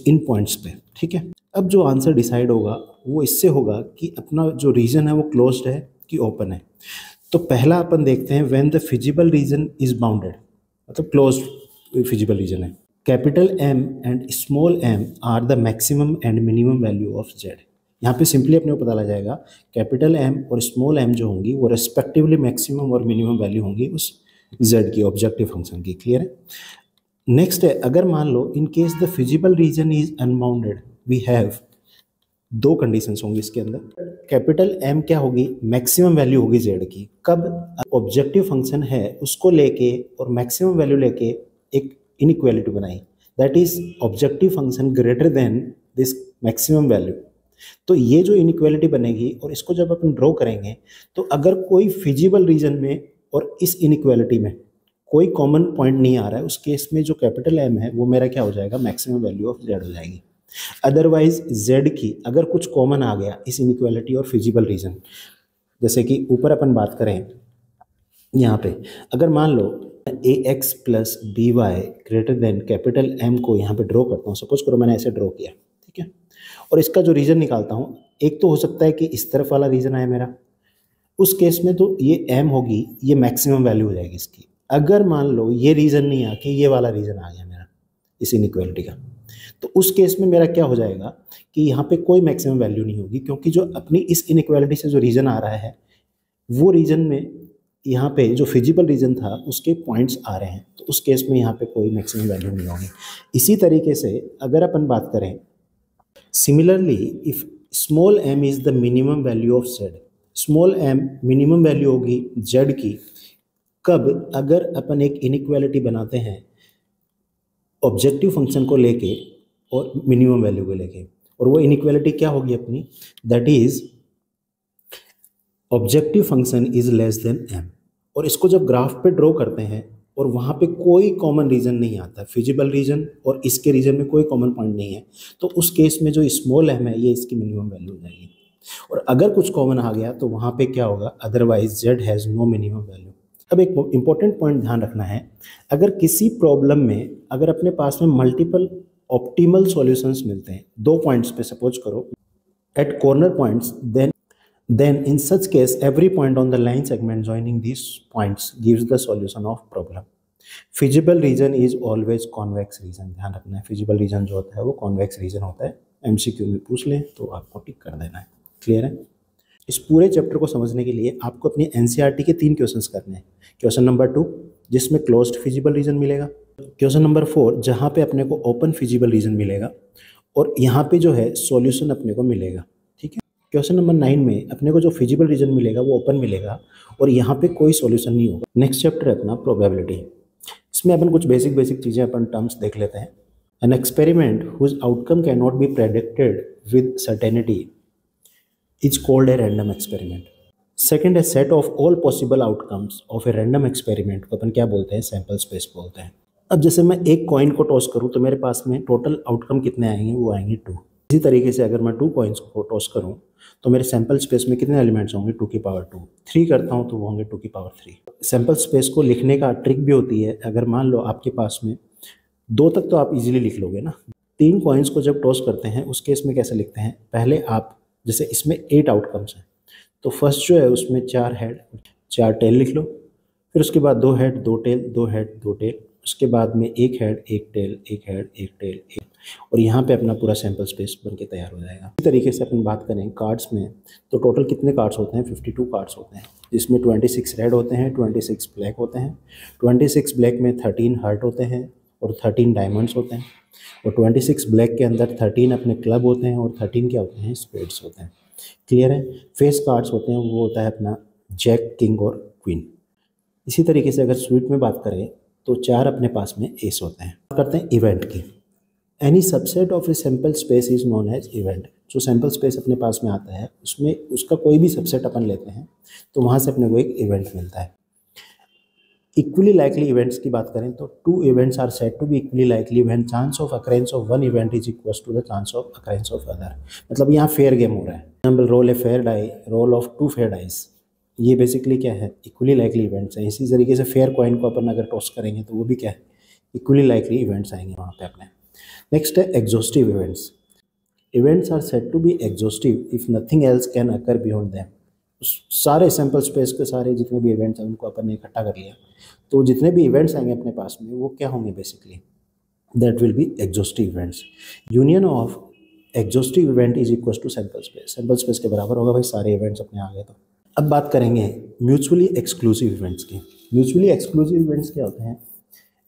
इन पॉइंट्स पे। ठीक है, अब जो आंसर डिसाइड होगा वो इससे होगा कि अपना जो रीजन है वो क्लोज्ड है कि ओपन है। तो पहला अपन देखते हैं when the feasible region is bounded, मतलब क्लोज्ड फिजिबल रीजन है। Capital M and small m are the maximum and minimum value of z। यहाँ पे सिंपली अपने को पता लग जाएगा कैपिटल M और स्मॉल m जो होंगी वो रेस्पेक्टिवली मैक्सिमम और मिनिमम वैल्यू होंगी उस z की, ऑब्जेक्टिव फंक्शन की। क्लियर है? नेक्स्ट है, अगर मान लो in case the feasible region is unbounded, we have दो कंडीशंस होंगी इसके अंदर। कैपिटल M क्या होगी, मैक्सिमम वैल्यू होगी z की। कब? ऑब्जेक्टिव फंक्शन है उसको लेके और मैक्सिमम वैल्यू लेके एक इनइक्वालिटी बनाई, that is objective function greater than this maximum value. तो ये जो इनइक्वालिटी बनेगी और इसको जब अपन ड्रॉ करेंगे तो अगर कोई फिजिबल रीजन में और इस इनइक्वालिटी में कोई कॉमन पॉइंट नहीं आ रहा है, उस केस में जो कैपिटल एम है वो मेरा क्या हो जाएगा, मैक्सिमम वैल्यू ऑफ जेड हो जाएगी। अदरवाइज जेड की अगर कुछ कॉमन आ गया इस इनइक्वालिटी और फिजिबल रीजन, जैसे कि ऊपर अपन बात करें यहाँ पे, अगर मान लो A x plus B Y greater than capital M को यहाँ पे ड्रॉ करता हूँ, सपोज करो मैंने ऐसे ड्रॉ किया, ठीक है, और इसका जो रीजन निकालता हूँ, एक तो हो सकता है कि इस तरफ वाला रीजन आए मेरा, उस केस में तो ये एम होगी, ये मैक्सिमम वैल्यू हो जाएगी इसकी। अगर मान लो ये रीजन नहीं आके ये वाला रीजन आ गया मेरा इस इनइक्वालिटी का, तो उस केस में मेरा क्या हो जाएगा कि यहाँ पे कोई मैक्सिमम वैल्यू नहीं होगी, क्योंकि जो अपनी इस इनइक्वालिटी से जो रीजन आ रहा है वो रीजन में यहाँ पे जो फिजिबल रीजन था उसके पॉइंट्स आ रहे हैं, तो उस केस में यहाँ पे कोई मैक्सिमम वैल्यू नहीं होगी। इसी तरीके से अगर अपन बात करें, similarly if small M is the minimum value of Z, small M minimum value होगी जेड की, कब, अगर अपन एक इनइक्वालिटी बनाते हैं ऑब्जेक्टिव फंक्शन को लेके और मिनिमम वैल्यू को लेके, और वो इनइक्वालिटी क्या होगी अपनी, that is objective function is less than M. और इसको जब ग्राफ पे ड्रॉ करते हैं और वहाँ पे कोई कॉमन रीजन नहीं आता, फिजिबल रीजन और इसके रीजन में कोई कॉमन पॉइंट नहीं है, तो उस केस में जो स्मॉल एम है ये इसकी मिनिमम वैल्यू हो जाएगी। और अगर कुछ कॉमन आ गया तो वहाँ पे क्या होगा, otherwise Z has no minimum value. अब एक इंपॉर्टेंट पॉइंट ध्यान रखना है, अगर किसी प्रॉब्लम में अगर अपने पास में मल्टीपल ऑप्टिमल सॉल्यूशंस मिलते हैं दो पॉइंट्स पे, सपोज करो at corner points, then in such case every point on the line segment joining these points gives the solution of problem. Feasible region is always convex region, ध्यान रखना है, feasible region जो होता है वो convex region होता है। MCQ में पूछ लें तो आपको टिक कर देना है। क्लियर है? इस पूरे चैप्टर को समझने के लिए आपको अपनी NCERT के 3 क्वेश्चंस करने हैं। क्वेश्चन नंबर 2 जिसमें क्लोज्ड फिजिबल रीजन मिलेगा, क्वेश्चन नंबर 4 जहाँ पे अपने को ओपन फिजिबल रीजन मिलेगा, और यहाँ पे जो है सॉल्यूशन अपने को मिलेगा। ठीक है, क्वेश्चन नंबर 9 में अपने को जो फिजिबल रीजन मिलेगा वो ओपन मिलेगा और यहाँ पे कोई सॉल्यूशन नहीं होगा। नेक्स्ट चैप्टर है अपना प्रोबेबिलिटी, इसमें अपन कुछ बेसिक चीज़ें अपन टर्म्स देख लेते हैं। An experiment whose outcome can not be predicted with certainty is called a random experiment. Second है set of all possible outcomes of a random experiment को अपन क्या बोलते हैं, सैंपल स्पेस बोलते हैं। अब जैसे मैं एक कॉइन को टॉस करूँ तो मेरे पास में टोटल आउटकम कितने आएंगे, वो आएंगे 2। इसी तरीके से अगर मैं 2 कॉइन्स को टॉस करूँ तो मेरे सैंपल स्पेस में कितने एलिमेंट्स होंगे, 2 की पावर 2। 3 करता हूँ तो वो होंगे 2 की पावर 3। सैंपल स्पेस को लिखने का ट्रिक भी होती है, अगर मान लो आपके पास में 2 तक तो आप इजीली लिख लोगे ना, 3 कॉइन्स को जब टॉस करते हैं उस केस में कैसे लिखते हैं, पहले आप जैसे इसमें 8 आउटकम्स हैं तो फर्स्ट जो है उसमें 4 हेड 4 टेल लिख लो, फिर उसके बाद 2 हेड 2 टेल 2 हेड 2 टेल, उसके बाद में 1 हेड 1 टेल 1 हेड 1 टेल 1, और यहाँ पे अपना पूरा सैंपल स्पेस बन के तैयार हो जाएगा। इसी तरीके से अपन बात करें कार्ड्स में तो टोटल कितने कार्ड्स होते हैं, 52 कार्ड्स होते हैं, जिसमें 26 रेड होते हैं, 26 ब्लैक होते हैं, 26 ब्लैक में 13 हार्ट होते हैं और 13 डायमंड्स होते हैं, और 26 ब्लैक के अंदर 13 अपने क्लब होते हैं और 13 क्या होते हैं, स्पेड्स होते हैं। क्लियर है? फेस कार्ड्स होते हैं वो होता है अपना जैक किंग और क्वीन। इसी तरीके से अगर स्वीट में बात करें तो 4 अपने पास में एस होते हैं। बात करते हैं इवेंट की। Any subset of a sample space is known as event. जो सैंपल स्पेस अपने पास में आता है उसमें उसका कोई भी सबसेट अपन लेते हैं तो वहाँ से अपने को एक इवेंट मिलता है। इक्वली लाइकली इवेंट्स की बात करें तो 2 events are said to be equally likely when chance of occurrence of 1 event is equal to the chance of occurrence of other. मतलब यहाँ फेयर गेम हो रहा है। Example roll a fair die, roll of 2 fair dice, ये basically क्या है, equally likely events हैं। इसी तरीके से फेयर कॉइन को अपन अगर टॉस करेंगे तो वो भी क्या है, इक्वली लाइकली इवेंट्स आएंगे वहाँ पे अपने। नेक्स्ट है exhaustive events. Events are said to be exhaustive if nothing else can occur beyond them. सारे सैंपल स्पेस के सारे जितने भी इवेंट्स हैं उनको अपन ने इकट्ठा कर लिया तो जितने भी इवेंट्स आएंगे अपने पास में वो क्या होंगे, basically that will be exhaustive events. Union of exhaustive event is equal to sample space. Sample space के बराबर होगा भाई सारे इवेंट्स अपने आ गए। तो अब बात करेंगे म्यूचुअली एक्सक्लूसिव इवेंट्स की। म्यूचुअली एक्सक्लूसिव इवेंट्स क्या होते हैं,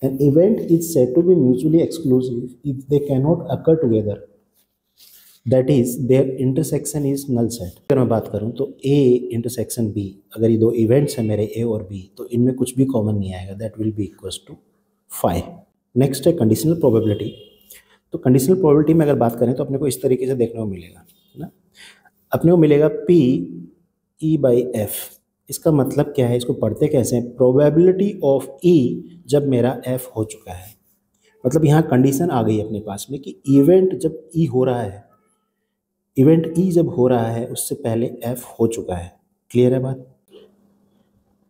an event is said to be mutually exclusive if they can not occur together, that is their intersection is null set. अगर मैं बात करूं तो ए इंटरसेक्शन बी, अगर ये 2 इवेंट्स हैं मेरे ए और बी तो इनमें कुछ भी कॉमन नहीं आएगा, that will be equals to 5। Next है कंडीशनल प्रोबेबिलिटी। तो कंडीशनल प्रोबेबिलिटी में अगर बात करें तो अपने को इस तरीके से देखने को मिलेगा, है ना। अपने को मिलेगा P E बाई F। इसका मतलब क्या है, इसको पढ़ते कैसे हैं, प्रोबेबिलिटी ऑफ E जब मेरा F हो चुका है। मतलब यहाँ कंडीशन आ गई अपने पास में कि इवेंट जब E हो रहा है, इवेंट E जब हो रहा है उससे पहले F हो चुका है। क्लियर है बात।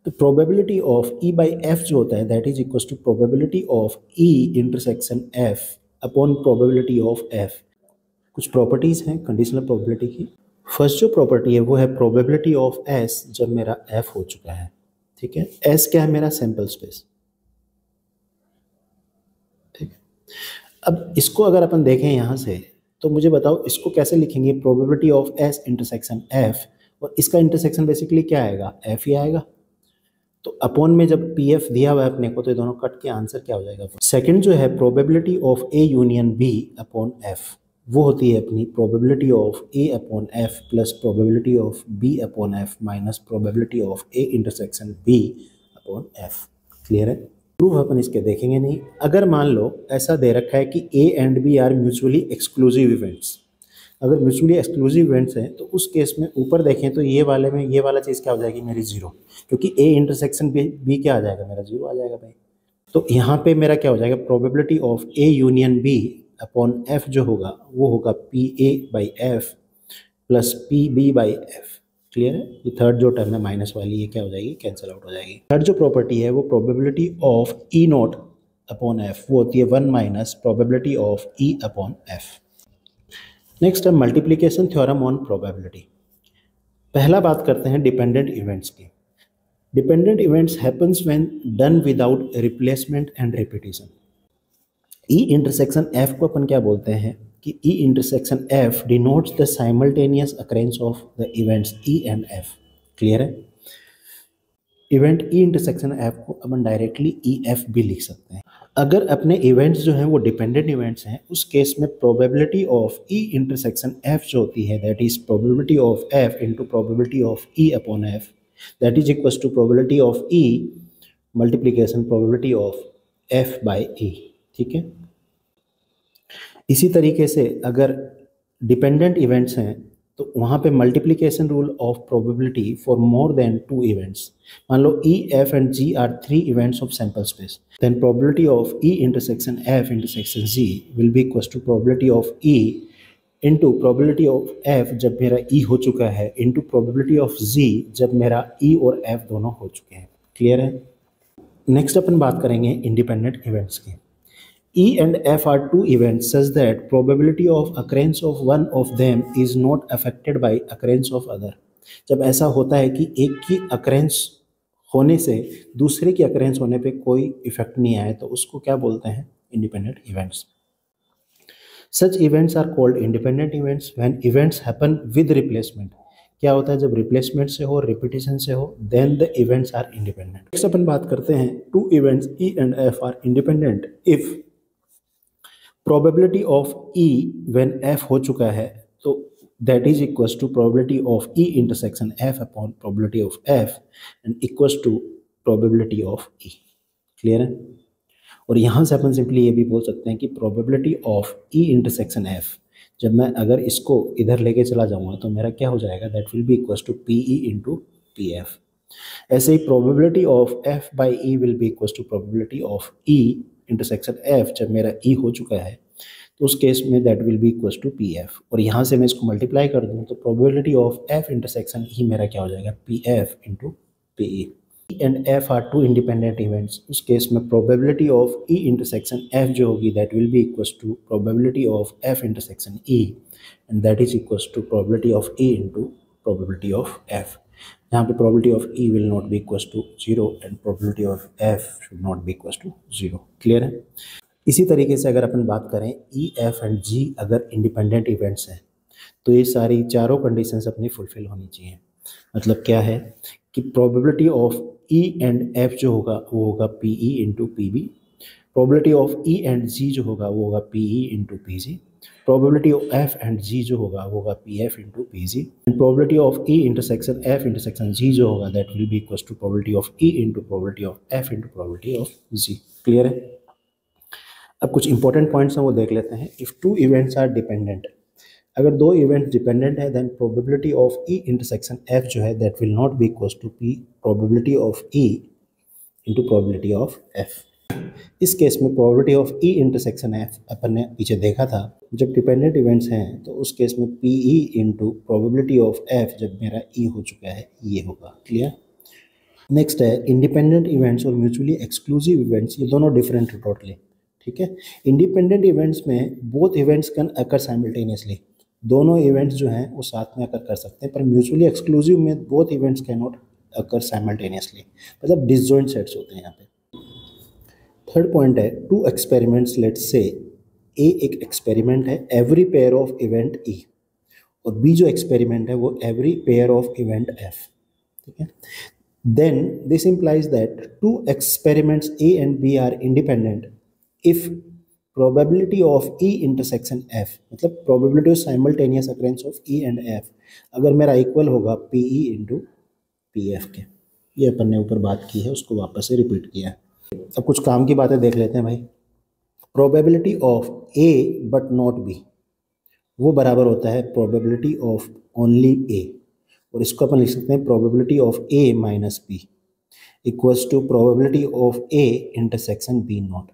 तो probability of E by F जो होता है that is equal to probability of E intersection F upon probability of F। कुछ प्रॉपर्टीज़ हैं कंडीशनल प्रोबेबिलिटी की। फर्स्ट जो प्रॉपर्टी है वो है प्रोबेबिलिटी ऑफ S जब मेरा F हो चुका है। ठीक है, S क्या है, मेरा सैंपल स्पेस। ठीक है, अब इसको अगर अपन देखें यहाँ से तो मुझे बताओ इसको कैसे लिखेंगे, probability of S intersection F, और इसका इंटरसेक्शन बेसिकली क्या आएगा, F ही आएगा। तो अपॉन में जब पी एफ दिया हुआ है अपने को तो ये दोनों कट के आंसर क्या हो जाएगा। सेकंड जो है probability of A union B upon F, वो होती है अपनी probability of A upon F plus probability of B upon F minus probability of A intersection B upon F. Clear है। प्रूफ अपन इसके देखेंगे नहीं। अगर मान लो ऐसा दे रखा है कि A and B are mutually exclusive events, अगर म्यूचुअली एक्सक्लूसिव इवेंट्स हैं तो उस केस में ऊपर देखें तो ये वाले में ये वाला चीज़ क्या हो जाएगी मेरी जीरो, क्योंकि ए इंटरसेक्शन बी क्या आ जाएगा, मेरा जीरो आ जाएगा भाई। तो यहाँ पे मेरा क्या हो जाएगा, probability of A union B upon F जो होगा वो होगा P A by F plus P B by F. Clear है। ये थर्ड जो टर्म है माइनस वाली ये क्या हो जाएगी, कैंसिल आउट हो जाएगी। थर्ड जो प्रॉपर्टी है वो probability of E not upon F, वो होती है 1 minus probability of E upon F. Next है मल्टीप्लिकेशन थ्योरम ऑन प्रोबेबिलिटी। पहला बात करते हैं डिपेंडेंट इवेंट्स की। Dependent events happens when done without replacement and repetition. E intersection F को अपन क्या बोलते हैं कि E intersection F denotes the simultaneous occurrence of the events E and F. Clear है। इवेंट ई इंटरसेक्शन एफ को अपन directly E F भी लिख सकते हैं। अगर अपने इवेंट्स जो हैं वो डिपेंडेंट इवेंट्स हैं उस केस में probability of E intersection F जो होती है that is probability of F into probability of E upon F that is equal to probability of E multiplication probability of F by E. ठीक है। इसी तरीके से अगर डिपेंडेंट इवेंट्स हैं तो वहाँ पे multiplication rule of probability for more than 2 events. मान लो E F and G are 3 events of sample space, then probability of E intersection F intersection G will be equal to probability of E into probability of F जब मेरा ई हो चुका है into probability of जी जब मेरा ई और F दोनों हो चुके हैं। क्लियर है। नेक्स्ट अपन बात करेंगे इंडिपेंडेंट इवेंट्स की। E and F are 2 events such that probability of occurrence of one of them is not affected by occurrence of other। जब ऐसा होता है कि एक की occurrence होने से दूसरे की occurrence होने पे कोई इफेक्ट नहीं आए तो उसको क्या बोलते हैं, independent events। Such events are called independent events when events happen with replacement। क्या होता है जब रिप्लेसमेंट से हो, रिपीटिशन से हो, then the events are independent. Next अपन बात करते हैं 2 events E and F are independent if probability of E when F हो चुका है तो that is equals to probability of E intersection F upon probability of F and equals to probability of E. Clear है। और यहाँ से अपन simply ये भी बोल सकते हैं कि probability of E intersection F जब मैं अगर इसको इधर लेके चला जाऊँगा तो मेरा क्या हो जाएगा, that will be equals to P E into P F. ऐसे ही probability of F by E will be equals to probability of E intersection F जब मेरा ई हो चुका है तो उस केस में that will be equals to P F. और यहाँ से मैं इसको मल्टीप्लाई कर दूँ तो probability of F intersection E मेरा क्या हो जाएगा, P F into P E. And F are 2 independent events, उस केस में probability of E intersection F जो होगी that will be equals to probability of F intersection E and that is equals to probability of E into probability of F. यहाँ पे probability of E will not be equals to 0 and probability of F should not be equals to 0। Clear है। इसी तरीके से अगर अपन बात करें ई एफ एंड जी अगर इंडिपेंडेंट इवेंट्स हैं तो ये सारी चारों कंडीशंस अपनी फुलफिल होनी चाहिए। मतलब क्या है कि probability of E and F जो होगा वो होगा P E into P B, probability of E and G जो होगा वो होगा P E into P G, probability of F and G जो होगा वो होगा P F into P G and probability of E intersection F intersection G जो होगा that will be equal to probability of E into probability of F into probability of G. Clear है। अब कुछ important points हैं वो देख लेते हैं। If two events are dependent, अगर दो इवेंट्स डिपेंडेंट है then probability of E intersection F जो है that will not be equals to P probability of E into probability of F. इस केस में probability of E intersection F अपन ने पीछे देखा था, जब डिपेंडेंट इवेंट्स हैं तो उस केस में P E into probability of F जब मेरा ई हो चुका है ये होगा। क्लियर। नेक्स्ट है इंडिपेंडेंट इवेंट्स और म्यूचुअली एक्सक्लूसिव इवेंट्स, ये दोनों डिफरेंट है टोटली। ठीक है, इंडिपेंडेंट इवेंट्स में both events can occur simultaneously, दोनों इवेंट्स जो हैं वो साथ में अकर कर सकते हैं, पर म्यूचुअली एक्सक्लूसिव में both events can not occur simultaneously, मतलब डिसजॉइंट सेट्स होते हैं यहाँ पे। थर्ड पॉइंट है two experiments, let's say A एक एक्सपेरिमेंट है every pair of event E, और बी जो एक्सपेरिमेंट है वो every pair of event F. ठीक है, then this implies that two experiments A and B are independent if probability of E intersection F, मतलब probability of simultaneous occurrence of E and F अगर मेरा equal होगा P E into P F के। ये अपन ने ऊपर बात की है उसको वापस से रिपीट किया है। अब कुछ काम की बातें देख लेते हैं भाई। Probability of A but not be वो बराबर होता है प्रोबेबिलिटी ऑफ ओनली ए, और इसको अपन लिख सकते हैं probability of A minus B equals to probability of A intersection B not.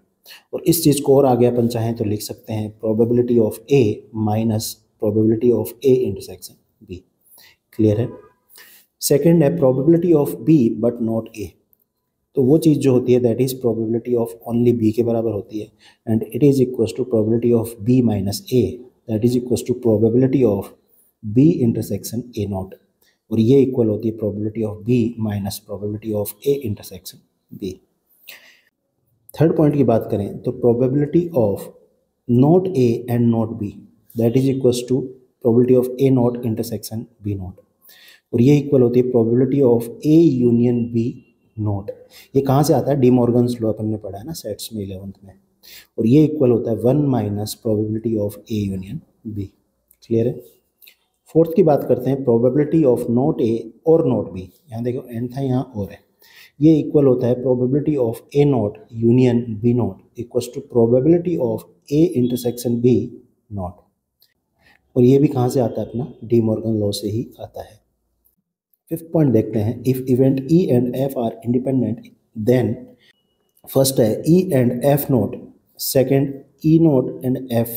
और इस चीज़ को और आगे अपन चाहें तो लिख सकते हैं probability of A minus probability of A intersection B. Clear है। सेकंड है probability of B but not A, तो वो चीज़ जो होती है that is probability of only B के बराबर होती है, and it is equals to probability of B minus A that is equals to probability of B intersection A not, और ये इक्वल होती है probability of B minus probability of A intersection B. Third point की बात करें तो probability of not A and not B that is equals to probability of A not intersection B not, और ये इक्वल होती है probability of A union B not. ये कहाँ से आता है, डी मॉर्गन्स लॉ अपन ने पढ़ा है ना सेट्स में 11th में, और ये इक्वल होता है 1 minus probability of A union B. Clear है। फोर्थ की बात करते हैं प्रोबेबिलिटी ऑफ नॉट ए और नॉट बी, यहाँ देखो एंड था यहाँ और है, ये इक्वल होता है probability of A not union B not equals to probability of A intersection B not, और ये भी कहाँ से आता है अपना डी मॉर्गन लॉ से ही आता है। फिफ्थ पॉइंट देखते हैं if event E and F are independent then first है E and F not, second E not and F,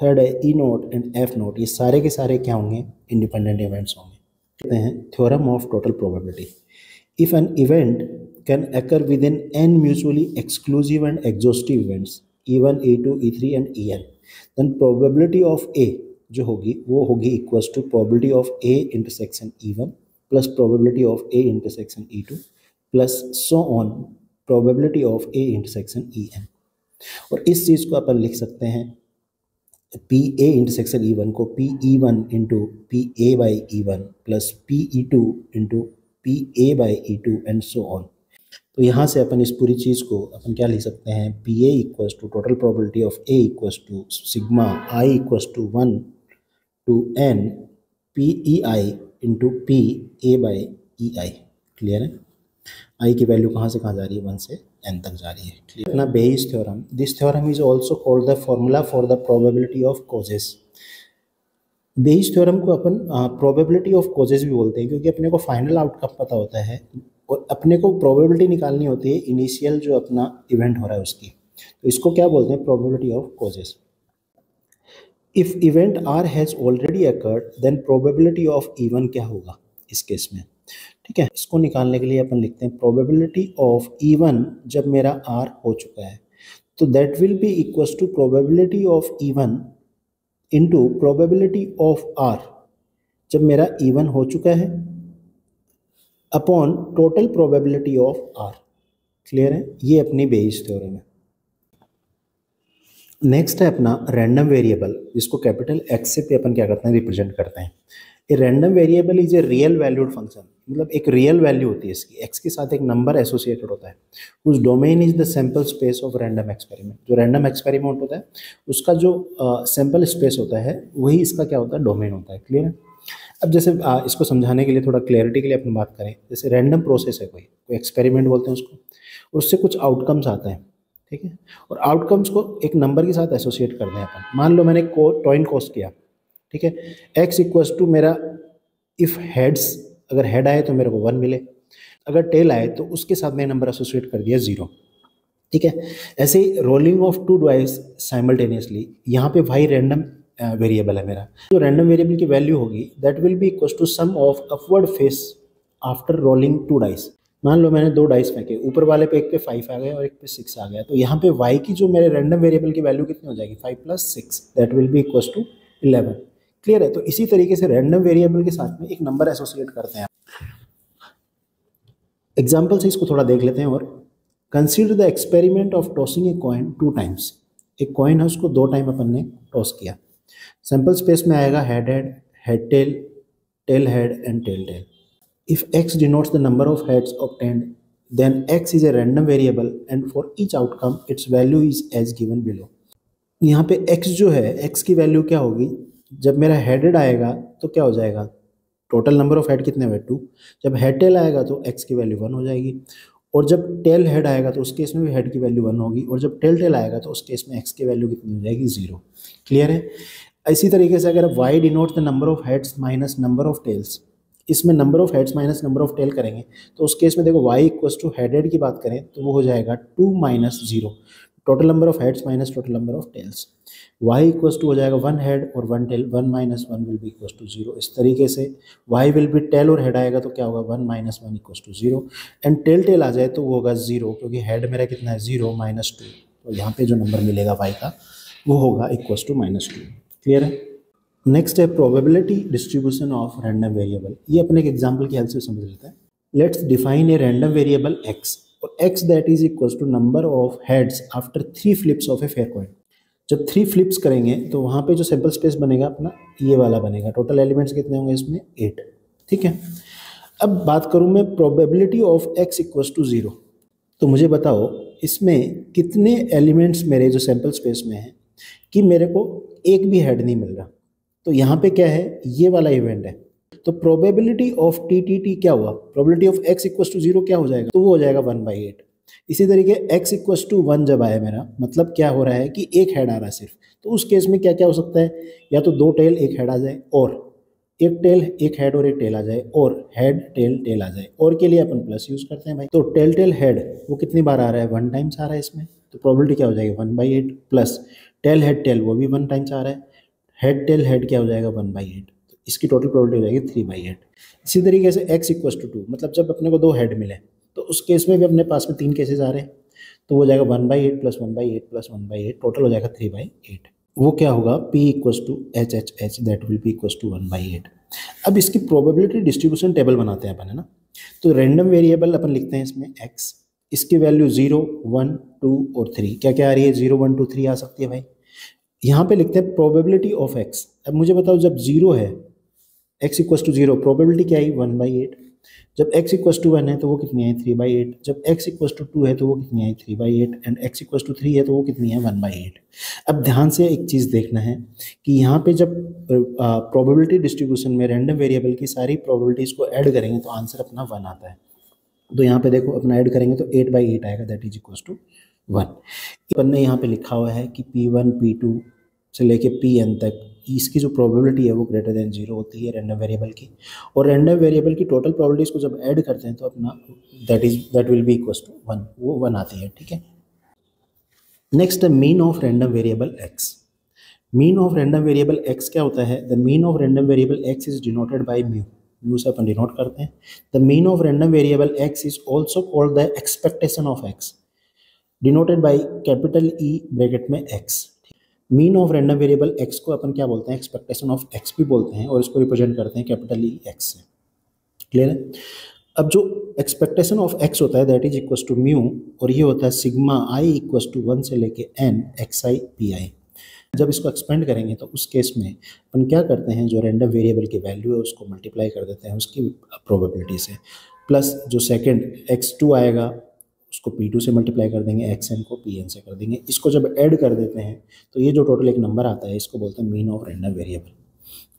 third है E not and F not, ये सारे के सारे क्या होंगे इंडिपेंडेंट इवेंट्स होंगे। कहते हैं theorem of total probability, if an event can occur within n mutually exclusive and exhaustive events E1 E2 E3 and En, then probability of A जो होगी वो होगी equals to probability of A intersection E1 plus probability of A intersection E2 plus so on probability of A intersection En, और इस चीज़ को अपन लिख सकते हैं पी ए इंटरसेक्शन E1 को P E1 into P A by E1 plus P E2 into P A by E2 and so on. तो यहाँ से अपन इस पूरी चीज़ को अपन क्या लिख सकते हैं P A equals to total probability of A equals to sigma I equals to 1 to N P E I into P A by E I. Clear है। आई की वैल्यू कहाँ से कहाँ जा रही है 1 से n तक जा रही है। क्लियर। अपना Bayes theorem, this theorem is also called the formula for the probability of causes. Bayes theorem को अपन प्रोबेबिलिटी ऑफ कॉजेस भी बोलते हैं क्योंकि अपने को फाइनल आउटकम पता होता है और अपने को प्रोबेबिलिटी निकालनी होती है इनिशियल जो अपना इवेंट हो रहा है उसकी, तो इसको क्या बोलते हैं probability of causes. If event R has already occurred then probability of E1 क्या होगा इस केस में। ठीक है, इसको निकालने के लिए अपन लिखते हैं प्रोबेबिलिटी ऑफ E1 जब मेरा R हो चुका है तो that will be equals to probability of E1 into probability of R जब मेरा E1 हो चुका है upon total probability of R। Clear है, ये अपनी बेइस थ्योरम है। नेक्स्ट है अपना रैंडम वेरिएबल, जिसको कैपिटल एक्स से पे अपन क्या करते हैं रिप्रेजेंट करते हैं। A random variable is a real valued function, मतलब एक रियल वैल्यू होती है इसकी, एक्स के साथ एक नंबर एसोसिएटेड होता है, उस domain is the sample space of random experiment. जो रैंडम एक्सपेरिमेंट होता है उसका जो सैंपल स्पेस होता है वही इसका क्या होता है डोमेन होता है। क्लियर है। अब जैसे इसको समझाने के लिए थोड़ा क्लैरिटी के लिए अपन बात करें, जैसे रैंडम प्रोसेस है कोई एक्सपेरिमेंट बोलते हैं उसको, उससे कुछ आउटकम्स आता है। ठीक है। और आउटकम्स को एक नंबर के साथ एसोसिएट कर दें अपन। मान लो मैंने टॉइन कॉस्ट किया, ठीक है, x इक्वल्स टू मेरा इफ हेड्स, अगर हेड आए तो मेरे को 1 मिले, अगर टेल आए तो उसके साथ मैंने नंबर एसोसिएट कर दिया 0, ठीक है। ऐसे ही रोलिंग ऑफ 2 डाइस साइमल्टेनियसली, यहाँ पे भाई रैंडम वेरिएबल है मेरा, तो रैंडम वेरिएबल की वैल्यू होगी that will be equal to sum of upward face after rolling 2 dice. मान लो मैंने 2 डाइस फेंके, ऊपर वाले पे एक पे 5 आ गया और एक पे 6 आ गया, तो यहाँ पे y की जो मेरे रैंडम वेरिएबल की वैल्यू कितनी हो जाएगी, 5 + 6 that will be equal to 11। Clear है। तो इसी तरीके से रैंडम वेरिएबल के साथ में एक नंबर एसोसिएट करते हैं। एग्जाम्पल से इसको थोड़ा देख लेते हैं। और consider the experiment of tossing a coin 2 times. एक कॉइन है, उसको 2 टाइम अपन ने टॉस किया। सैंपल स्पेस में आएगा head head, head tail, tail head and tail tail. If x denotes the number of heads obtained, then x is a random variable and for each outcome its value is as given below। यहाँ पे x जो है, x की value क्या होगी, जब मेरा headed आएगा तो क्या हो जाएगा, टोटल नंबर ऑफ हेड कितने हुए 2, जब हेड टेल आएगा तो x की वैल्यू 1 हो जाएगी, और जब टेल हेड आएगा तो उस केस में भी हेड की वैल्यू 1 होगी, और जब टेल टेल आएगा तो उस केस में x की वैल्यू कितनी हो जाएगी, 0। क्लियर है। इसी तरीके से अगर y denotes the number of heads minus number of tails, इसमें number of heads minus number of tail करेंगे तो उस केस में देखो y इक्वल्स टू हेडेड की बात करें तो वो हो जाएगा 2 - 0, total number of heads minus total number of tails. y equals to हो जाएगा 1 हेड और 1 tail, 1 - 1 will be equals to 0। इस तरीके से y विल बी टेल और हेड आएगा तो क्या होगा, 1 - 1 equals to 0, and tail tail आ जाए तो वो होगा 0, क्योंकि हेड मेरा कितना है 0 - 2, तो यहाँ पे जो नंबर मिलेगा y का वो होगा इक्वल्स टू -2। क्लियर है। नेक्स्ट है probability distribution of random variable. ये अपने एक एग्जांपल की हेल्प से समझ लेते हैं। Let's define a random variable x, और x that is equals to number of heads after 3 flips of a fair coin. जब 3 फ्लिप्स करेंगे तो वहाँ पे जो सैंपल स्पेस बनेगा अपना ये वाला बनेगा। टोटल एलिमेंट्स कितने होंगे इसमें, 8। ठीक है। अब बात करूँ मैं probability of x equals to 0, तो मुझे बताओ इसमें कितने एलिमेंट्स मेरे जो सैंपल स्पेस में है कि मेरे को एक भी हेड नहीं मिल रहा। तो यहाँ पे क्या है, ये वाला इवेंट है, तो प्रोबेबिलिटी ऑफ टी क्या हुआ, probability of x equals to 0 क्या हो जाएगा, तो वो हो जाएगा 1/8। इसी तरीके x इक्वल्स टू 1 जब आया मेरा, मतलब क्या हो रहा है कि एक हेड आ रहा है सिर्फ, तो उस केस में क्या क्या हो सकता है, या तो 2 टेल 1 हेड आ जाए, और एक टेल 1 हेड और 1 टेल आ जाए, और हेड टेल टेल आ जाए। और के लिए अपन प्लस यूज करते हैं भाई। तो टेल टेल हेड वो कितनी बार आ रहा है, 1 टाइम्स आ रहा है इसमें, तो प्रोबेबिलिटी क्या हो जाएगी 1/8, प्लस टेल हेड टेल वो भी 1 टाइम्स आ रहा है, हेड टेल हेड क्या हो जाएगा 1/8, तो इसकी टोटल प्रोबेबिलिटी हो जाएगी 3/8। इसी तरीके से x इक्वल्स टू 2, मतलब जब अपने को 2 हेड मिले तो उस केस में भी अपने पास में 3 केसेस आ रहे हैं, तो वो हो जाएगा 1/8 + 1/8 + 1/8, टोटल हो जाएगा 3/8। वो क्या होगा, p equals to h h h that will be equals to 1/8। अब इसकी प्रोबेबिलिटी डिस्ट्रीब्यूशन टेबल बनाते हैं अपन, है ना। तो रैंडम वेरिएबल अपन लिखते हैं इसमें x, इसकी वैल्यू 0 1 2 और 3, क्या क्या आ रही है, 0 1 2 3 आ सकती है भाई। यहाँ पे लिखते हैं प्रोबेबिलिटी ऑफ x। अब मुझे बताओ जब 0 है, x इक्वल्स टू 0, प्रोबेबिलिटी क्या है 1/8, जब x इक्वल्स टू 1 है तो वो कितनी है 3/8, जब x इक्वल्स टू 2 है तो वो कितनी है 3/8, एंड x इक्वल्स टू 3 है तो वो कितनी है 1/8। अब ध्यान से एक चीज़ देखना है कि यहाँ पे जब प्रोबेबिलिटी डिस्ट्रीब्यूशन में रैंडम वेरिएबल की सारी प्रोबेबिलिटीज़ को ऐड करेंगे तो आंसर अपना 1 आता है। तो यहाँ पे देखो अपना ऐड करेंगे तो 8/8 आएगा, दैट इज इक्वल्स टू 1। अपन ने यहाँ पे लिखा हुआ है कि P1 P2 से लेके Pn तक इसकी जो प्रोबेबिलिटी है वो ग्रेटर देन 0 होती है रैंडम वेरिएबल की, और रैंडम वेरिएबल की टोटल प्रोबेबिलिटीज़ को जब ऐड करते हैं तो अपना that will be equals to 1, वो 1 आती है। ठीक है। Next mean of random variable x। Mean of random variable x क्या होता है, the mean of random variable x is denoted by mu, mu से अपन डिनोट करते हैं। The mean of random variable x is also called the expectation of x, denoted by capital E bracket में x। Mean of random variable x को अपन क्या बोलते हैं, एक्सपेक्टेशन ऑफ x भी बोलते हैं, और इसको रिप्रेजेंट करते हैं कैपिटल E x से। क्लियर है। अब जो एक्सपेक्टेशन ऑफ x होता है that is equals to mu, और ये होता है सिग्मा i इक्वल्स टू 1 से लेके n xi pi। जब इसको एक्सपेंड करेंगे तो उस केस में अपन क्या करते हैं, जो रैंडम वेरिएबल की वैल्यू है उसको मल्टीप्लाई कर देते हैं उसकी प्रोबेबिलिटी से, प्लस जो सेकंड x2 आएगा उसको P2 से मल्टीप्लाई कर देंगे, xn को Pn से कर देंगे। इसको जब ऐड कर देते हैं तो ये जो टोटल एक नंबर आता है इसको बोलते हैं mean of random variable.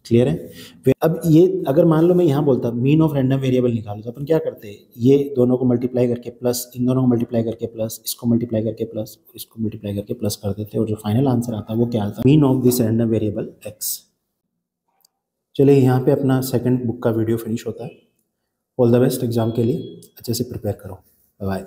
Clear है। फिर अब ये अगर मान लो मैं यहाँ बोलता मीन ऑफ रैंडम वेरिएबल निकालो, तो अपन क्या करते हैं, ये दोनों को मल्टीप्लाई करके प्लस, इन दोनों को मल्टीप्लाई करके प्लस, इसको मल्टीप्लाई करके प्लस, इसको मल्टीप्लाई करके प्लस कर देते हैं, और जो फाइनल आंसर आता है वो क्या आता है, mean of this random variable x. चलिए यहाँ पे अपना सेकंड बुक का वीडियो फिनिश होता है। ऑल द बेस्ट एग्जाम के लिए, अच्छे से प्रिपेयर करो। बाय।